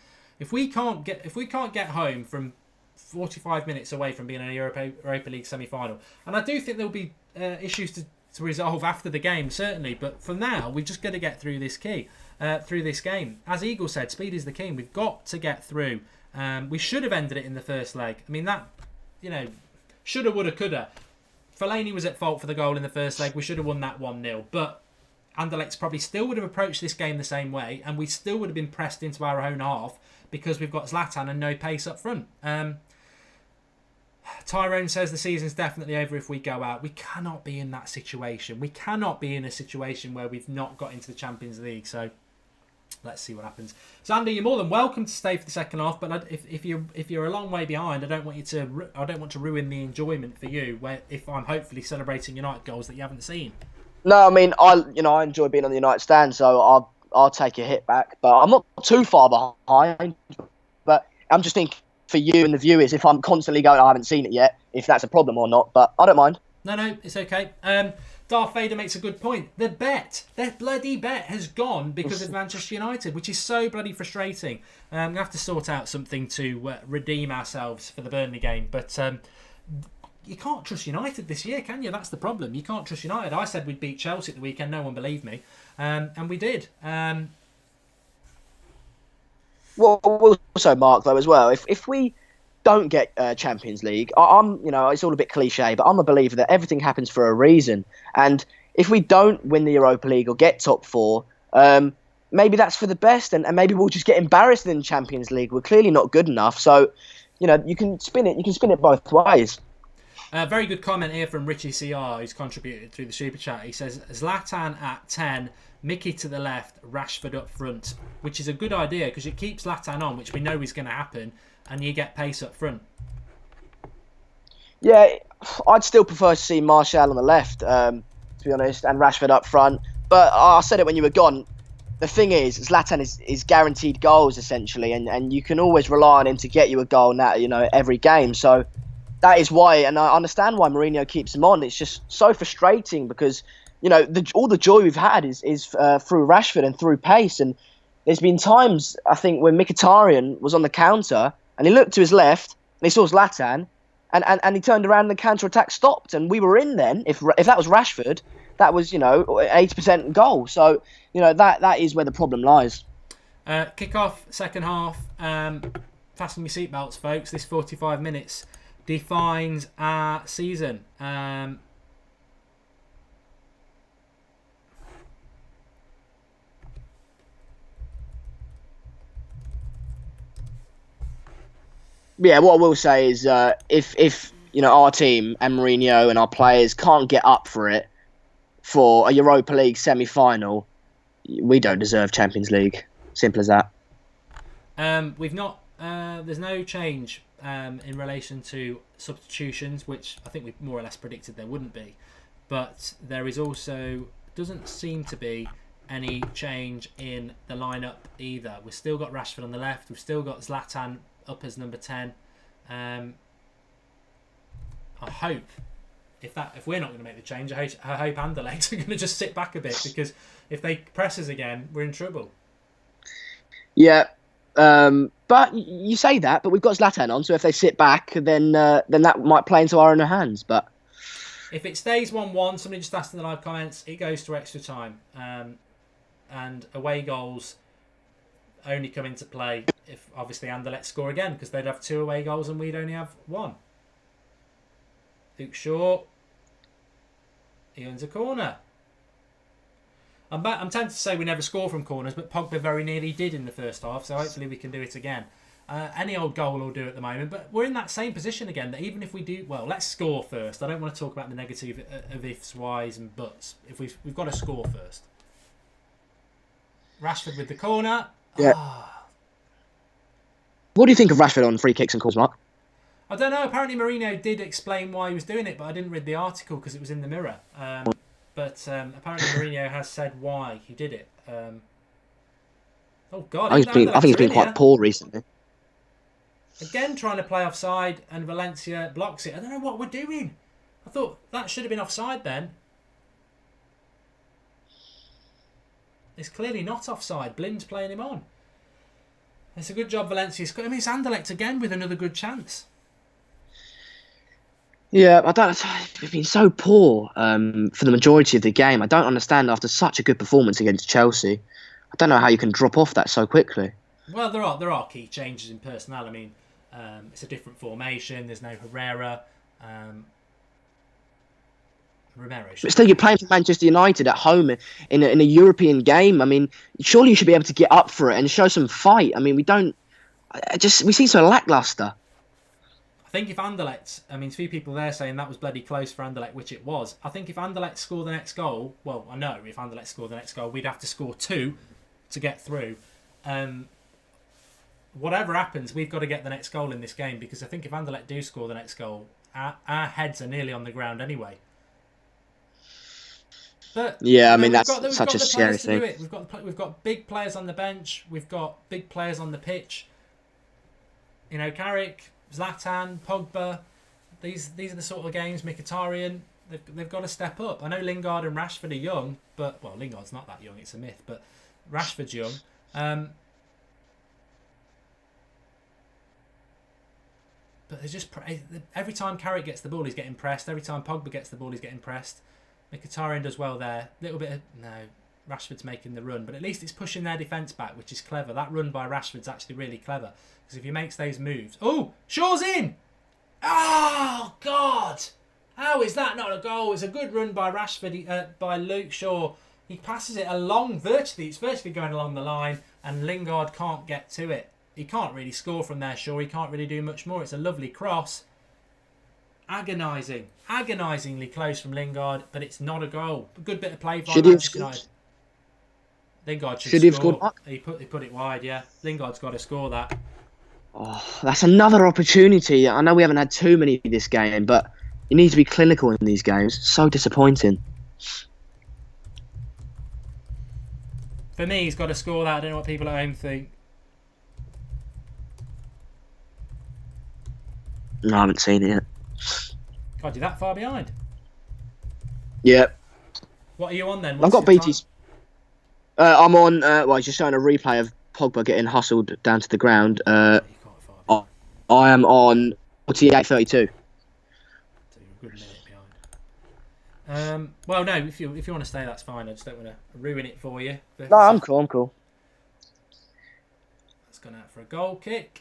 If we can't get home from 45 minutes away from being in a Europa League semi-final, and I do think there'll be issues to resolve after the game, certainly. But for now, we've just got to get through this game. As Eagle said, speed is the key. We've got to get through. We should have ended it in the first leg. I mean, that, shoulda, woulda, coulda. Fellaini was at fault for the goal in the first leg. We should have won that 1-0. But Anderlecht probably still would have approached this game the same way, and we still would have been pressed into our own half because we've got Zlatan and no pace up front. Tyrone says the season's definitely over if we go out. We cannot be in that situation. We cannot be in a situation where we've not got into the Champions League. So let's see what happens. Xander, you're more than welcome to stay for the second half, but if you're a long way behind, I don't want to ruin the enjoyment for you. If I'm hopefully celebrating United goals that you haven't seen. No, I mean, I enjoy being on the United stand, so I'll take a hit back, but I'm not too far behind. But I'm just thinking for you and the viewers, if I'm constantly going, I haven't seen it yet, if that's a problem or not. But I don't mind. No, it's okay. Darth Vader makes a good point. Their bloody bet has gone because of Manchester United, which is so bloody frustrating. We're going to have to sort out something to redeem ourselves for the Burnley game. But you can't trust United this year, can you? That's the problem. You can't trust United. I said we'd beat Chelsea at the weekend. No one believed me. And we did. Well, also, Mark, though, as well, if we don't get Champions League, I'm it's all a bit cliche, but I'm a believer that everything happens for a reason. And if we don't win the Europa League or get top four, maybe that's for the best, and maybe we'll just get embarrassed in the Champions League. We're clearly not good enough, so you can spin it both ways. Very good comment here from Richie CR, who's contributed through the super chat. He says Zlatan at 10, Mickey to the left, Rashford up front, which is a good idea because it keeps Zlatan on, which we know is going to happen, and you get pace up front. Yeah, I'd still prefer to see Martial on the left, to be honest, and Rashford up front. But I said it when you were gone. The thing is, Zlatan is guaranteed goals essentially, and you can always rely on him to get you a goal now, every game. So that is why, and I understand why Mourinho keeps him on. It's just so frustrating because all the joy we've had is through Rashford and through pace. And there's been times I think when Mkhitaryan was on the counter and he looked to his left and he saw Zlatan, and he turned around and the counter attack stopped, and we were in then. If that was Rashford, that was 80% goal. So that is where the problem lies. Kick-off, second half. Fasten your seatbelts, folks. This 45 minutes defines our season. Yeah, what I will say is if our team and Mourinho and our players can't get up for it for a Europa League semi-final, we don't deserve Champions League. Simple as that. We've not. There's no change in relation to substitutions, which I think we more or less predicted there wouldn't be. But there is also doesn't seem to be any change in the lineup either. We've still got Rashford on the left. We've still got Zlatan up as number 10. I hope if we're not going to make the change, I hope Anderlecht are going to just sit back a bit, because if they press us again, we're in trouble. Yeah, but you say that, but we've got Zlatan on, so if they sit back, then that might play into our own hands. But if it stays 1-1, somebody just asked in the live comments, it goes to extra time, and away goals only come into play if obviously Anderlecht score again, because they'd have 2 away goals and we'd only have 1. Luke Shaw, he earns a corner. I'm tempted to say we never score from corners, but Pogba very nearly did in the first half, so hopefully we can do it again. Any old goal will do at the moment, but we're in that same position again, that even if we do, well, let's score first. I don't want to talk about the negative of ifs, whys and buts. If we've got to score first. Rashford with the corner. Yeah. What do you think of Rashford on free kicks and calls, Mark? I don't know. Apparently Mourinho did explain why he was doing it, but I didn't read the article because it was in the Mirror. But apparently Mourinho has said why he did it. Oh God! I think he's been quite poor recently. Again, trying to play offside, and Valencia blocks it. I don't know what we're doing. I thought that should have been offside then. It's clearly not offside. Blind's playing him on. It's a good job Valencia's... I mean, it's Anderlecht again with another good chance. Yeah, We've been so poor for the majority of the game. I don't understand after such a good performance against Chelsea. I don't know how you can drop off that so quickly. Well, there are key changes in personnel. I mean, it's a different formation. There's no Herrera. Romero. But still, you're playing for Manchester United at home in a European game. I mean, surely you should be able to get up for it and show some fight. I mean, we seem so lacklustre. I think if Anderlecht, I mean, a few people there saying that was bloody close for Anderlecht, which it was. I think if Anderlecht score the next goal, well, I know if Anderlecht score the next goal, we'd have to score 2 to get through. Whatever happens, we've got to get the next goal in this game, because I think if Anderlecht do score the next goal, our heads are nearly on the ground anyway. But yeah, I mean, that's such a scary thing. We've got big players on the bench. We've got big players on the pitch. You know, Carrick, Zlatan, Pogba. These are the sort of games. Mkhitaryan. They've got to step up. I know Lingard and Rashford are young, but well, Lingard's not that young. It's a myth. But Rashford's young. But there's just every time Carrick gets the ball, he's getting pressed. Every time Pogba gets the ball, he's getting pressed. Mkhitaryan does well there. Rashford's making the run, but at least it's pushing their defence back, which is clever. That run by Rashford's actually really clever, because if he makes those moves... Oh! Shaw's in! Oh, God! How is that not a goal? It's a good run by Rashford, by Luke Shaw. He passes it along virtually. It's virtually going along the line, and Lingard can't get to it. He can't really score from there, Shaw. He can't really do much more. It's a lovely cross. Agonisingly close from Lingard, but it's not a goal. A good bit of play by Manchester United. Lingard should have scored. He put it wide, yeah. Lingard's got to score that. Oh, that's another opportunity. I know we haven't had too many this game, but you need to be clinical in these games. So disappointing. For me, he's got to score that. I don't know what people at home think. No, I haven't seen it yet. God, you're that far behind? Yep. What are you on then? I've got BT's. I'm on. Well, just showing a replay of Pogba getting hustled down to the ground. I am on 48:32. So you're a good minute behind. Well, no, if you want to stay, that's fine. I just don't want to ruin it for you. But no, I'm cool. That's gone out for a goal kick.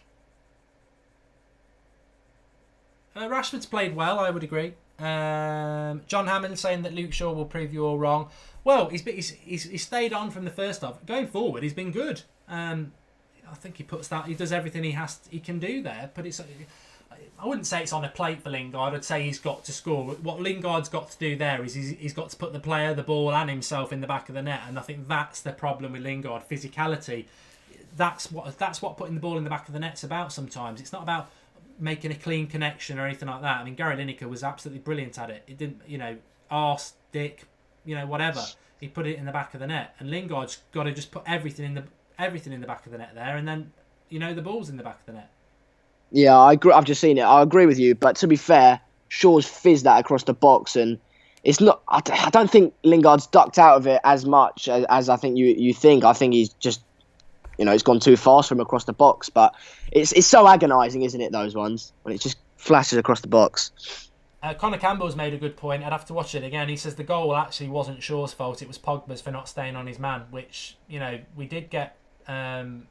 Rashford's played well, I would agree. John Hammond saying that Luke Shaw will prove you all wrong. Well, he's stayed on from the first half. Going forward, he's been good. I think he does everything he can do there. But I wouldn't say it's on a plate for Lingard. I'd say he's got to score. What Lingard's got to do there is he's got to put the player, the ball, and himself in the back of the net. And I think that's the problem with Lingard. Physicality. That's what putting the ball in the back of the net's about. Sometimes it's not about making a clean connection or anything like that. I mean, Gary Lineker was absolutely brilliant at it. It didn't, arse, dick, whatever. He put it in the back of the net, and Lingard's got to just put everything in the back of the net there, and then the ball's in the back of the net. Yeah, I agree. I've just seen it. I agree with you, but to be fair, Shaw's fizzed that across the box, and it's not. I don't think Lingard's ducked out of it as much as I think you think. I think he's just. It's gone too fast from across the box, but it's so agonising, isn't it, those ones, when it just flashes across the box. Connor Campbell's made a good point. I'd have to watch it again. He says the goal actually wasn't Shaw's fault. It was Pogba's for not staying on his man, which, we did get... Blin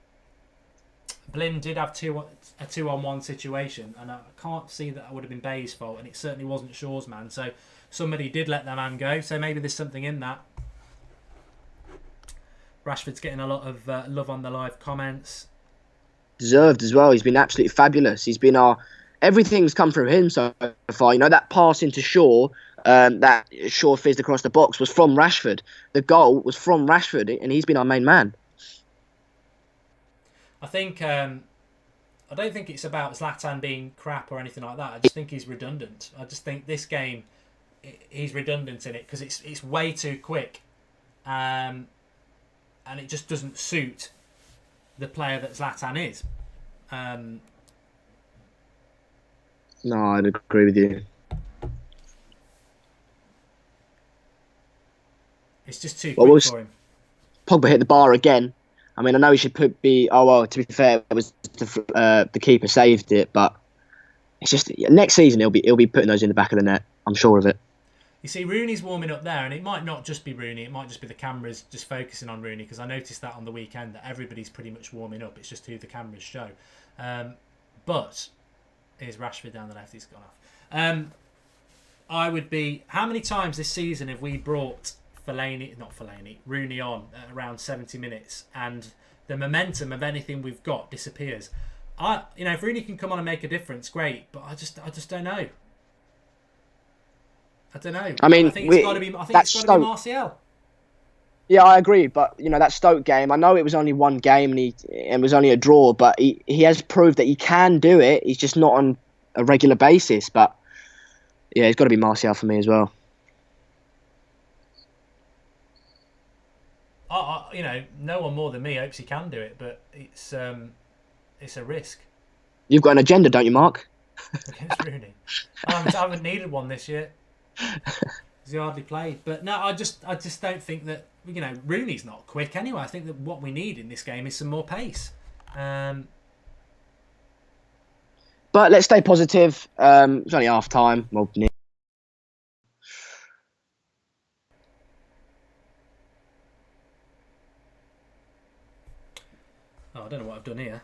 did have a 2-on-1 situation, and I can't see that would have been Bay's fault, and it certainly wasn't Shaw's man. So somebody did let their man go, so maybe there's something in that. Rashford's getting a lot of love on the live comments. Deserved as well. He's been absolutely fabulous. He's been everything's come from him so far. That pass into Shaw, that Shaw fizzed across the box was from Rashford. The goal was from Rashford, and he's been our main man. I think a I don't think it's about Zlatan being crap or anything like that. I just think he's redundant. I just think this game, he's redundant in it because it's way too quick, and it just doesn't suit the player that Zlatan is. No, I'd agree with you. It's just too quick for him. Pogba hit the bar again. I mean, I know he should be. Oh well, to be fair, it was the keeper saved it, but it's just next season he'll be putting those in the back of the net. I'm sure of it. You see, Rooney's warming up there, and it might not just be Rooney. It might just be the cameras just focusing on Rooney, because I noticed that on the weekend that everybody's pretty much warming up. It's just who the cameras show. But here's Rashford down the left. He's gone off. I would be. How many times this season have we brought Rooney on at around 70 minutes, and the momentum of anything we've got disappears? If Rooney can come on and make a difference, great. But I just don't know. I don't know. I mean, I think it's got to be Martial. Yeah, I agree. But that Stoke game, I know it was only one game and it was only a draw, but he has proved that he can do it. He's just not on a regular basis. But yeah, it's got to be Martial for me as well. No one more than me hopes he can do it, but it's a risk. You've got an agenda, don't you, Mark? Against Rooney. I haven't needed one this year. He hardly played. But no, I just don't think that, Rooney's not quick anyway. I think that what we need in this game is some more pace. But let's stay positive. It's only half time. Well, I don't know what I've done here.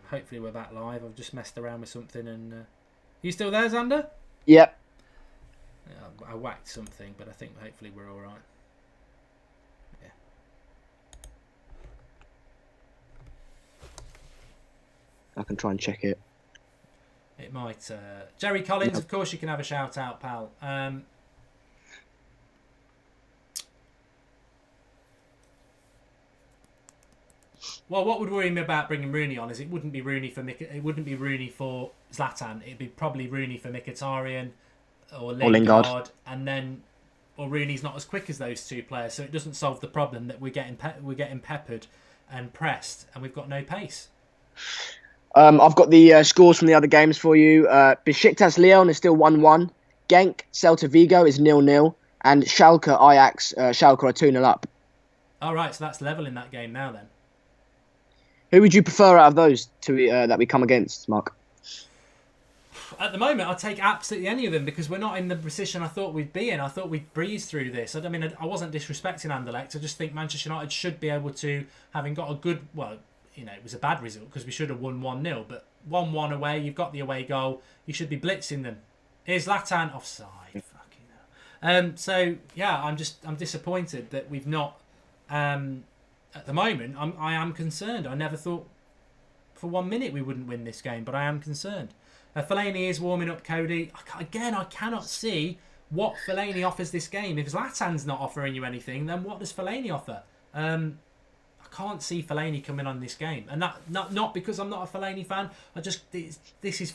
Hopefully we're back live. I've just messed around with something and... You still there, Xander? Yep. Yeah, I whacked something, but I think hopefully we're all right. Yeah. I can try and check it. It might. Jerry Collins, of course you can have a shout out, pal. Well, what would worry me about bringing Rooney on is it wouldn't be Rooney for Zlatan. It'd be probably Rooney for Mkhitaryan or Lingard, or Rooney's not as quick as those two players, so it doesn't solve the problem that we're getting peppered and pressed, and we've got no pace. I've got the scores from the other games for you. Besiktas Lyon is still 1-1. Genk Celta Vigo is 0-0, and Schalke Ajax Schalke are 2-0 up. All right, so that's level in that game now then. Who would you prefer out of those two that we come against, Mark? At the moment, I'll take absolutely any of them because we're not in the position I thought we'd be in. I thought we'd breeze through this. I mean, I wasn't disrespecting Anderlecht. I just think Manchester United should be able to, having got a good... Well, it was a bad result because we should have won 1-0. But 1-1 away, you've got the away goal. You should be blitzing them. Here's Zlatan offside. Fucking hell. So, yeah, I'm disappointed that we've not... At the moment, I am concerned. I never thought for 1 minute we wouldn't win this game, but I am concerned. Fellaini is warming up Cody. I cannot see what Fellaini offers this game. If Zlatan's not offering you anything, then what does Fellaini offer? I can't see Fellaini coming on this game. And that not because I'm not a Fellaini fan. This is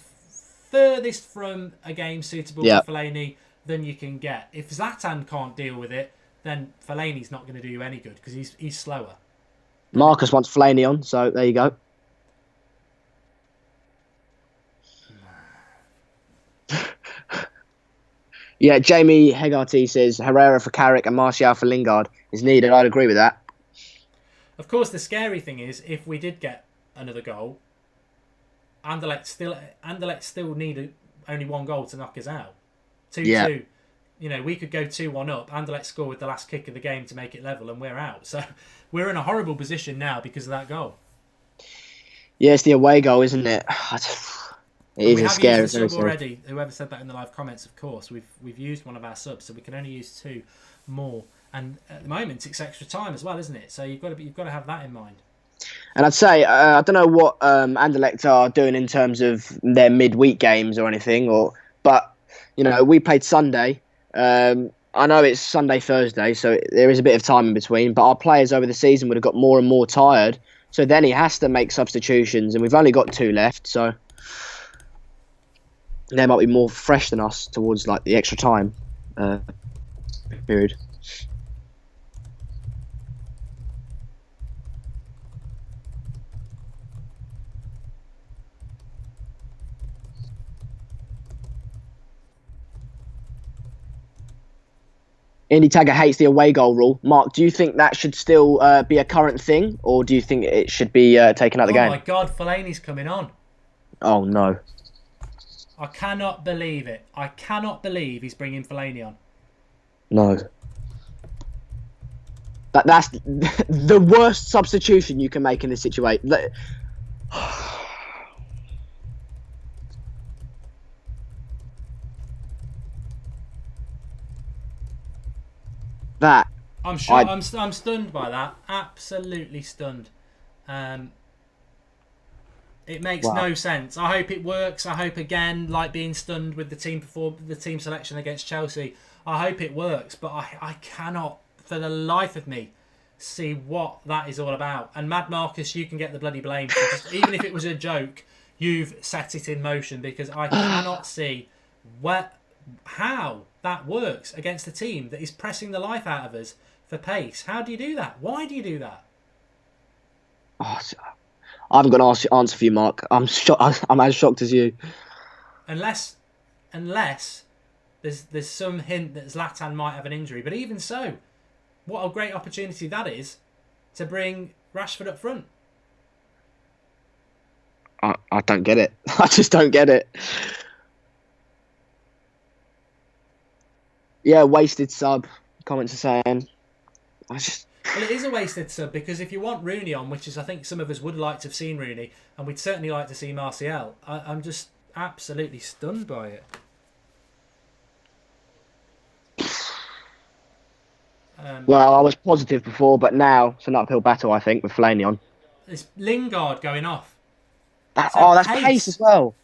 furthest from a game suitable for Fellaini than you can get. If Zlatan can't deal with it, then Fellaini's not going to do you any good because he's slower. Marcus wants Fellaini on, so there you go. Yeah, Jamie Hegarty says Herrera for Carrick and Martial for Lingard is needed. I'd agree with that. Of course, the scary thing is if we did get another goal, Anderlecht still need only one goal to knock us out. 2-2. We could go 2-1 up. Anderlecht score with the last kick of the game to make it level, and we're out. So we're in a horrible position now because of that goal. Yeah, it's the away goal, isn't it? It is scary. We have used the sub already. Whoever said that in the live comments, of course, we've used one of our subs, so we can only use 2 more. And at the moment, it's extra time as well, isn't it? So you've got to have that in mind. And I'd say I don't know what Anderlecht are doing in terms of their midweek games or anything, but we played Sunday. I know it's Sunday, Thursday, so there is a bit of time in between. But our players over the season would have got more and more tired. So then he has to make substitutions, and we've only got 2 left, so they might be more fresh than us towards like the extra time period. Indy Tagger hates the away goal rule. Mark, do you think that should still be a current thing, or do you think it should be taken out of the game? Oh my God, Fellaini's coming on. Oh no. I cannot believe it. I cannot believe he's bringing Fellaini on. No. That's the worst substitution you can make in this situation. That I'm sure. I'm stunned by that. Absolutely stunned. It makes no sense. I hope it works. I hope again, like being stunned with the team selection against Chelsea. I hope it works, but I cannot for the life of me see what that is all about. And Mad Marcus, you can get the bloody blame. Even if it was a joke, you've set it in motion, because I cannot see how that works against a team that is pressing the life out of us for pace. How do you do that? Why do you do that? Oh, I haven't got an answer for you, Mark. I'm as shocked as you. Unless there's some hint that Zlatan might have an injury. But even so, what a great opportunity that is to bring Rashford up front. I don't get it. I just don't get it. Yeah, wasted sub. Comments are saying. Well, it is a wasted sub, because if you want Rooney on, which is I think some of us would like to have seen Rooney, and we'd certainly like to see Martial, I'm just absolutely stunned by it. Well, I was positive before, but now it's an uphill battle, I think, with Fellaini on. It's Lingard going off. That's pace as well.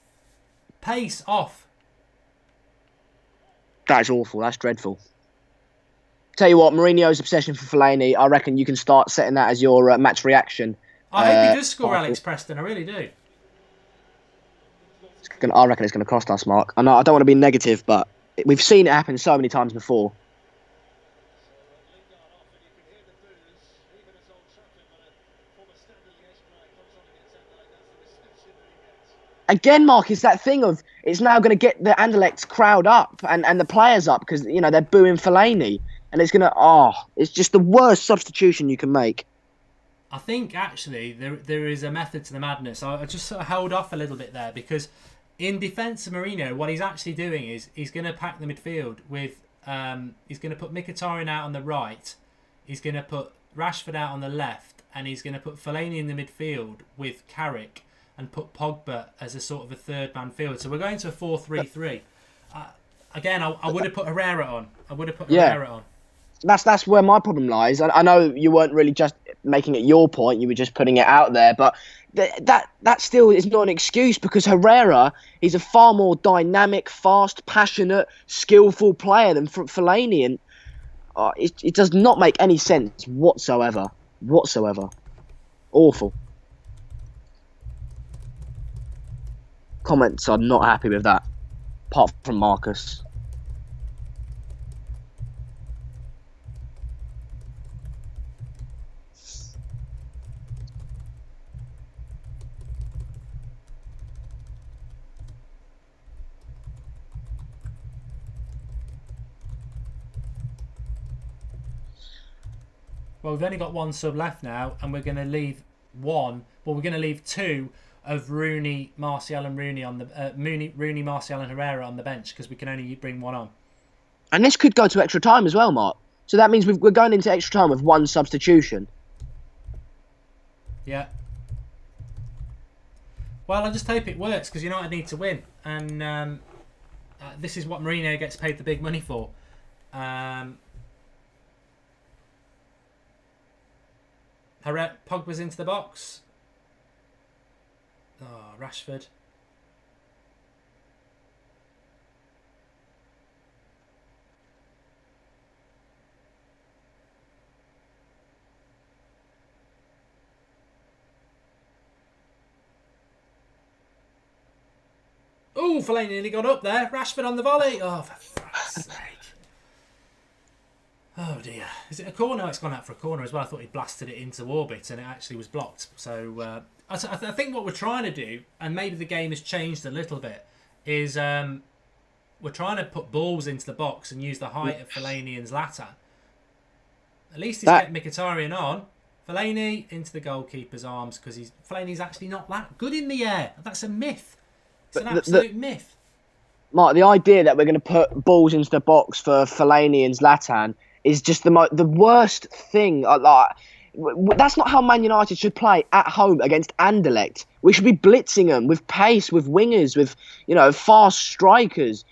Pace off. That's awful. That's dreadful. Tell you what, Mourinho's obsession for Fellaini, I reckon you can start setting that as your match reaction. I hope he does score Alex Preston. I really do. I reckon it's going to cost us, Mark. I know I don't want to be negative, but we've seen it happen so many times before. Again, Mark, it's that thing of it's now going to get the Anderlecht crowd up and the players up, because they're booing Fellaini, and it's going to it's just the worst substitution you can make. I think actually there is a method to the madness. I just sort of held off a little bit there, because in defence of Mourinho, what he's actually doing is he's going to pack the midfield with he's going to put Mkhitaryan out on the right, he's going to put Rashford out on the left, and he's going to put Fellaini in the midfield with Carrick, and put Pogba as a sort of a third man field. So we're going to a 4-3-3. Again, I would have put Herrera on. Herrera on. That's where my problem lies. I know you weren't really just making it your point; you were just putting it out there. But that still is not an excuse, because Herrera is a far more dynamic, fast, passionate, skillful player than Fellaini, and it does not make any sense whatsoever. Awful. Comments are not happy with that, apart from Marcus. Well, we've only got one sub left now, and we're going to leave one. Well, we're going to leave two of Rooney, Martial, and Rooney on the Rooney, Martial, and Herrera on the bench, because we can only bring one on. And this could go to extra time as well, Mark. So that means we're going into extra time with one substitution. Yeah. Well, I just hope it works, because United need to win, and this is what Mourinho gets paid the big money for. Pogba's into the box. Oh, Rashford. Oh, Fellaini nearly got up there. Rashford on the volley. Oh, for fuck's sake. Oh dear. Is it a corner? It's gone out for a corner as well. I thought he blasted it into orbit and it actually was blocked. So I think what we're trying to do, and maybe the game has changed a little bit, is we're trying to put balls into the box and use the height of Fellaini and Zlatan. At least he's getting Mkhitaryan on. Fellaini into the goalkeeper's arms because Fellaini's actually not that good in the air. That's a myth. It's an absolute myth. Mark, the idea that we're going to put balls into the box for Fellaini and Zlatan is just the worst thing. That's not how Man United should play at home against Anderlecht. We should be blitzing them with pace, with wingers, with fast strikers.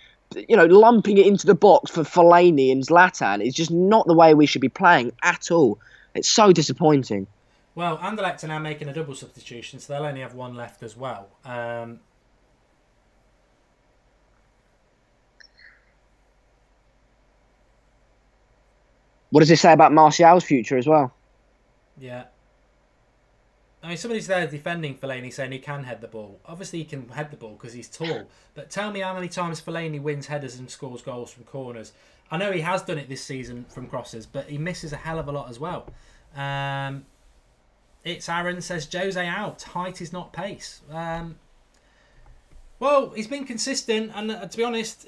Lumping it into the box for Fellaini and Zlatan is just not the way we should be playing at all. It's so disappointing. Well, Anderlecht are now making a double substitution, so they'll only have one left as well. What does this say about Martial's future as well? Yeah. I mean, somebody's there defending Fellaini saying he can head the ball. Obviously, he can head the ball because he's tall. But tell me how many times Fellaini wins headers and scores goals from corners. I know he has done it this season from crosses, but he misses a hell of a lot as well. It's Aaron says, Jose out. Height is not pace. Well, he's been consistent, and to be honest,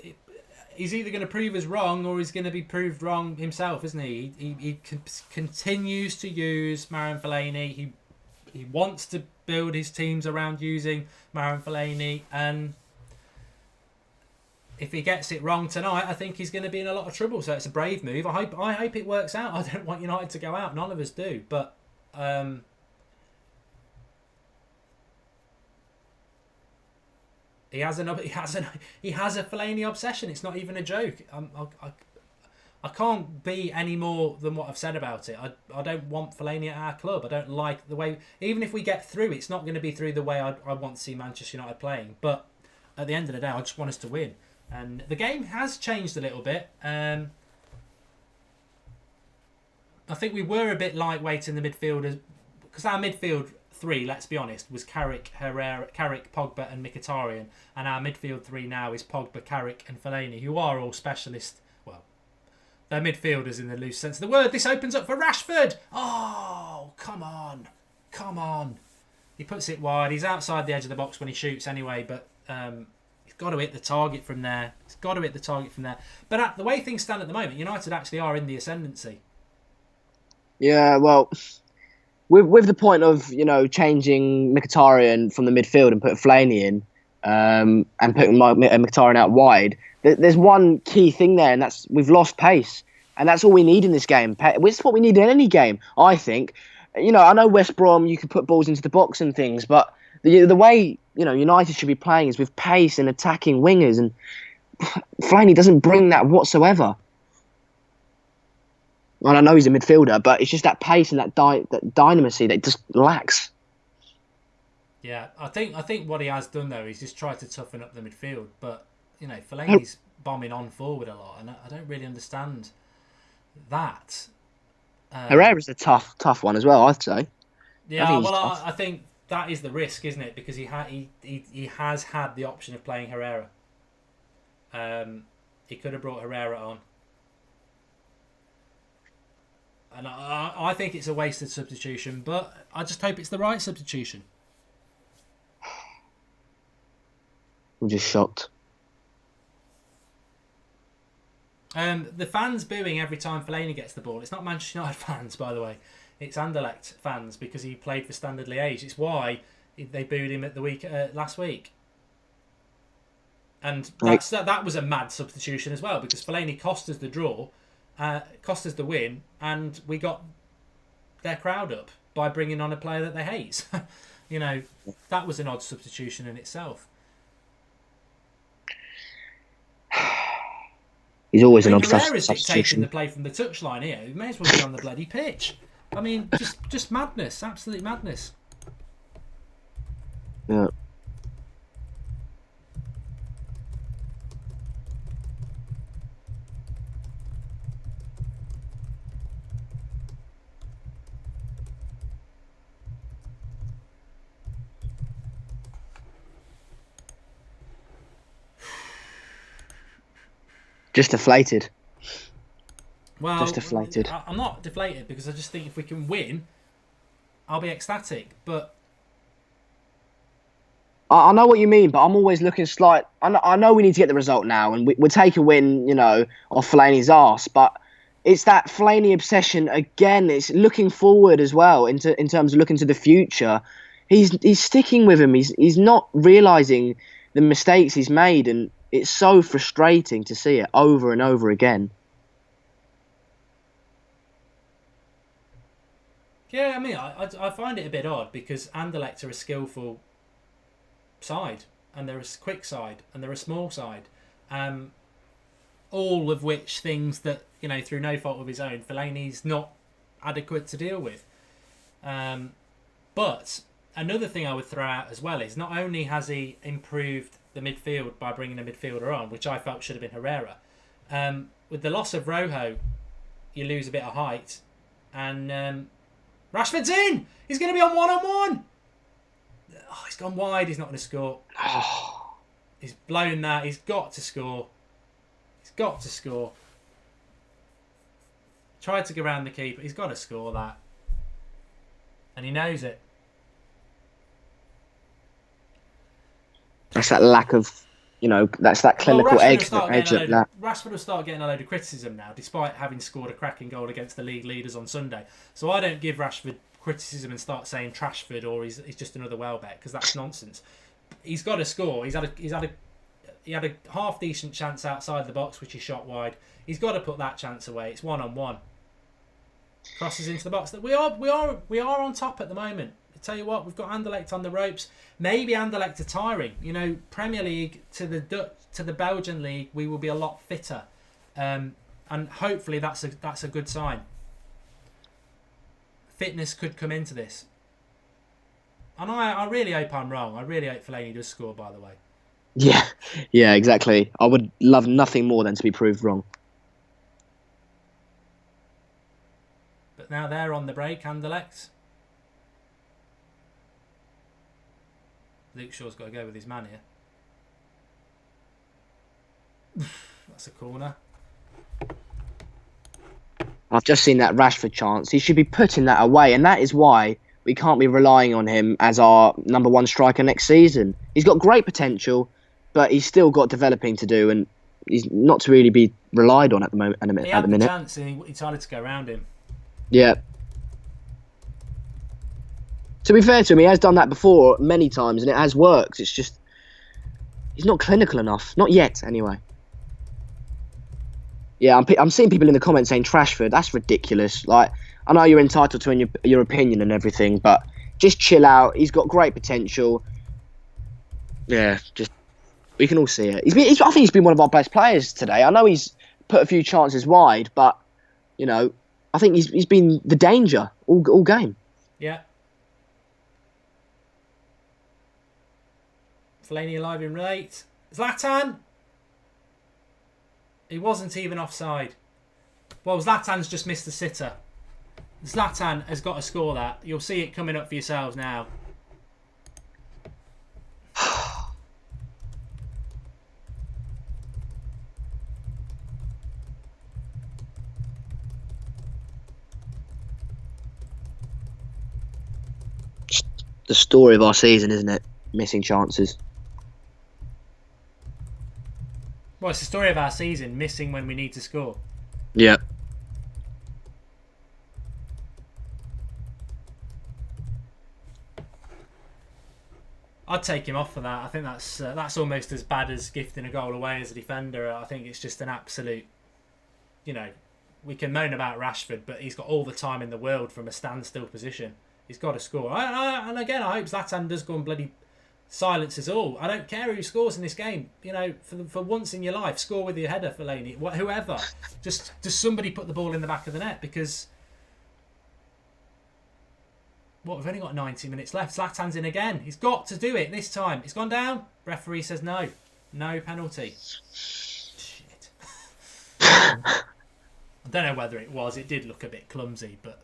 he's either going to prove us wrong or he's going to be proved wrong himself, isn't he? He continues to use Marouane Fellaini. He wants to build his teams around using Marouane Fellaini, and if he gets it wrong tonight, I think he's going to be in a lot of trouble. So it's a brave move. I hope it works out. I don't want United to go out. None of us do, but he has a Fellaini obsession. It's not even a joke. I can't be any more than what I've said about it. I don't want Fellaini at our club. I don't like the way... Even if we get through, it's not going to be through the way I want to see Manchester United playing. But at the end of the day, I just want us to win. And the game has changed a little bit. I think we were a bit lightweight in the midfield. Because our midfield three, let's be honest, was Carrick, Pogba and Mkhitaryan. And our midfield three now is Pogba, Carrick and Fellaini, who are all specialists. They're midfielders in the loose sense of the word. This opens up for Rashford. Oh, come on. Come on. He puts it wide. He's outside the edge of the box when he shoots anyway, but he's got to hit the target from there. But the way things stand at the moment, United actually are in the ascendancy. Yeah, well, with the point of, changing Mkhitaryan from the midfield and putting Fellaini in and putting Mkhitaryan out wide, there's one key thing there, and that's we've lost pace. And that's all we need in this game. It's what we need in any game, I think. I know West Brom, you could put balls into the box and things, but the way, United should be playing is with pace and attacking wingers, and Fellaini doesn't bring that whatsoever. Well, I know he's a midfielder, but it's just that pace and that dynamism that just lacks. Yeah, I think what he has done, though, is just tried to toughen up the midfield, but Fellaini's bombing on forward a lot, and I don't really understand that. Herrera's a tough one as well, I'd say. Yeah, I think that is the risk, isn't it? Because he has had the option of playing Herrera. He could have brought Herrera on. And I think it's a wasted substitution, but I just hope it's the right substitution. I'm just shocked. The fans booing every time Fellaini gets the ball. It's not Manchester United fans, by the way. It's Anderlecht fans because he played for Standard Liège. It's why they booed him at the last week. And that was a mad substitution as well because Fellaini cost us the draw, cost us the win, and we got their crowd up by bringing on a player that they hate. That was an odd substitution in itself. He's always an obsessive Herrera's substitution. dictating the play from the touchline here. He may as well be on the bloody pitch. I mean, just madness, absolute madness. Yeah. Just deflated. Well, Just deflated. I'm not deflated because I just think if we can win, I'll be ecstatic. But I know what you mean, but I'm always looking slight. I know we need to get the result now, and we'll take a win, off Fellaini's arse. But it's that Fellaini obsession again. It's looking forward as well in terms of looking to the future. He's sticking with him. He's not realising the mistakes he's made, and it's so frustrating to see it over and over again. yeah, I mean, I find it a bit odd because Anderlecht are a skillful side, and they're a quick side, and they're a small side. All of which things that, through no fault of his own, Fellaini's not adequate to deal with. But another thing I would throw out as well is not only has he improved the midfield by bringing a midfielder on, which I felt should have been Herrera, with the loss of Rojo, you lose a bit of height, and Rashford's in! He's going to be on one-on-one! Oh, he's gone wide, he's not going to score. He's blown that, he's got to score. He's got to score. Tried to go around the keeper, he's got to score that. And he knows it. That's that lack of, that's that clinical edge. Rashford will start getting a load of criticism now, despite having scored a cracking goal against the league leaders on Sunday. So I don't give Rashford criticism and start saying Trashford or he's just another Welbeck, because that's nonsense. He's got to score. He had a half decent chance outside the box, which he shot wide. He's got to put that chance away. It's 1-on-1. Crosses into the box. We are on top at the moment. I tell you what, we've got Anderlecht on the ropes. Maybe Anderlecht are tiring. Premier League to the Belgian league, we will be a lot fitter, and hopefully that's a good sign. Fitness could come into this, and I really hope I'm wrong. I really hope Fellaini does score. By the way. Yeah, exactly. I would love nothing more than to be proved wrong. But now they're on the break, Anderlecht. Luke Shaw's got to go with his man here. That's a corner. I've just seen that Rashford chance. He should be putting that away, and that is why we can't be relying on him as our number one striker next season. He's got great potential, but he's still got developing to do, and he's not to really be relied on at the moment. He had the chance, and he decided to go around him. Yeah. To be fair to him, he has done that before many times, and it has worked. It's just he's not clinical enough. Not yet, anyway. Yeah, I'm seeing people in the comments saying Trashford. That's ridiculous. Like, I know you're entitled to your opinion and everything, but just chill out. He's got great potential. Yeah, just we can all see it. I think he's been one of our best players today. I know he's put a few chances wide, but I think he's been the danger all game. Yeah. Fellaini alive in late. Zlatan! He wasn't even offside. Well, Zlatan's just missed the sitter. Zlatan has got to score that. You'll see it coming up for yourselves now. The story of our season, isn't it? Missing chances. Well, it's the story of our season, missing when we need to score. Yeah. I'd take him off for that. I think that's almost as bad as gifting a goal away as a defender. I think it's just an absolute, we can moan about Rashford, but he's got all the time in the world from a standstill position. He's got to score. And again, I hope Zlatan does go and bloody silence us all. I don't care who scores in this game. For once in your life, score with your header, Fellaini. Whoever. Just somebody put the ball in the back of the net, because we've only got 90 minutes left. Zlatan's in again. He's got to do it this time. It's gone down. Referee says no. No penalty. Shit. I don't know whether it was. It did look a bit clumsy, but...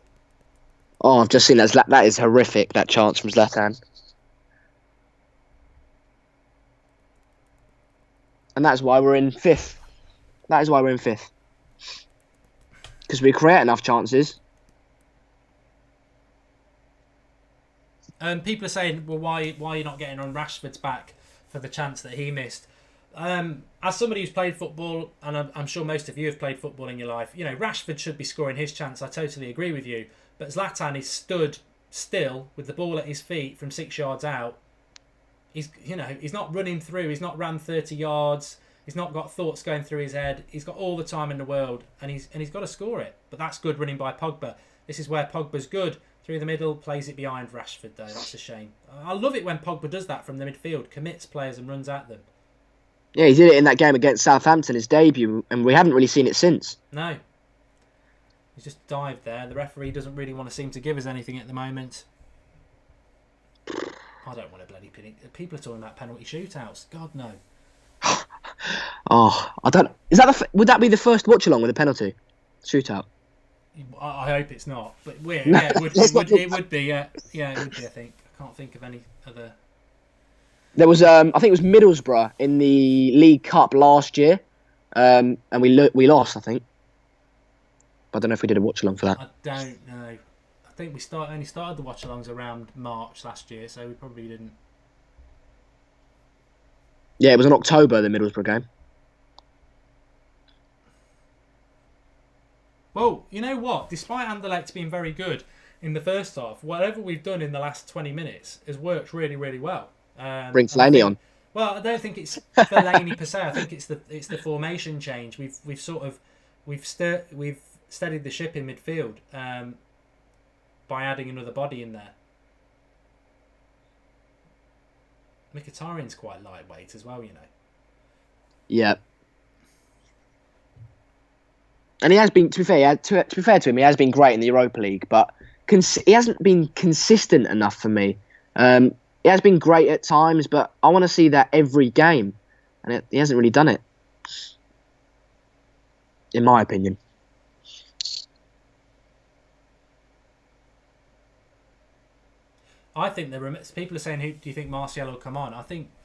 Oh, I've just seen that. That is horrific, that chance from Zlatan. And that's why we're in 5th. That is why we're in 5th. Because we create enough chances. People are saying, well, why are you not getting on Rashford's back for the chance that he missed? As somebody who's played football, and I'm sure most of you have played football in your life, you know, Rashford should be scoring his chance. I totally agree with you. But Zlatan is stood still with the ball at his feet from 6 yards out. He's not running through. He's not ran 30 yards. He's not got thoughts going through his head. He's got all the time in the world, and he's got to score it. But that's good running by Pogba. This is where Pogba's good. Through the middle, plays it behind Rashford, though. That's a shame. I love it when Pogba does that from the midfield, commits players and runs at them. Yeah, he did it in that game against Southampton, his debut, and we haven't really seen it since. No. He's just dived there. The referee doesn't really want to seem to give us anything at the moment. I don't want to bloody penalty. People are talking about penalty shootouts. God, no. Oh, I don't... Would that be the first watch-along with a penalty shootout? I hope it's not, but yeah, it would be. Yeah, it would be. I think I can't think of any other. There was, I think it was Middlesbrough in the League Cup last year, and we lost. I think, but I don't know if we did a watch along for that. I don't know. I think we only started the watch alongs around March last year, so we probably didn't. Yeah, it was in October, the Middlesbrough game. Well, you know what? Despite Anderlecht being very good in the first half, whatever we've done in the last 20 minutes has worked really, really well. Bring Fellaini on. Well, I don't think it's Fellaini per se. I think it's the formation change. We've steadied the ship in midfield by adding another body in there. Mkhitaryan's quite lightweight as well, you know. Yeah. And he has been, to be fair to him, he has been great in the Europa League, but he hasn't been consistent enough for me. He has been great at times, but I want to see that every game, and he hasn't really done it, in my opinion. I think people are saying, "Who do you think Martial will come on?" I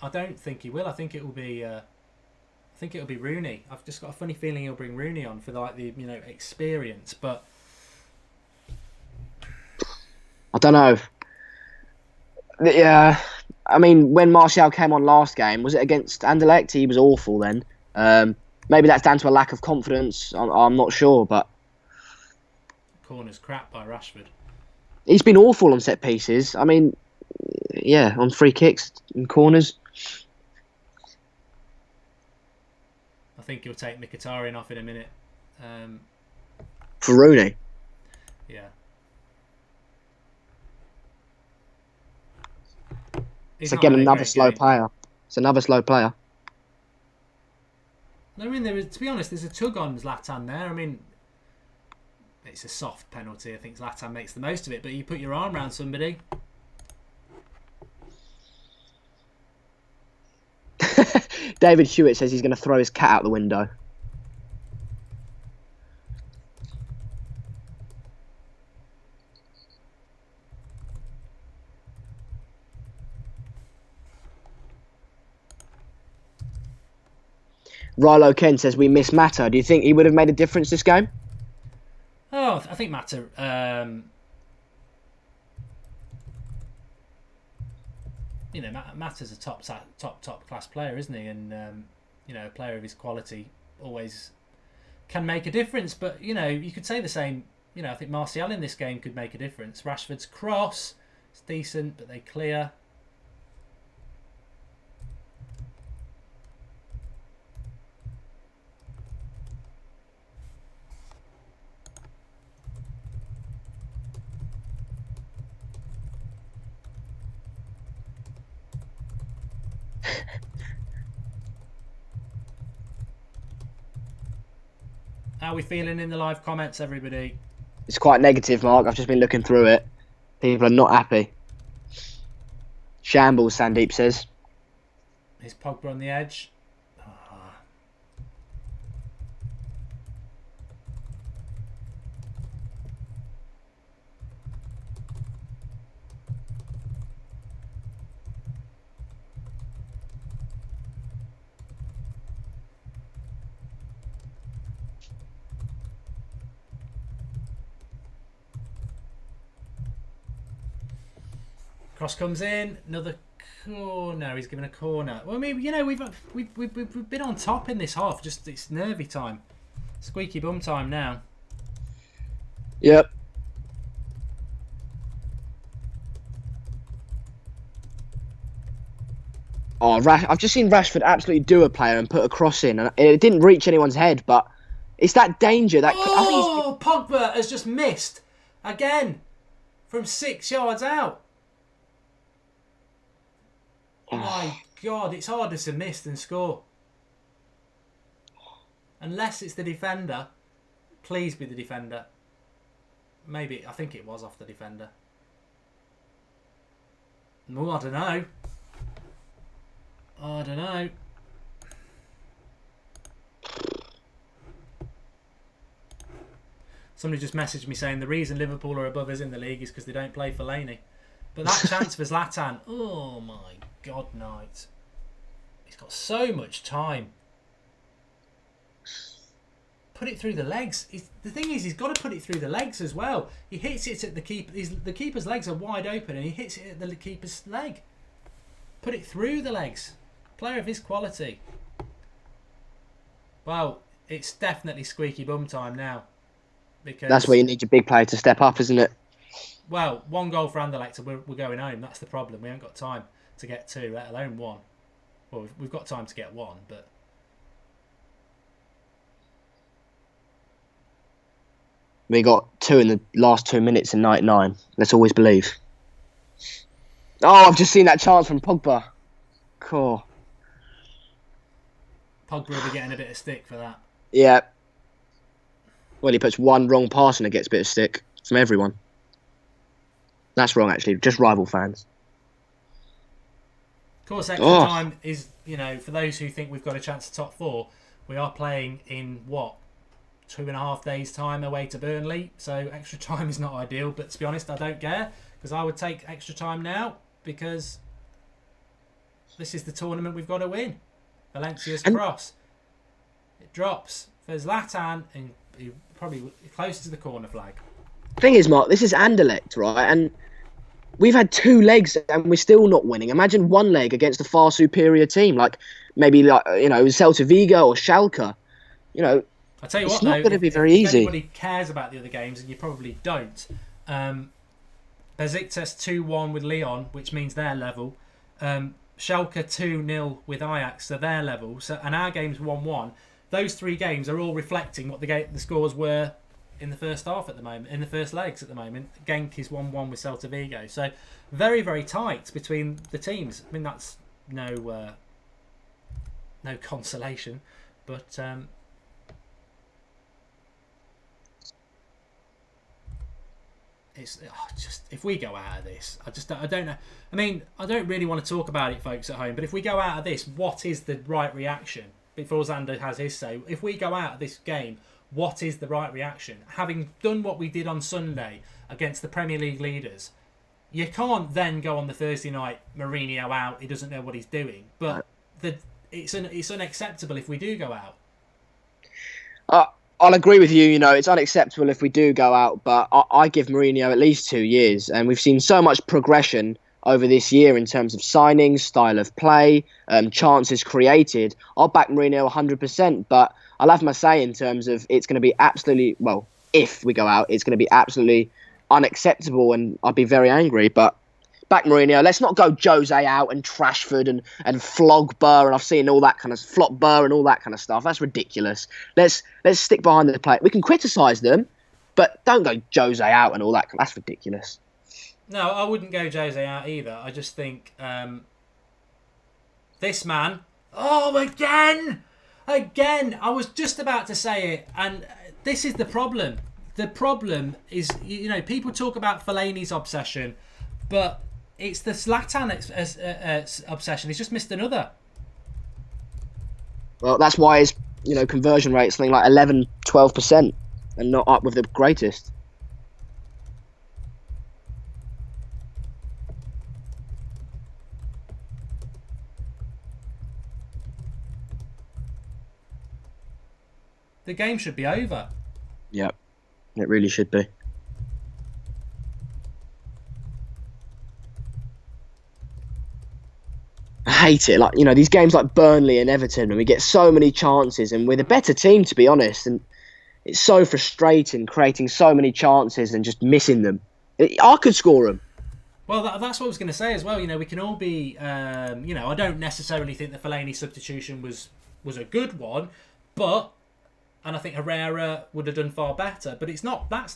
don't think he will. I think it will be. I think it'll be Rooney. I've just got a funny feeling he'll bring Rooney on for the experience, but I don't know. Yeah, I mean, when Martial came on last game, was it against Anderlecht? He was awful then. Maybe that's down to a lack of confidence. I'm not sure, but corner's crap by Rashford. He's been awful on set pieces. I mean, yeah, on free kicks and corners. I think he'll take Mkhitaryan off in a minute. For Rooney? Yeah. It's again another slow player. It's another slow player. I mean, to be honest, there's a tug on Zlatan there. I mean, it's a soft penalty. I think Zlatan makes the most of it, but you put your arm around somebody. David Hewitt says he's going to throw his cat out the window. Rilo Ken says we miss Mata. Do you think he would have made a difference this game? Oh, I think Mata. Mata's a top class player, isn't he? And a player of his quality always can make a difference. But you could say the same. I think Martial in this game could make a difference. Rashford's cross, it's decent, but they clear. How are we feeling in the live comments, everybody? It's quite negative, Mark. I've just been looking through it. People are not happy. Shambles, Sandeep says. Is Pogba on the edge? Cross comes in, another corner. He's given a corner. Well, I mean, you know, we've been on top in this half. Just it's nervy time, squeaky bum time now. Yep. Oh, I've just seen Rashford absolutely do a player and put a cross in, and it didn't reach anyone's head, but it's that danger that Oh, Pogba has just missed again from 6 yards out. My God, it's harder to miss than score. Unless it's the defender. Please be the defender. Maybe, I think it was off the defender. No, I don't know. I don't know. Somebody just messaged me saying the reason Liverpool are above us in the league is because they don't play Fellaini. But that chance for Zlatan, oh my God, night. He's got so much time. Put it through the legs. The thing is, he's got to put it through the legs as well. He hits it at the keeper. The keeper's legs are wide open, and he hits it at the keeper's leg. Put it through the legs. Player of his quality. Well, it's definitely squeaky bum time now. Because that's where you need your big player to step up, isn't it? Well, 1 goal for Anderlecht, we're going home. That's the problem. We haven't got time to get 2, let alone 1. Well, we've got time to get 1, but... We got 2 in the last 2 minutes in 99. Let's always believe. Oh, I've just seen that chance from Pogba. Cool. Pogba will be getting a bit of stick for that. Yeah. Well, he puts one wrong pass and it gets a bit of stick from everyone. That's wrong, actually. Just rival fans. Of course, extra time is, you know, for those who think we've got a chance to top 4, we are playing in, what, 2.5 days' time away to Burnley. So extra time is not ideal. But to be honest, I don't care. Because I would take extra time now. Because this is the tournament we've got to win. Valencia's cross. It drops for Zlatan and he probably closer to the corner flag. Thing is, Mark, this is Anderlecht, right? And we've had 2 legs and we're still not winning. Imagine 1 leg against a far superior team, like maybe Celta Vigo or Schalke. You know, I tell you it's what, not going to be very easy. If anybody cares about the other games, and you probably don't, Besiktas 2-1 with Lyon, which means they're level. Schalke 2-0 with Ajax, so they're level. So, and our game's 1-1. Those 3 games are all reflecting what the scores were in the first half at the moment, in the first legs at the moment. Genk is 1-1 with Celta Vigo. So very, very tight between the teams. I mean, that's no consolation, but it's just, if we go out of this, I don't know. I mean, I don't really want to talk about it, folks at home, but if we go out of this, what is the right reaction? Before Xander has his say, if we go out of this game, what is the right reaction? Having done what we did on Sunday against the Premier League leaders, you can't then go on the Thursday night, Mourinho out, he doesn't know what he's doing. But it's unacceptable if we do go out. I'll agree with you. You know, it's unacceptable if we do go out, but I give Mourinho at least 2 years, and we've seen so much progression over this year in terms of signings, style of play, chances created. I'll back Mourinho 100%, but I'll have my say in terms of it's going to be absolutely, well, if we go out, it's going to be absolutely unacceptable, and I'd be very angry. But back Mourinho. Let's not go Jose out and Trashford and flog Burr, and I've seen all that kind of flop Burr and all that kind of stuff. That's ridiculous. Let's stick behind the play. We can criticise them, but don't go Jose out and all that. That's ridiculous. No, I wouldn't go Jose out either. I just think this man... Oh, again! I was just about to say it, and this is the problem. The problem is, you know, people talk about Fellaini's obsession, but it's the Zlatan obsession. He's just missed another. Well, that's why his conversion rate is something like 11-12% and not up with the greatest. The game should be over. Yeah, it really should be. I hate it. Like, these games like Burnley and Everton, and we get so many chances, and we're the better team, to be honest. And it's so frustrating creating so many chances and just missing them. I could score them. Well, that's what I was going to say as well. We can all be, I don't necessarily think the Fellaini substitution was a good one, and I think Herrera would have done far better. But that's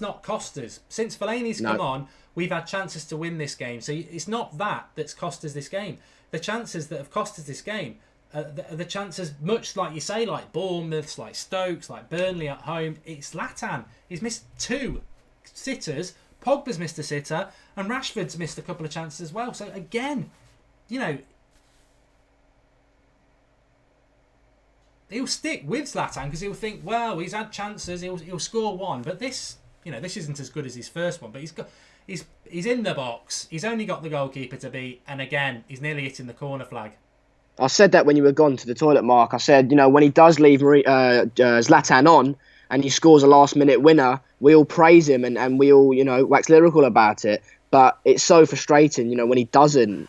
not cost us. Since Fellaini's come on, we've had chances to win this game. So it's not that's cost us this game. The chances that have cost us this game, the chances, much like you say, like Bournemouth, like Stokes, like Burnley at home, it's Zlatan. He's missed 2 sitters. Pogba's missed a sitter, and Rashford's missed a couple of chances as well. So again, he'll stick with Zlatan because he'll think, well, he's had chances, he'll score one. But this isn't as good as his first one. But he's in the box. He's only got the goalkeeper to beat, and again, he's nearly hitting the corner flag. I said that when you were gone to the toilet, Mark. I said, when he does leave Zlatan on and he scores a last-minute winner, we all praise him and we all, wax lyrical about it. But it's so frustrating, when he doesn't.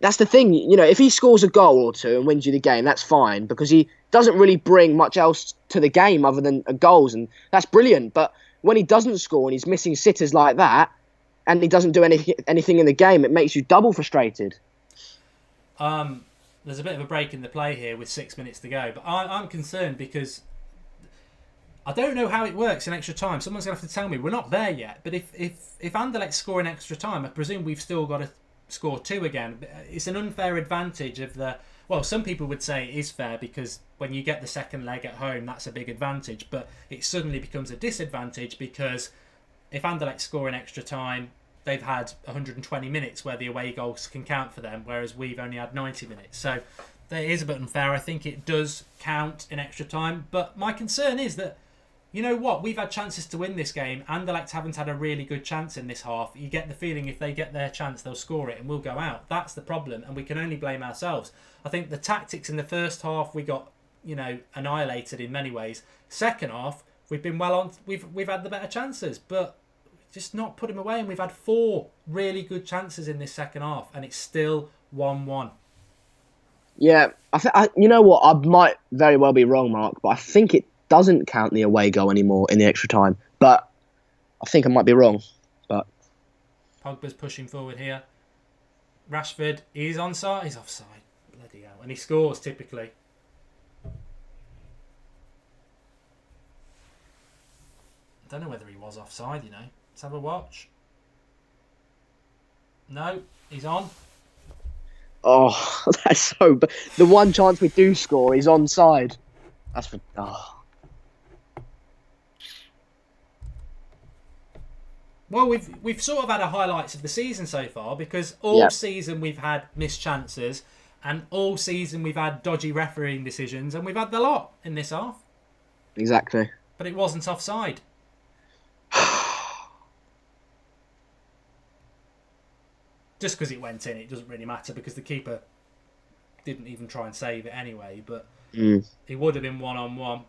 That's the thing, if he scores a goal or two and wins you the game, that's fine, because he doesn't really bring much else to the game other than goals, and that's brilliant. But when he doesn't score and he's missing sitters like that, and he doesn't do anything in the game, it makes you double frustrated. There's a bit of a break in the play here with 6 minutes to go, but I'm concerned because I don't know how it works in extra time. Someone's going to have to tell me. We're not there yet, but if Anderlecht score in extra time, I presume we've still got to score 2 again. It's an unfair advantage of the... Well, some people would say it is fair because when you get the second leg at home, that's a big advantage, but it suddenly becomes a disadvantage because if Anderlecht score in extra time, they've had 120 minutes where the away goals can count for them, whereas we've only had 90 minutes. So that is a bit unfair. I think it does count in extra time. But my concern is that, we've had chances to win this game. Anderlecht haven't had a really good chance in this half. You get the feeling if they get their chance, they'll score it and we'll go out. That's the problem, and we can only blame ourselves. I think the tactics in the first half, we got, annihilated in many ways. Second half, we've been well on. We've had the better chances, but just not put him away, and we've had 4 really good chances in this second half, and it's still 1-1. Yeah, you know what? I might very well be wrong, Mark, but I think it doesn't count the away goal anymore in the extra time. But I think I might be wrong. But Pogba's pushing forward here. Rashford, he's onside. He's offside. Bloody hell! And he scores typically. I don't know whether he was offside. Let's have a watch. No, he's on. Oh, that's so... The one chance we do score is onside. That's for... Oh. Well, we've sort of had a highlights of the season so far because all season we've had missed chances and all season we've had dodgy refereeing decisions, and we've had the lot in this half. Exactly. But it wasn't offside. Just because it went in, it doesn't really matter because the keeper didn't even try and save it anyway, but it would have been 1-on-1.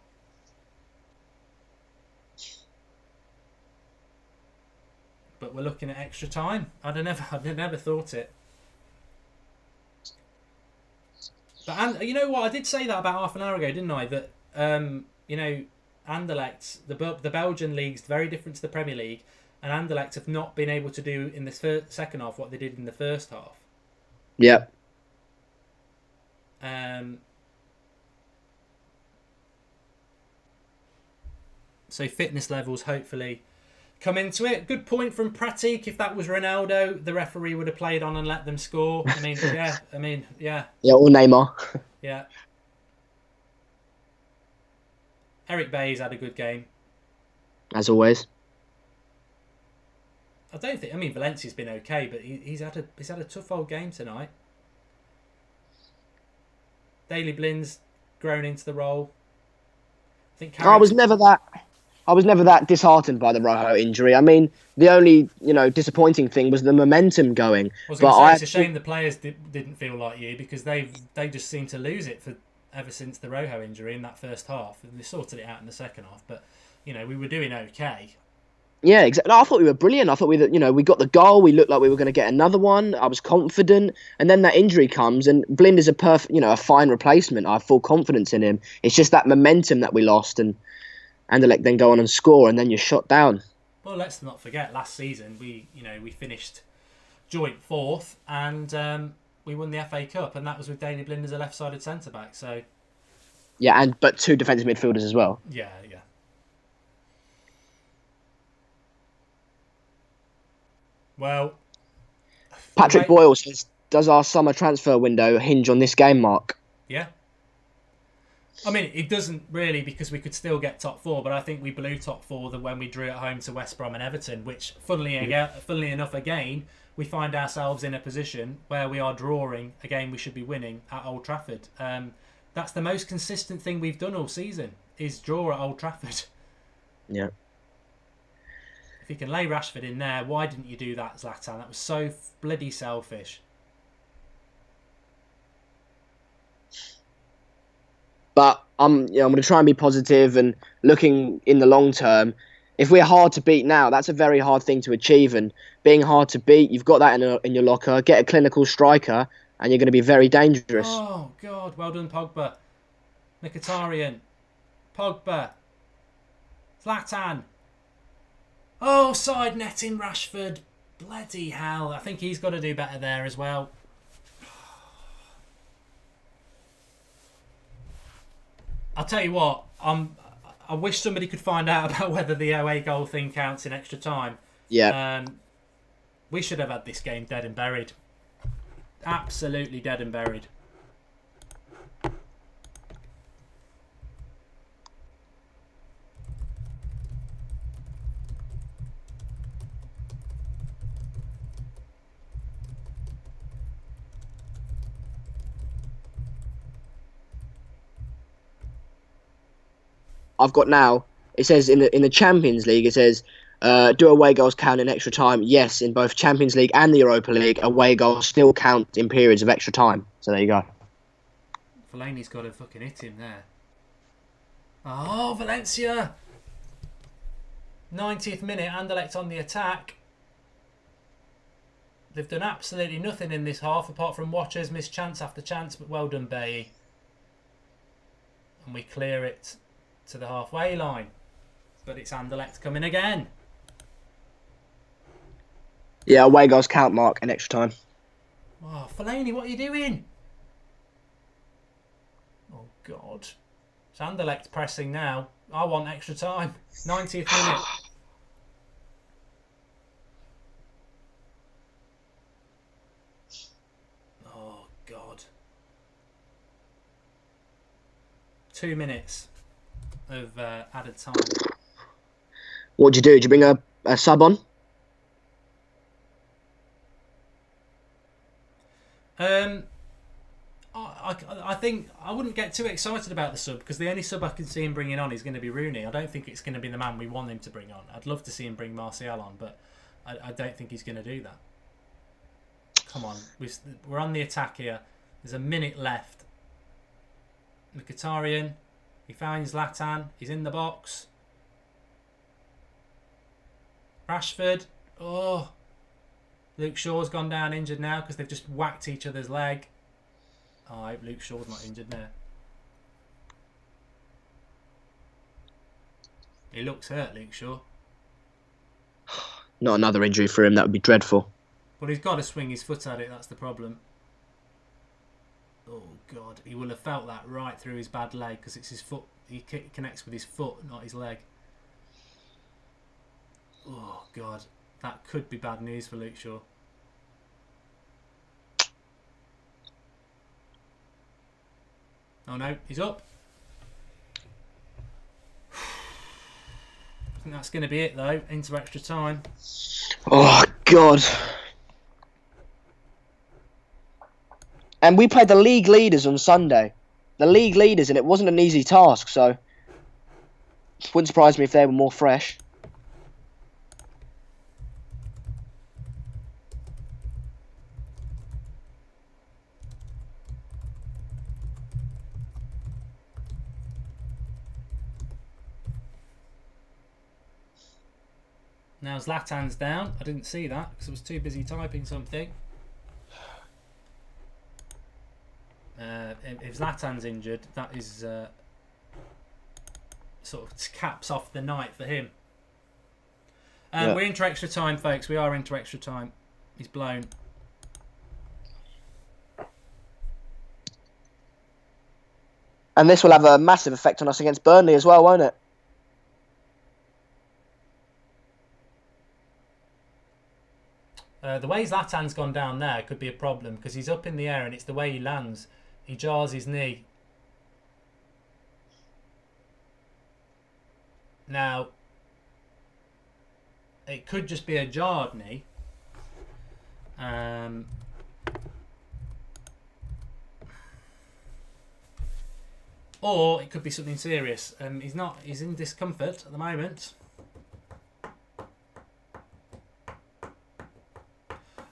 But we're looking at extra time. I'd never thought it. But you know what? I did say that about half an hour ago, didn't I? That Anderlecht, the Belgian league's very different to the Premier League, and Anderlecht have not been able to do in the second half what they did in the first half. Yep. So fitness levels hopefully come into it. Good point from Pratik. If that was Ronaldo, the referee would have played on and let them score. Yeah. Yeah, or Neymar. Yeah. Eric Bay's had a good game. As always. I don't think... Valencia's been okay, but he's had a tough old game tonight. Daley Blin's grown into the role. I was never that disheartened by the Rojo injury. The only disappointing thing was the momentum going. It's a shame the players didn't feel like you because they just seem to lose it ever since the Rojo injury in that first half. And they sorted it out in the second half, but we were doing okay. Yeah, exactly. No, I thought we were brilliant. I thought we got the goal. We looked like we were going to get another one. I was confident, and then that injury comes, and Blinder's a fine replacement. I have full confidence in him. It's just that momentum that we lost, and Anderlecht then go on and score, and then you're shot down. Well, let's not forget last season we finished joint fourth, and we won the FA Cup, and that was with Daley Blind as a left-sided centre back. So yeah, but 2 defensive midfielders as well. Yeah. Well, Patrick Boyle says, "Does our summer transfer window hinge on this game, Mark?" Yeah. I mean, it doesn't really, because we could still get top 4, but I think we blew top 4 when we drew at home to West Brom and Everton, which, funnily enough, again, we find ourselves in a position where we are drawing a game we should be winning at Old Trafford. That's the most consistent thing we've done all season, is draw at Old Trafford. Yeah. If you can lay Rashford in there, why didn't you do that, Zlatan? That was so bloody selfish. But I'm going to try and be positive and looking in the long term. If we're hard to beat now, that's a very hard thing to achieve. And being hard to beat, you've got that in your locker. Get a clinical striker, and you're going to be very dangerous. Oh, God. Well done, Pogba. Mkhitaryan. Pogba. Zlatan. Oh, side netting Rashford. Bloody hell. I think he's got to do better there as well. I'll tell you what, I wish somebody could find out about whether the away goal thing counts in extra time. Yeah. We should have had this game dead and buried. Absolutely dead and buried. I've got now. It says in the Champions League. It says, do away goals count in extra time? Yes, in both Champions League and the Europa League, away goals still count in periods of extra time. So there you go. Fellaini's got to fucking hit him there. Oh, Valencia! 90th minute, Anderlecht on the attack. They've done absolutely nothing in this half apart from Watchers miss chance after chance, but well done, Bailly. And we clear it to the halfway line, but it's Anderlecht coming again. Yeah, away goals count, Mark, in extra time. Oh, Fellaini, what are you doing? Oh, God. It's Anderlecht pressing now. I want extra time. 90th minute. Oh, God. 2 minutes of added time. What'd you do? Did you bring a sub on? I think I wouldn't get too excited about the sub, because the only sub I can see him bringing on is going to be Rooney. I don't think it's going to be the man we want him to bring on. I'd love to see him bring Martial on, but I don't think he's going to do that. Come on, we're on the attack here. There's a minute left. Mkhitaryan, he finds Zlatan. He's in the box. Rashford. Oh, Luke Shaw's gone down injured now because they've just whacked each other's leg. Oh, I hope Luke Shaw's not injured there. He looks hurt, Luke Shaw. Not another injury for him. That would be dreadful. Well, he's got to swing his foot at it. That's the problem. Oh, God. He will have felt that right through his bad leg, because it's his foot. He connects with his foot, not his leg. Oh, God. That could be bad news for Luke Shaw. Oh, no. He's up. I think that's going to be it, though. Into extra time. Oh, God. And we played the league leaders on Sunday. The league leaders, and it wasn't an easy task, so it wouldn't surprise me if they were more fresh. Now Zlatan's down. I didn't see that because I was too busy typing something. If Zlatan's injured, that is sort of caps off the night for him. We're into extra time, folks. We are into extra time. He's blown. And this will have a massive effect on us against Burnley as well, won't it? The way Zlatan's gone down there could be a problem because he's up in the air and it's the way he lands. He jars his knee. Now, it could just be a jarred knee. Or it could be something serious. He's in discomfort at the moment.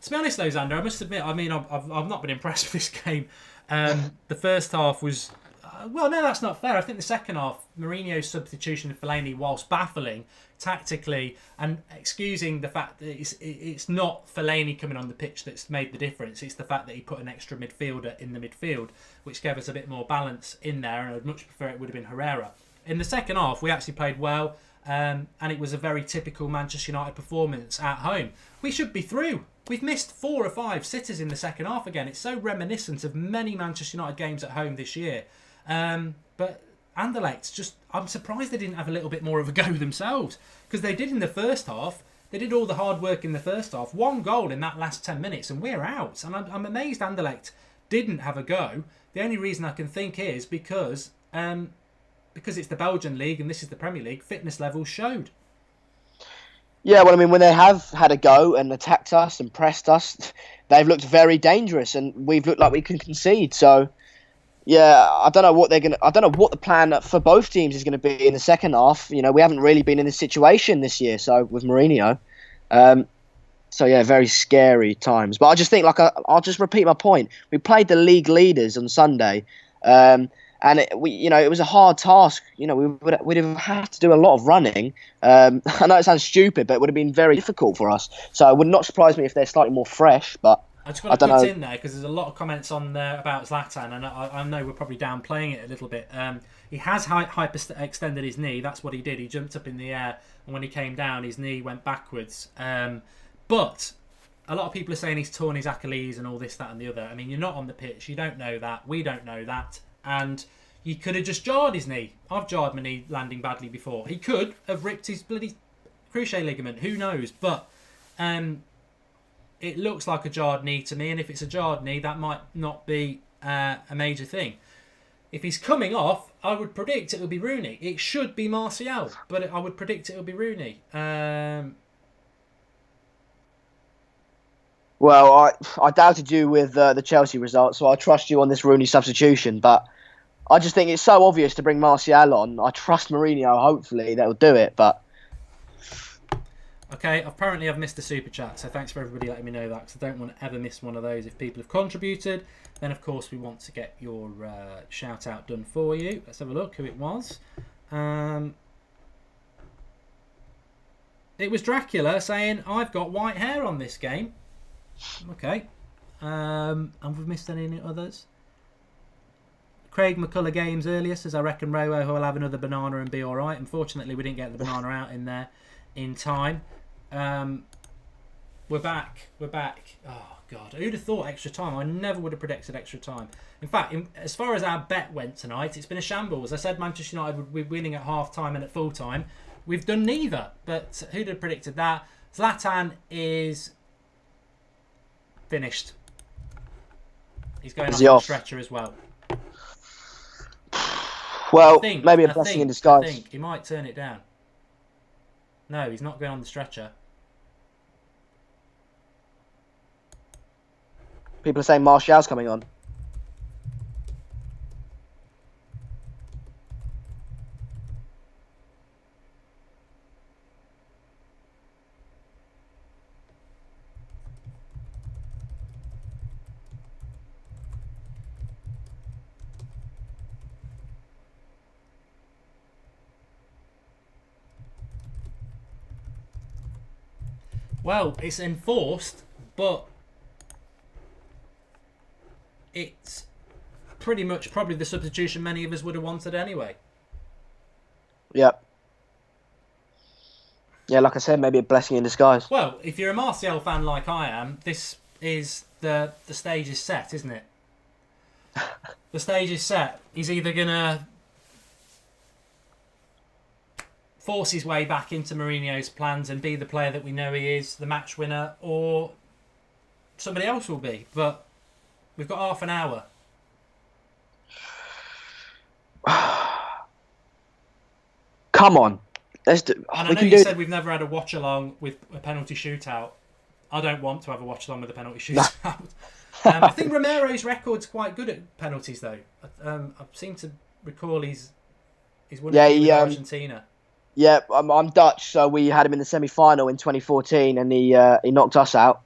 To be honest though, Xander, I must admit, I mean, I've not been impressed with this game. The first half was... well, no, that's not fair. I think the second half, Mourinho's substitution of Fellaini, whilst baffling tactically and excusing the fact that it's not Fellaini coming on the pitch that's made the difference. It's the fact that he put an extra midfielder in the midfield, which gave us a bit more balance in there, and I'd much prefer it would have been Herrera. In the second half, we actually played well, and it was a very typical Manchester United performance at home. We should be through. We've missed 4 or 5 sitters in the second half again. It's so reminiscent of many Manchester United games at home this year. But Anderlecht, just, I'm surprised they didn't have a little bit more of a go themselves, because they did in the first half. They did all the hard work in the first half. 1 goal in that last 10 minutes and we're out. And I'm amazed Anderlecht didn't have a go. The only reason I can think is because it's the Belgian league and this is the Premier League, fitness levels showed. Yeah, well, I mean, when they have had a go and attacked us and pressed us, they've looked very dangerous, and we've looked like we can concede. So, yeah, I don't know what the plan for both teams is going to be in the second half. You know, we haven't really been in this situation this year, so with Mourinho. So yeah, very scary times. But I just think, I'll just repeat my point. We played the league leaders on Sunday. And it was a hard task. You know, we'd have had to do a lot of running. I know it sounds stupid, but it would have been very difficult for us. So it would not surprise me if they're slightly more fresh. But I just got to put in there because there's a lot of comments on there about Zlatan, and I know we're probably downplaying it a little bit. He has hyper-extended his knee. That's what he did. He jumped up in the air, and when he came down, his knee went backwards. But a lot of people are saying he's torn his Achilles and all this, that, and the other. I mean, you're not on the pitch. You don't know that. We don't know that. And he could have just jarred his knee. I've jarred my knee landing badly before. He could have ripped his bloody cruciate ligament. Who knows? But it looks like a jarred knee to me. And if it's a jarred knee, that might not be a major thing. If he's coming off, I would predict it will be Rooney. It should be Martial, but I would predict it will be Rooney. Well, I doubted you with the Chelsea result, so I trust you on this Rooney substitution. But I just think it's so obvious to bring Martial on. I trust Mourinho, hopefully, that will do it. But okay, apparently I've missed a super chat, so thanks for everybody letting me know that, because I don't want to ever miss one of those. If people have contributed, then of course we want to get your shout out done for you. Let's have a look who it was. It was Dracula saying, I've got white hair on this game. Okay. And we've missed any others? Craig McCullough Games earlier says, I reckon Rowo will have another banana and be alright. Unfortunately, we didn't get the banana out in there in time. We're back. Oh, God. Who'd have thought extra time? I never would have predicted extra time. In fact, as far as our bet went tonight, it's been a shambles. I said Manchester United would be winning at half-time and at full-time. We've done neither. But who'd have predicted that? Zlatan is finished. He's going off the stretcher as well. Well, maybe a blessing in disguise. I think he might turn it down. No, he's not going on the stretcher. People are saying Martial's coming on. Well, it's enforced, but it's pretty much probably the substitution many of us would have wanted anyway. Yep. Yeah, like I said, maybe a blessing in disguise. Well, if you're a Martial fan like I am, this is the stage is set, isn't it? The stage is set. He's either going to force his way back into Mourinho's plans and be the player that we know he is, the match winner, or somebody else will be. But we've got half an hour. Come on. Let's do. And I know you said we've never had a watch-along with a penalty shootout. I don't want to have a watch-along with a penalty shootout. I think Romero's record's quite good at penalties, though. I seem to recall he's won with Argentina. Yeah, I'm Dutch, so we had him in the semi-final in 2014, and he knocked us out.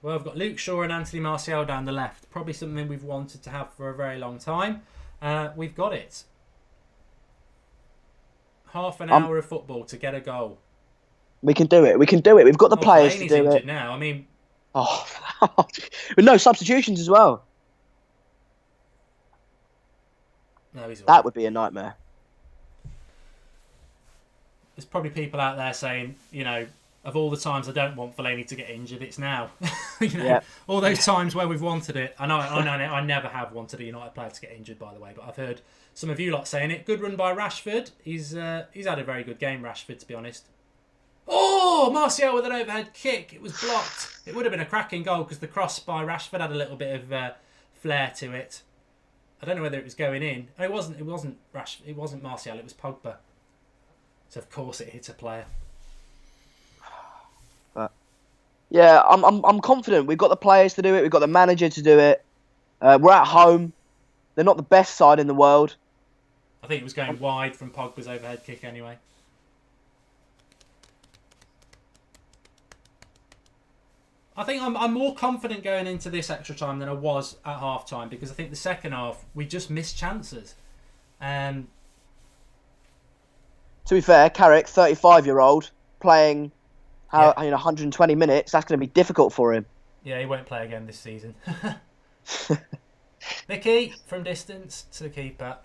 Well, I've got Luke Shaw and Anthony Martial down the left. Probably something we've wanted to have for a very long time. We've got it. Half an hour of football to get a goal. We can do it. We can do it. We've got the players to do it. Now, I mean, with no substitutions as well. No, that would be a nightmare. There's probably people out there saying, of all the times I don't want Fellaini to get injured, it's now. All those times where we've wanted it. I know. I never have wanted a United player to get injured, by the way, but I've heard some of you lot saying it. Good run by Rashford. He's had a very good game, Rashford, to be honest. Oh, Martial with an overhead kick. It was blocked. It would have been a cracking goal because the cross by Rashford had a little bit of flair to it. I don't know whether it was going in. It wasn't Rashford. It wasn't Martial. It was Pogba. So of course it hit a player. But yeah, I'm confident. We've got the players to do it. We've got the manager to do it. We're at home. They're not the best side in the world. I think it was going wide from Pogba's overhead kick anyway. I think I'm more confident going into this extra time than I was at half time because I think the second half we just missed chances. To be fair, Carrick, 35-year-old, playing 120 minutes, that's going to be difficult for him. Yeah, he won't play again this season. Vicky, from distance to the keeper.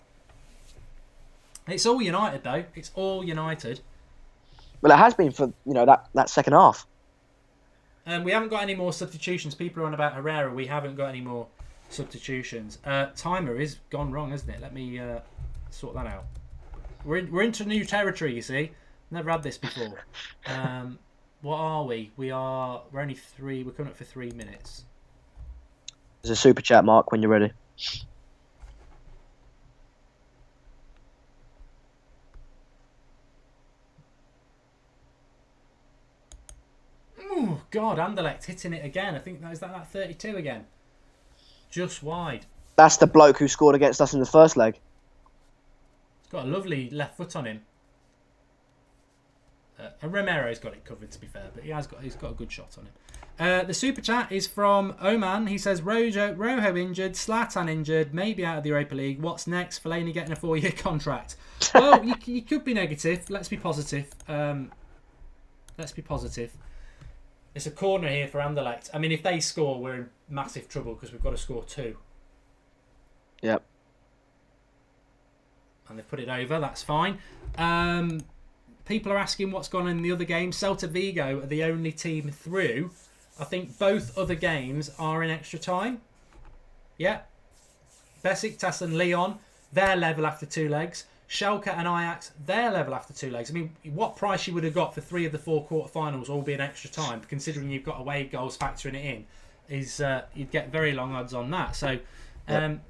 It's all United, though. It's all United. Well, it has been for that second half. We haven't got any more substitutions. People are on about Herrera. We haven't got any more substitutions. Timer is gone wrong, hasn't it? Let me sort that out. We're into new territory, you see. Never had this before. What are we? We're only 3. We're coming up for 3 minutes. There's a super chat, Mark, when you're ready. Oh, God, Anderlecht hitting it again. I think that 32 again. Just wide. That's the bloke who scored against us in the first leg. He's got a lovely left foot on him. And Romero's got it covered, to be fair, but he's got a good shot on him. The super chat is from Oman. He says, Rojo injured, Zlatan injured, maybe out of the Europa League. What's next? Fellaini getting a 4-year contract. Well, you could be negative. Let's be positive. It's a corner here for Anderlecht. I mean, if they score, we're in massive trouble because we've got to score 2. Yep. And they've put it over. That's fine. People are asking what's gone on in the other games. Celta Vigo are the only team through. I think both other games are in extra time. Yeah. Besiktas and Lyon, they're level after 2 legs. Schalke and Ajax, they're level after 2 legs. I mean, what price you would have got for 3 of the 4 quarterfinals all being extra time, considering you've got away goals factoring it in, is you'd get very long odds on that. So,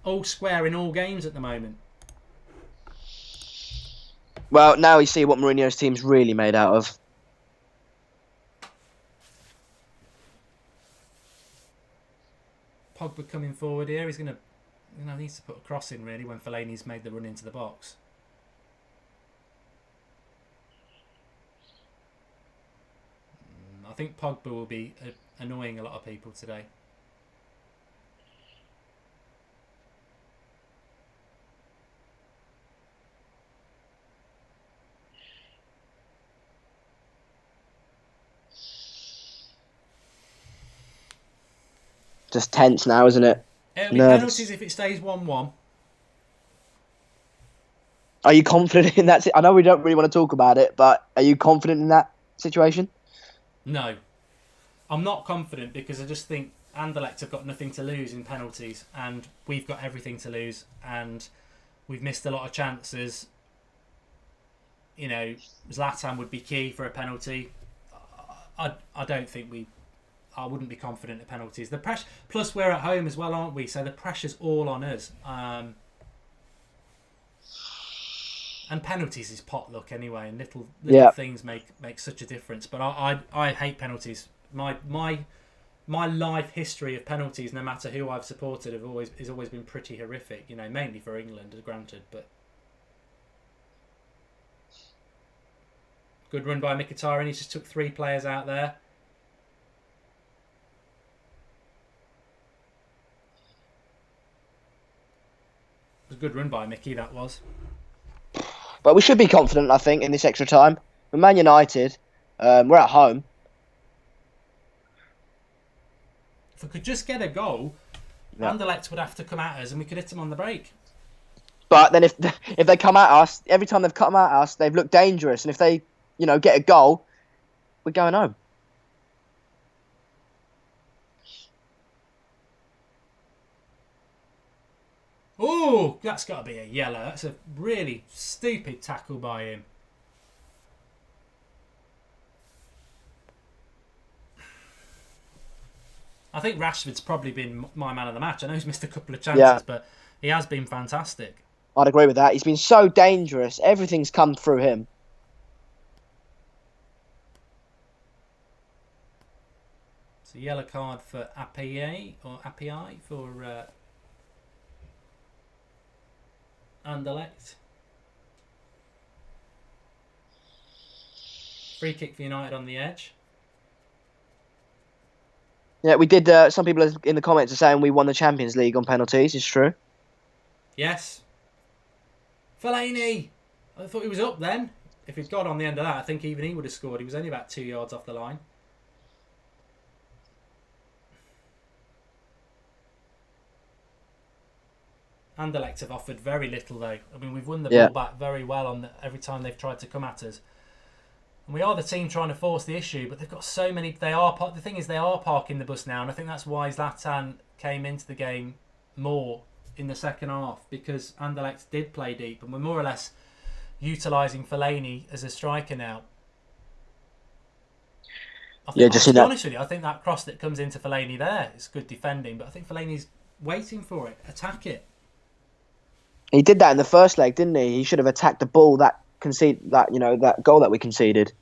all square in all games at the moment. Well, now you see what Mourinho's team's really made out of. Pogba coming forward here. He's going to needs to put a cross in, really, when Fellaini's made the run into the box. I think Pogba will be annoying a lot of people today. Just tense now, isn't it? It'll be Nervous. penalties if it stays 1-1. Are you confident in that? I know we don't really want to talk about it, but are you confident in that situation? No. I'm not confident because I just think Anderlecht have got nothing to lose in penalties and we've got everything to lose and we've missed a lot of chances. You know, Zlatan would be key for a penalty. I don't think I wouldn't be confident at penalties. The pressure, plus we're at home as well, aren't we? So the pressure's all on us. And penalties is potluck anyway, and little things make such a difference. But I hate penalties. My life history of penalties, no matter who I've supported, has always been pretty horrific. You know, mainly for England, granted, but good run by Mkhitaryan. He just took 3 players out there. It was a good run by Mickey, that was. But we should be confident, I think, in this extra time. We're Man United. We're at home. If we could just get a goal, Anderlecht would have to come at us and we could hit them on the break. But then if they come at us, every time they've come at us, they've looked dangerous. And if they, get a goal, we're going home. Oh, that's got to be a yellow. That's a really stupid tackle by him. I think Rashford's probably been my man of the match. I know he's missed a couple of chances, but he has been fantastic. I'd agree with that. He's been so dangerous. Everything's come through him. It's a yellow card for Appiah for Anderlecht. Free kick for United on the edge. Yeah, we did. Some people in the comments are saying we won the Champions League on penalties. It's true. Yes. Fellaini! I thought he was up then. If he'd got on the end of that, I think even he would have scored. He was only about 2 yards off the line. Anderlecht have offered very little though. I mean, we've won the ball back very well on every time they've tried to come at us. And we are the team trying to force the issue, but they've got so many. The thing is, they are parking the bus now, and I think that's why Zlatan came into the game more in the second half, because Anderlecht did play deep, and we're more or less utilising Fellaini as a striker now. To be honest with you, I think that cross that comes into Fellaini there is good defending, but I think Fellaini's waiting for it, attack it. He did that in the first leg, didn't he? He should have attacked the ball that goal that we conceded.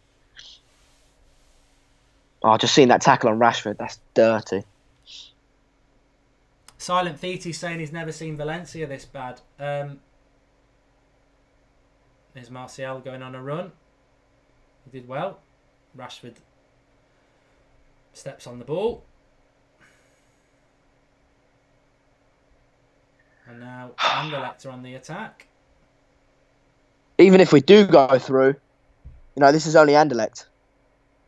Oh, just seeing that tackle on Rashford, that's dirty. Silent Feety saying he's never seen Valencia this bad. There's Martial going on a run. He did well. Rashford steps on the ball. And now Anderlecht are on the attack. Even if we do go through, this is only Anderlecht.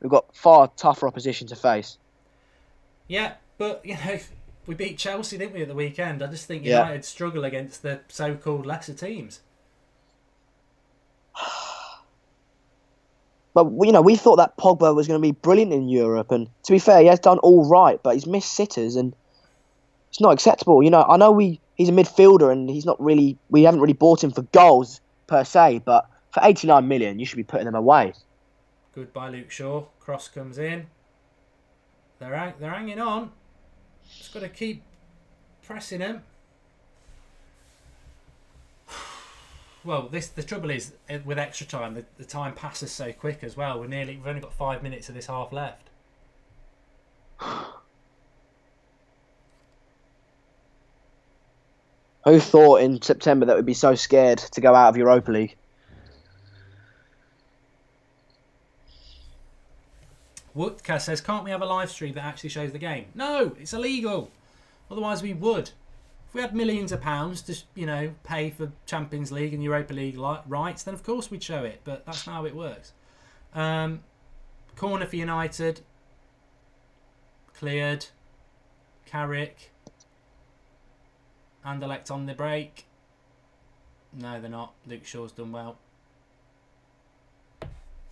We've got far tougher opposition to face. Yeah, but, we beat Chelsea, didn't we, at the weekend? I just think United struggle against the so-called lesser teams. But, we thought that Pogba was going to be brilliant in Europe. And to be fair, he has done all right, but he's missed sitters and it's not acceptable. I know he's a midfielder and we haven't really bought him for goals per se, but for 89 million, you should be putting them away. Good by Luke Shaw. Cross comes in. They're hanging on. Just got to keep pressing him. Well, the trouble is with extra time, the time passes so quick as well. We've only got 5 minutes of this half left. Who thought in September that we'd be so scared to go out of Europa League? Woodka says, can't we have a live stream that actually shows the game? No, it's illegal. Otherwise we would. If we had millions of pounds to, pay for Champions League and Europa League rights, then of course we'd show it. But that's not how it works. Corner for United. Cleared. Carrick. Anderlecht on the break. No, they're not. Luke Shaw's done well.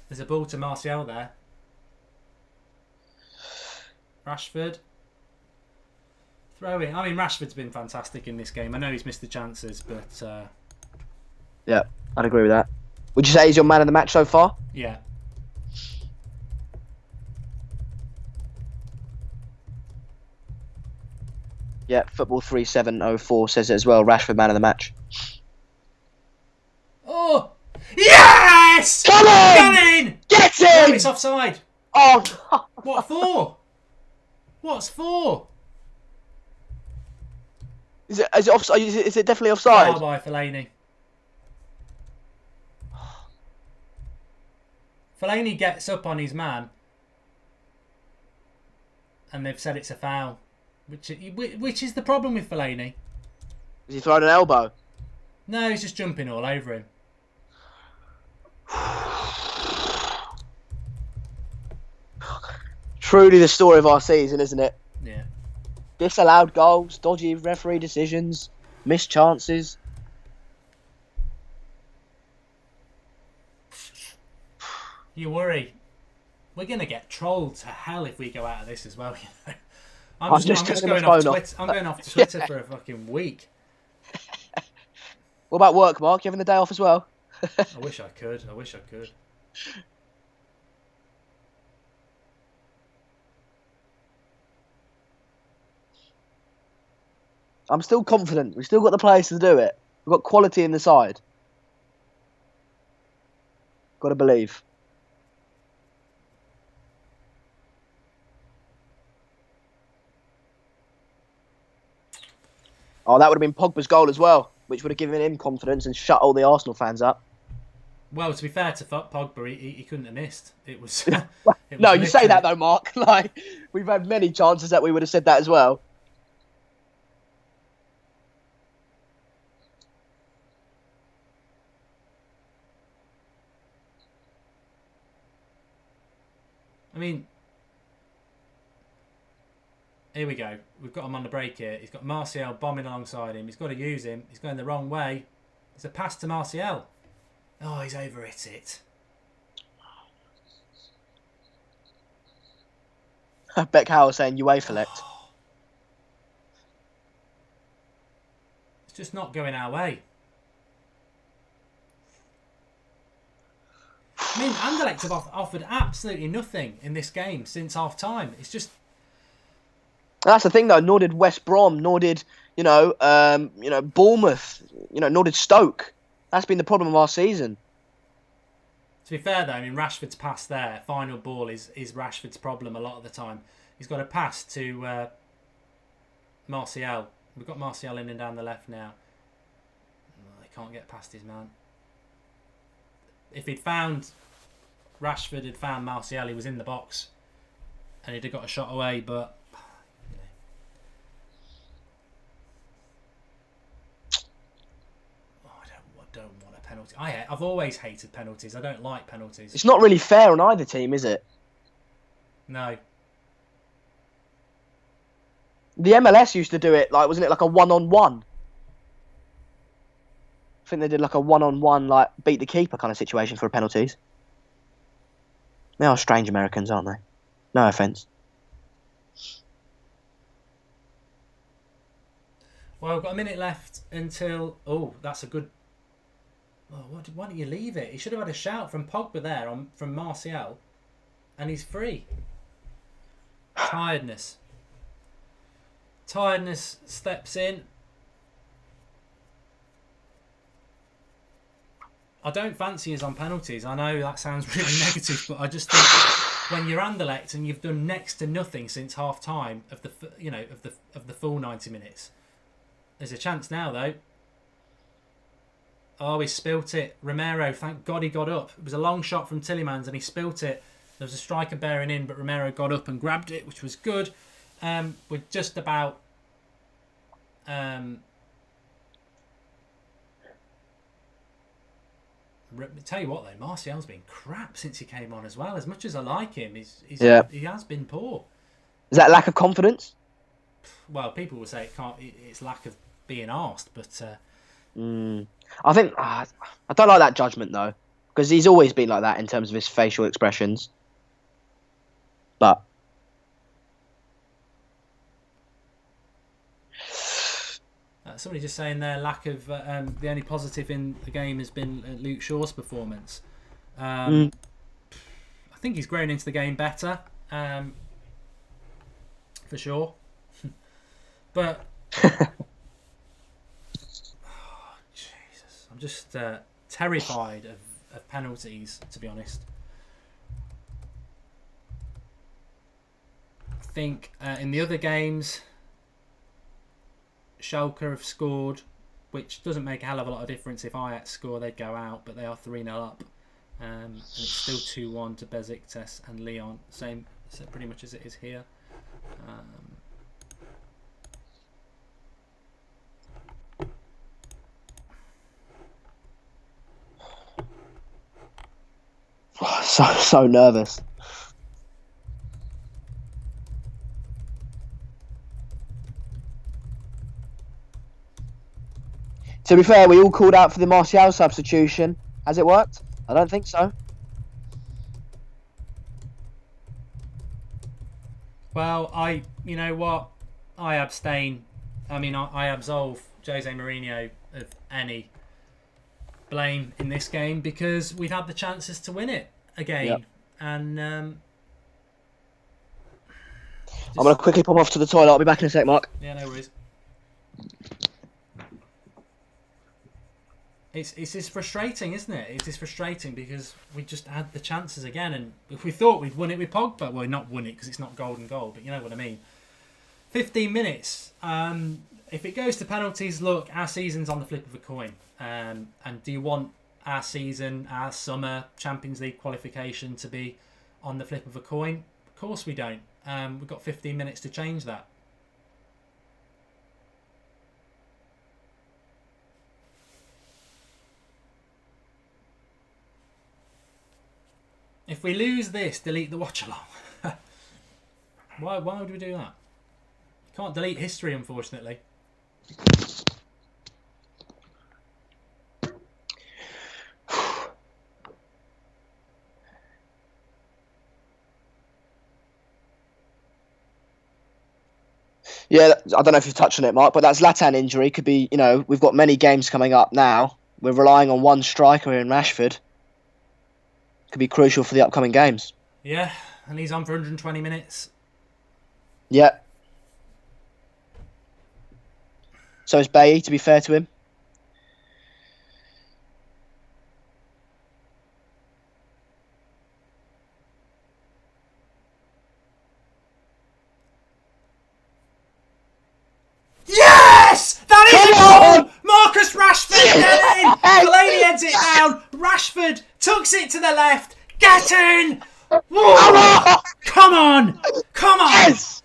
There's a ball to Martial there. Rashford. Throw in. I mean, Rashford's been fantastic in this game. I know he's missed the chances, but... Yeah, I'd agree with that. Would you say he's your man of the match so far? Yeah. Yeah, Football 3704 says it as well. Rashford, man of the match. Oh! Yes! Come on! Get in! Get No, him! it's offside. Oh, no. What for? What's for? Is it offside? Is it definitely offside? Foul by Fellaini. Fellaini gets up on his man, and they've said it's a foul, which is the problem with Fellaini. Is he throwing an elbow? No, he's just jumping all over him. Truly the story of our season, isn't it? Yeah. Disallowed goals, dodgy referee decisions, missed chances. You worry. We're going to get trolled to hell if we go out of this as well, you know. I'm just going off Twitter. I'm going off Twitter for a fucking week. What about work, Mark? You having the day off as well? I wish I could. I'm still confident. We've still got the players to do it. We've got quality in the side. Got to believe. Oh, that would have been Pogba's goal as well, which would have given him confidence and shut all the Arsenal fans up. Well, to be fair to Pogba, he couldn't have missed. It was. No, you say that though, Mark. Like, we've had many chances that we would have said that as well. I mean, here we go. We've got him on the break here. He's got Martial bombing alongside him. He's got to use him. He's going the wrong way. It's a pass to Martial. Oh, he's overhit it. Beck Howell saying UEFA elect. It's just not going our way. I mean, Anderlecht have offered absolutely nothing in this game since half-time. It's just... That's the thing, though. Nor did West Brom. Nor did, Bournemouth. Nor did Stoke. That's been the problem of our season. To be fair, though, I mean, Rashford's pass there, final ball, is Rashford's problem a lot of the time. He's got a pass to Martial. We've got Martial in and down the left now. Oh, they can't get past his man. If he'd found... Rashford had found Martial, he was in the box. And he'd have got a shot away, but... I don't want a penalty. I've always hated penalties. I don't like penalties. It's not really fair on either team, is it? No. The MLS used to do it, wasn't it like a one-on-one? I think they did like a one-on-one, beat the keeper kind of situation for penalties. They are strange Americans, aren't they? No offence. Well, we've got a minute left until... Oh, that's a good... Oh, why don't you leave it? He should have had a shout from Pogba there, from Martial. And he's free. Tiredness steps in. I don't fancy us on penalties. I know that sounds really negative, but I just think when you're Anderlecht and you've done next to nothing since half time of the full 90 minutes, there's a chance now though. Oh, he spilt it. Romero, thank God he got up. It was a long shot from Tillemans and he spilt it. There was a striker bearing in, but Romero got up and grabbed it, which was good. We're just about... Tell you what though, Martial's been crap since he came on as well. As much as I like him, he has been poor. Is that lack of confidence? well, people will say it can't. It's lack of being asked, but I think I don't like that judgment though, because he's always been like that in terms of his facial expressions. But somebody just saying there, lack of the only positive in the game has been Luke Shaw's performance. I think he's grown into the game better, for sure. But Jesus, I'm just terrified of penalties, to be honest. I think in the other games, Schalke have scored, which doesn't make a hell of a lot of difference. If Ajax score, they'd go out, but they are 3-0 up. And it's still 2-1 to Besiktas and Lyon. Same, so pretty much as it is here. so nervous. To be fair, we all called out for the Martial substitution. Has it worked? I don't think so. Well, you know what? I abstain. I mean, I absolve Jose Mourinho of any blame in this game because we've had the chances to win it again. Yep. And I'm going to quickly pop off to the toilet. I'll be back in a sec, Mark. Yeah, no worries. It's just frustrating, isn't it? It is frustrating because we just had the chances again, and if we thought we'd won it with Pogba, well, not won it because it's not golden goal, but you know what I mean. 15 minutes. If it goes to penalties, look, our season's on the flip of a coin. And do you want our season, our summer Champions League qualification to be on the flip of a coin? Of course we don't. We've got 15 minutes to change that. If we lose this, delete the watch-along. Why would we do that? You can't delete history, unfortunately. Yeah, I don't know if you've touched on it, Mark, but that Zlatan injury could be, we've got many games coming up now. We're relying on one striker in Rashford. Could be crucial for the upcoming games. Yeah, and he's on for 120 minutes. Yeah. So is Bailly, to be fair to him. Yes! That is a goal! Marcus Rashford, get in! Fellaini heads it down. Rashford tucks it to the left. Get in! Whoa! Come on! Come on! Yes!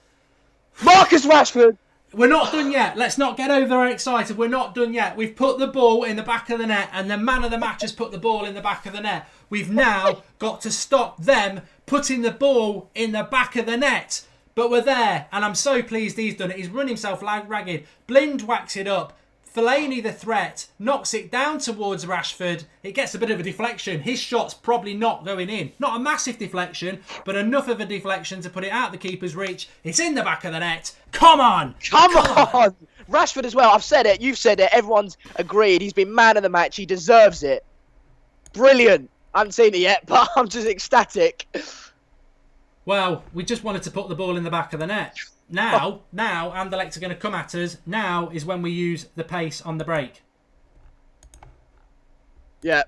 Marcus Rashford! We're not done yet. Let's not get overexcited. We're not done yet. We've put the ball in the back of the net, and the man of the match has put the ball in the back of the net. We've now got to stop them putting the ball in the back of the net. But we're there, and I'm so pleased he's done it. He's run himself ragged. Blind whacks it up. Fellaini, the threat, knocks it down towards Rashford. It gets a bit of a deflection. His shot's probably not going in. Not a massive deflection, but enough of a deflection to put it out the keeper's reach. It's in the back of the net. Come on! Come on! Rashford as well. I've said it. You've said it. Everyone's agreed. He's been man of the match. He deserves it. Brilliant. I haven't seen it yet, but I'm just ecstatic. Well, we just wanted to put the ball in the back of the net. Now Anderlecht are going to come at us. Now is when we use the pace on the break. Yeah.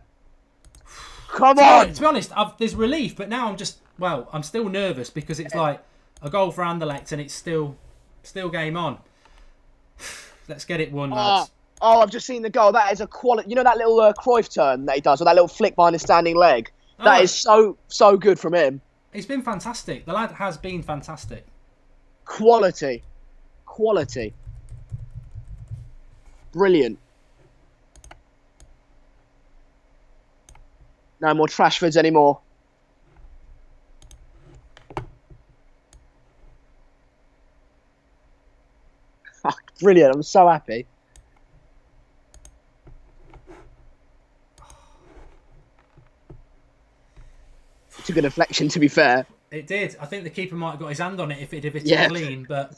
Come on! To be honest, there's relief, but now I'm still nervous because it's like a goal for Anderlecht and it's still game on. Let's get it won, lads. Oh, I've just seen the goal. That is a quality. You know that little Cruyff turn that he does, or that little flick behind his standing leg? That is so good from him. He's been fantastic. The lad has been fantastic. Quality. Brilliant. No more Trashfords anymore. Brilliant. I'm so happy. Took a deflection, to be fair. It did. I think the keeper might have got his hand on it if it had hit Yeah. it clean, but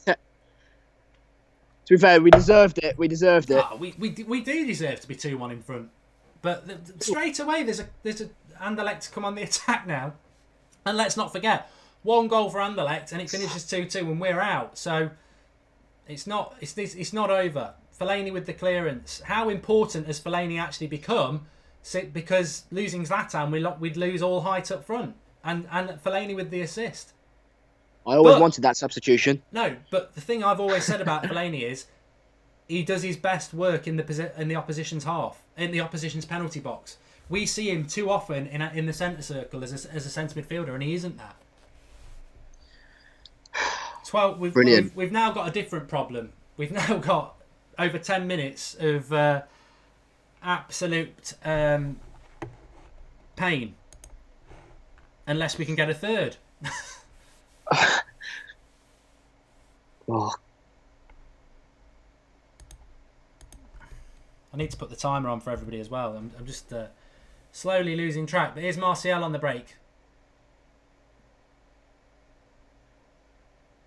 To be fair, we deserved it. We deserved it. we do deserve to be 2-1 in front. But straight away, there's a Anderlecht to come on the attack now, and let's not forget 1 goal for Anderlecht, and it finishes 2-2, and we're out. So it's not over. Fellaini with the clearance. How important has Fellaini actually become? Because losing Zlatan, we'd lose all height up front, and Fellaini with the assist. I always wanted that substitution. No, but the thing I've always said about Fellaini is he does his best work in the opposition's half, in the opposition's penalty box. We see him too often in the centre circle as a centre midfielder, and he isn't that. We've now got a different problem. We've now got over 10 minutes of absolute pain, unless we can get a third. Oh. I need to put the timer on for everybody as well. I'm just slowly losing track. But here's Martial on the break.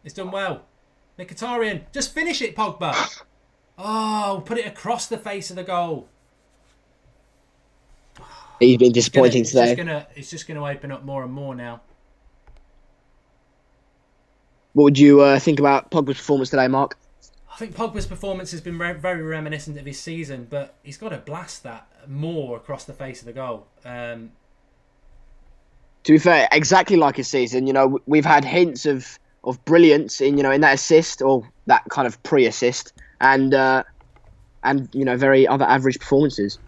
He's done well. Mkhitaryan, just finish it, Pogba. Oh, put it across the face of the goal. He's been disappointing today. It's just going to open up more and more now. What would you think about Pogba's performance today, Mark? I think Pogba's performance has been very reminiscent of his season, but he's got to blast that more across the face of the goal. To be fair, exactly like his season, we've had hints of brilliance in that assist or that kind of pre-assist, and very other average performances.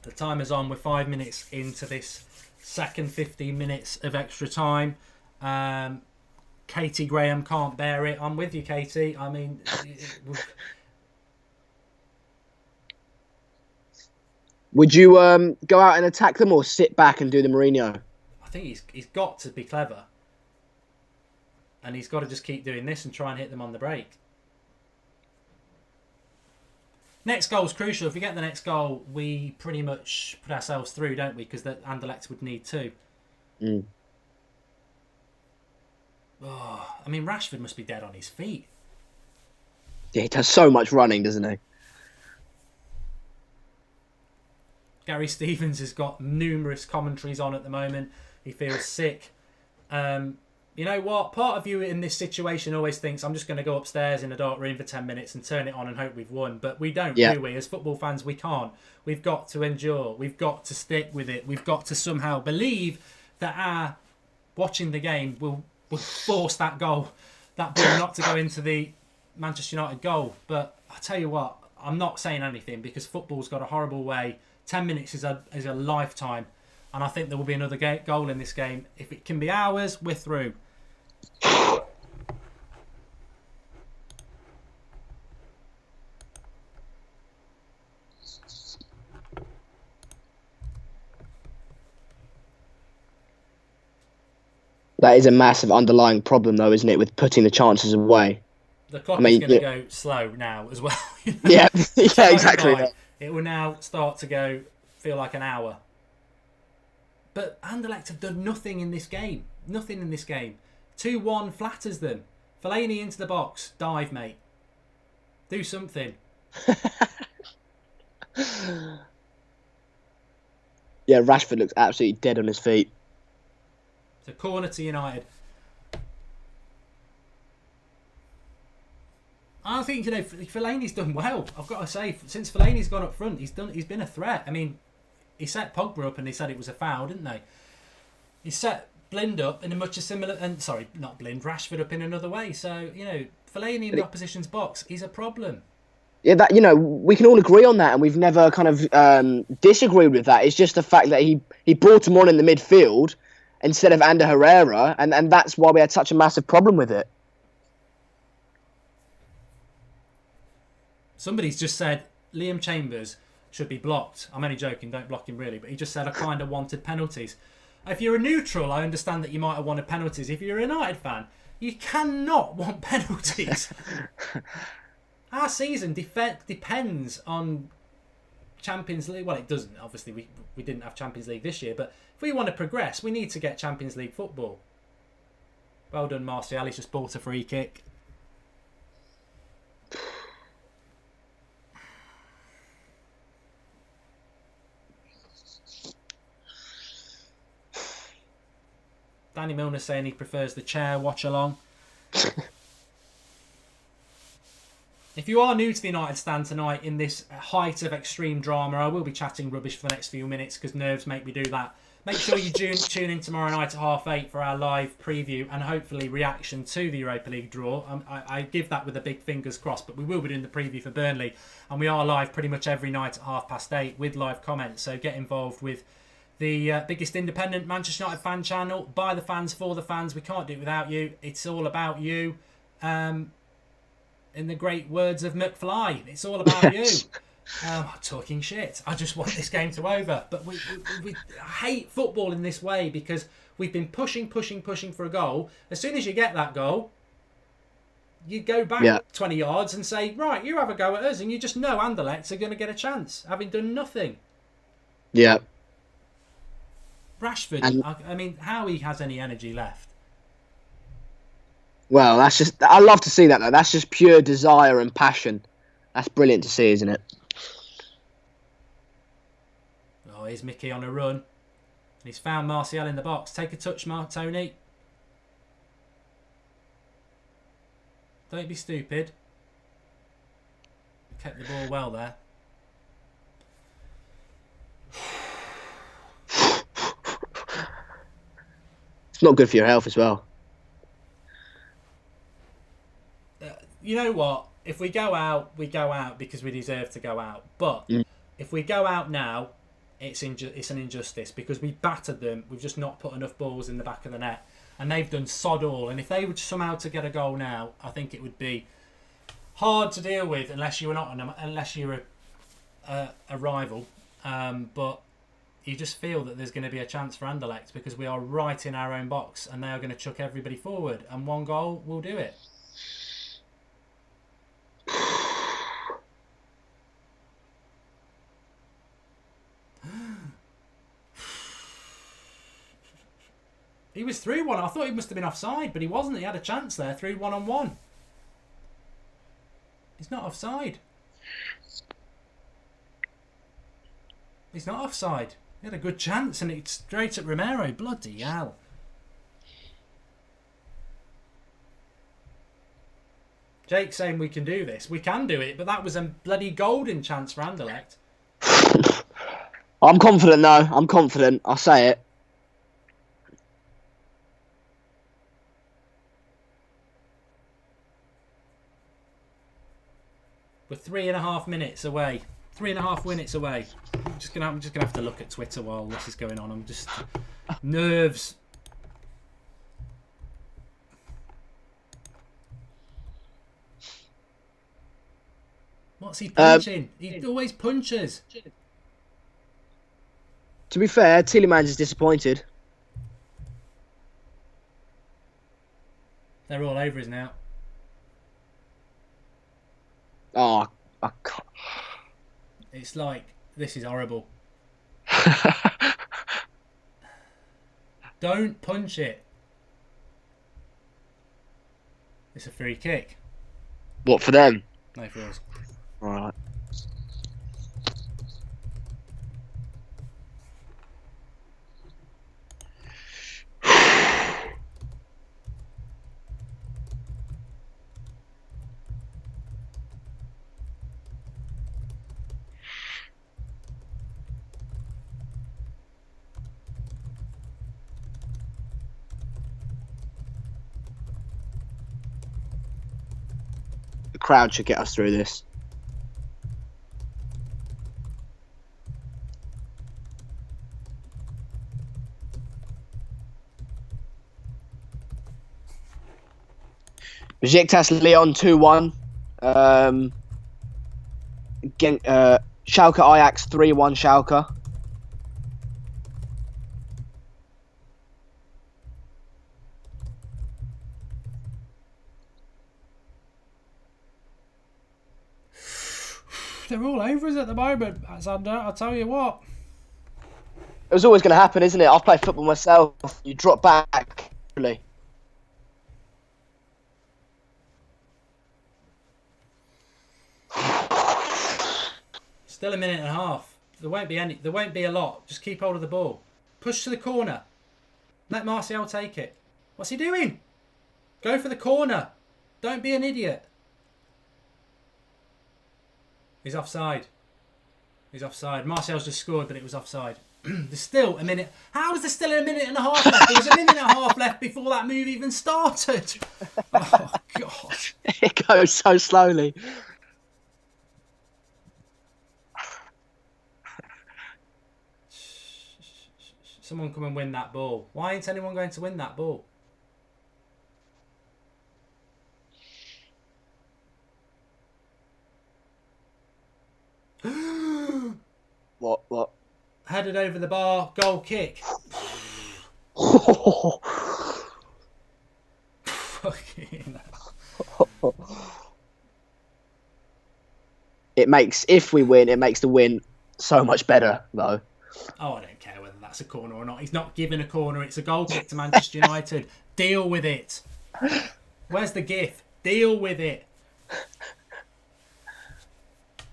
The timer's on. We're 5 minutes into this second 15 minutes of extra time. Katie Graham can't bear it. I'm with you, Katie. I mean, would you go out and attack them or sit back and do the Mourinho? I think he's got to be clever, and he's got to just keep doing this and try and hit them on the break. Next goal's crucial. If we get the next goal, we pretty much put ourselves through, don't we? Because the Anderlecht would need 2. Oh, I mean, Rashford must be dead on his feet. Yeah, he does so much running, doesn't he? Gary Stevens has got numerous commentaries on at the moment. He feels sick. You know what? Part of you in this situation always thinks, I'm just going to go upstairs in a dark room for 10 minutes and turn it on and hope we've won. But we don't, do we? As football fans, we can't. We've got to endure. We've got to stick with it. We've got to somehow believe that our watching the game will force that goal, that ball not to go into the Manchester United goal. But I tell you what, I'm not saying anything because football's got a horrible way. 10 minutes is a lifetime. And I think there will be another goal in this game. If it can be ours, we're through. That is a massive underlying problem, though, isn't it, with putting the chances away? The clock is going to go slow now as well. Yeah, exactly. It will now start to feel like an hour. But Anderlecht have done nothing in this game. Nothing in this game. 2-1 flatters them. Fellaini into the box. Dive, mate. Do something. Yeah, Rashford looks absolutely dead on his feet. It's a corner to United. I think, Fellaini's done well. I've got to say, since Fellaini's gone up front, he's been a threat. I mean, he set Pogba up and they said it was a foul, didn't they? He set Blind up in a much similar... and sorry, not Blind, Rashford up in another way. So, Fellaini in the opposition's box is a problem. Yeah, that we can all agree on that, and we've never kind of disagreed with that. It's just the fact that he brought him on in the midfield instead of Ander Herrera, and that's why we had such a massive problem with it. Somebody's just said Liam Chambers should be blocked. I'm only joking, don't block him really, but he just said I kind of wanted penalties. If you're a neutral, I understand that you might have wanted penalties. If you're a United fan, you cannot want penalties. our season depends on Champions League. Well, it doesn't. Obviously, we didn't have Champions League this year, but if we want to progress, we need to get Champions League football. Well done, Martial. He's just bought a free kick. Danny Milner saying he prefers the chair watch along. If you are new to the United Stand tonight in this height of extreme drama, I will be chatting rubbish for the next few minutes because nerves make me do that. Make sure you tune in tomorrow night at 8:30 for our live preview and hopefully reaction to the Europa League draw. I give that with the big fingers crossed, but we will be doing the preview for Burnley. And we are live pretty much every night at 8:30 with live comments. So get involved with the biggest independent Manchester United fan channel. By the fans, for the fans. We can't do it without you. It's all about you. In the great words of McFly, it's all about you. Talking shit. I just want this game to over. But we hate football in this way because we've been pushing for a goal. As soon as you get that goal, you go back 20 yards and say, right, you have a go at us. And you just know Anderlecht are going to get a chance, having done nothing. Yeah. Rashford, I mean, how he has any energy left. Well, that's just... I love to see that, though. That's just pure desire and passion. That's brilliant to see, isn't it? Oh, here's Mickey on a run. He's found Martial in the box. Take a touch, Tony. Don't be stupid. Kept the ball well there. It's not good for your health as well. You know what? If we go out, we go out because we deserve to go out. But if we go out now, it's an injustice because we battered them. We've just not put enough balls in the back of the net. And they've done sod all. And if they were somehow to get a goal now, I think it would be hard to deal with unless you were a rival. But you just feel that there's going to be a chance for Anderlecht because we are right in our own box and they are going to chuck everybody forward. And one goal will do it. He was through one. I thought he must have been offside, but he wasn't. He had a chance there through 1-on-1. He's not offside. He's not offside. He had a good chance and it's straight at Romero. Bloody hell. Jake's saying we can do this. We can do it, but that was a bloody golden chance for Anderlecht. I'm confident, though. I'm confident. I'll say it. We're 3.5 minutes away. 3.5 minutes away. I'm just gonna have to look at Twitter while this is going on. I'm just nerves. What's he punching? He always punches. To be fair, Tielemans is disappointed. They're all over us now. Oh, I can't. It's like, this is horrible. Don't punch it. It's a free kick. What, for them? No, for us. Alright. The crowd should get us through this. Besiktas Lyon 2-1. Schalke Ajax 3-1 Schalke. They're all over us at the moment, Xander. I'll tell you what. It was always going to happen, isn't it? I've played football myself. You drop back. Really. Still a minute and a half. There won't be a lot. Just keep hold of the ball. Push to the corner. Let Martial take it. What's he doing? Go for the corner. Don't be an idiot. He's offside. He's offside. Martial's just scored, but it was offside. There's still a minute. How is there still a minute and a half left? There was a minute and a half left before that move even started. Oh, God. It goes so slowly. Someone come and win that ball. Why ain't anyone going to win that ball? What? Headed over the bar, goal kick. Fucking It makes, if we win, it makes the win so much better, though. Oh, I don't care whether that's a corner or not. He's not giving a corner. It's a goal kick to Manchester United. Deal with it. Where's the gif? Deal with it.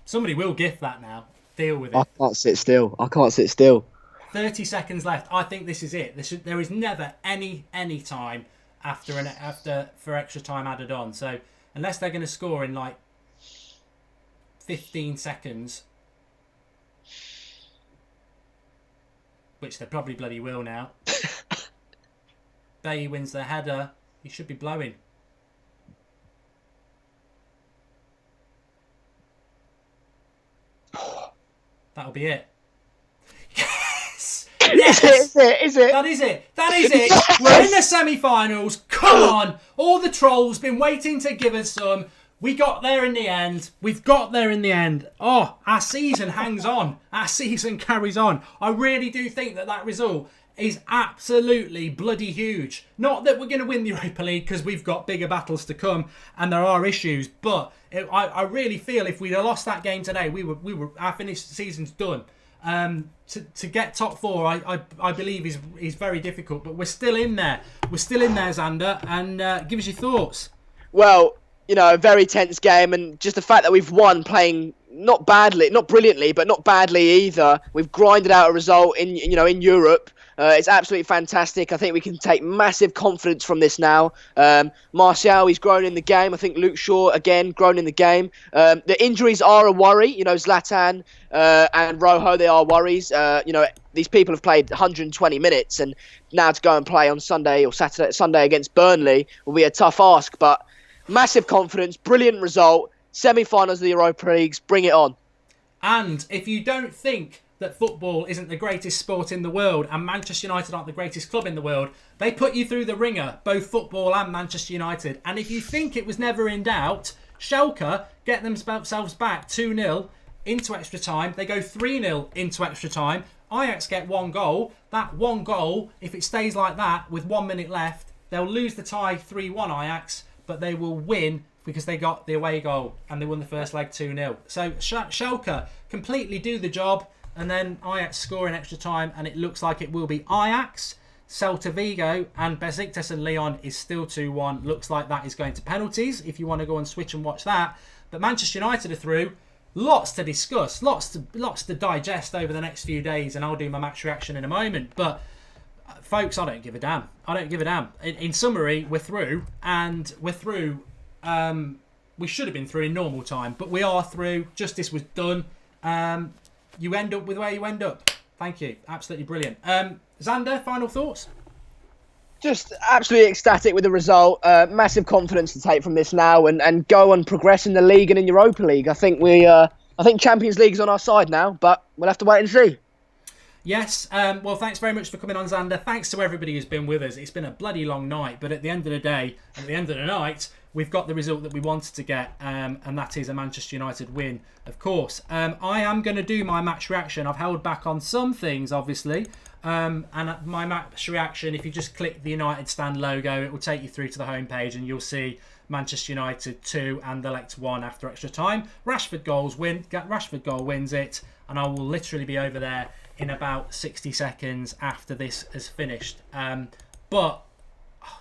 Somebody will gif that now. Deal with it. I can't sit still. 30 seconds left. I think this is it. There is never any time after for extra time added on. So unless they're going to score in like 15 seconds, which they probably bloody will now. Bailly wins the header. He should be blowing. That'll be it. Yes! Yes! Is it? That is it. We're in the semi-finals. Come on. All the trolls been waiting to give us some. We got there in the end. We've got there in the end. Oh, our season hangs on. Our season carries on. I really do think that result is absolutely bloody huge. Not that we're going to win the Europa League because we've got bigger battles to come and there are issues, but I really feel if we'd have lost that game today, our finished season's done. To get top four, I believe is very difficult, but we're still in there. We're still in there, Xander, and give us your thoughts. Well, you know, a very tense game, and just the fact that we've won playing not badly, not brilliantly, but not badly either. We've grinded out a result in Europe. It's absolutely fantastic. I think we can take massive confidence from this now. Martial, he's grown in the game. I think Luke Shaw, again, grown in the game. The injuries are a worry. You know, Zlatan and Rojo, they are worries. These people have played 120 minutes, and now to go and play on Sunday against Burnley will be a tough ask. But massive confidence, brilliant result. Semi-finals of the Europa Leagues, bring it on. And if you don't think that football isn't the greatest sport in the world and Manchester United aren't the greatest club in the world, they put you through the ringer, both football and Manchester United. And if you think it was never in doubt, Schalke get themselves back 2-0 into extra time. They go 3-0 into extra time. Ajax get one goal. That one goal, if it stays like that with 1 minute left, they'll lose the tie 3-1 Ajax, but they will win because they got the away goal and they won the first leg 2-0. So Schalke completely do the job, and then Ajax score in extra time, and it looks like it will be Ajax, Celta Vigo, and Besiktas and Lyon is still 2-1. Looks like that is going to penalties if you want to go and switch and watch that. But Manchester United are through. Lots to discuss, lots to digest over the next few days, and I'll do my match reaction in a moment. But folks, I don't give a damn. In summary, we're through, and we're through. We should have been through in normal time, but we are through. Justice was done. You end up with where you end up. Thank you. Absolutely brilliant. Xander, final thoughts? Just absolutely ecstatic with the result. Massive confidence to take from this now and go and progress in the league and in Europa League. I think Champions League is on our side now, but we'll have to wait and see. Yes. Well, thanks very much for coming on, Xander. Thanks to everybody who's been with us. It's been a bloody long night, but at the end of the day, at the end of the night, we've got the result that we wanted to get, and that is a Manchester United win, of course. I am going to do my match reaction. I've held back on some things, obviously, And my match reaction, if you just click the United Stand logo, it will take you through to the homepage and you'll see Manchester United 2 and Anderlecht 1 after extra time. Rashford goal wins it, and I will literally be over there in about 60 seconds after this has finished. But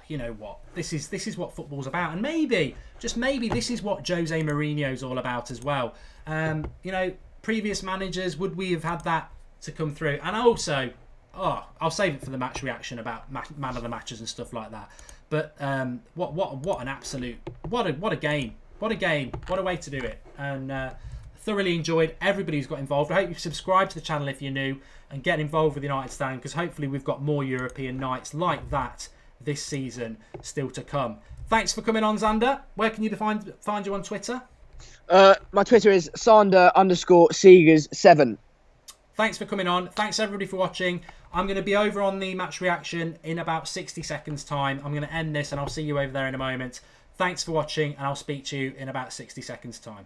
you know what? This is what football's about, and maybe, just maybe, this is what Jose Mourinho's all about as well. You know, previous managers, would we have had that to come through? And also, I'll save it for the match reaction about man of the matches and stuff like that. But what an absolute, what a game, what a way to do it. And thoroughly enjoyed everybody who's got involved. I hope you subscribe to the channel if you're new and get involved with the United Stand, because hopefully we've got more European nights like that this season still to come. Thanks for coming on, Xander. Where can you find you on Twitter? My Twitter is Sander_Seegers7. Thanks for coming on. Thanks everybody for watching. I'm going to be over on the match reaction in about 60 seconds time. I'm going to end this and I'll see you over there in a moment. Thanks for watching, and I'll speak to you in about 60 seconds time.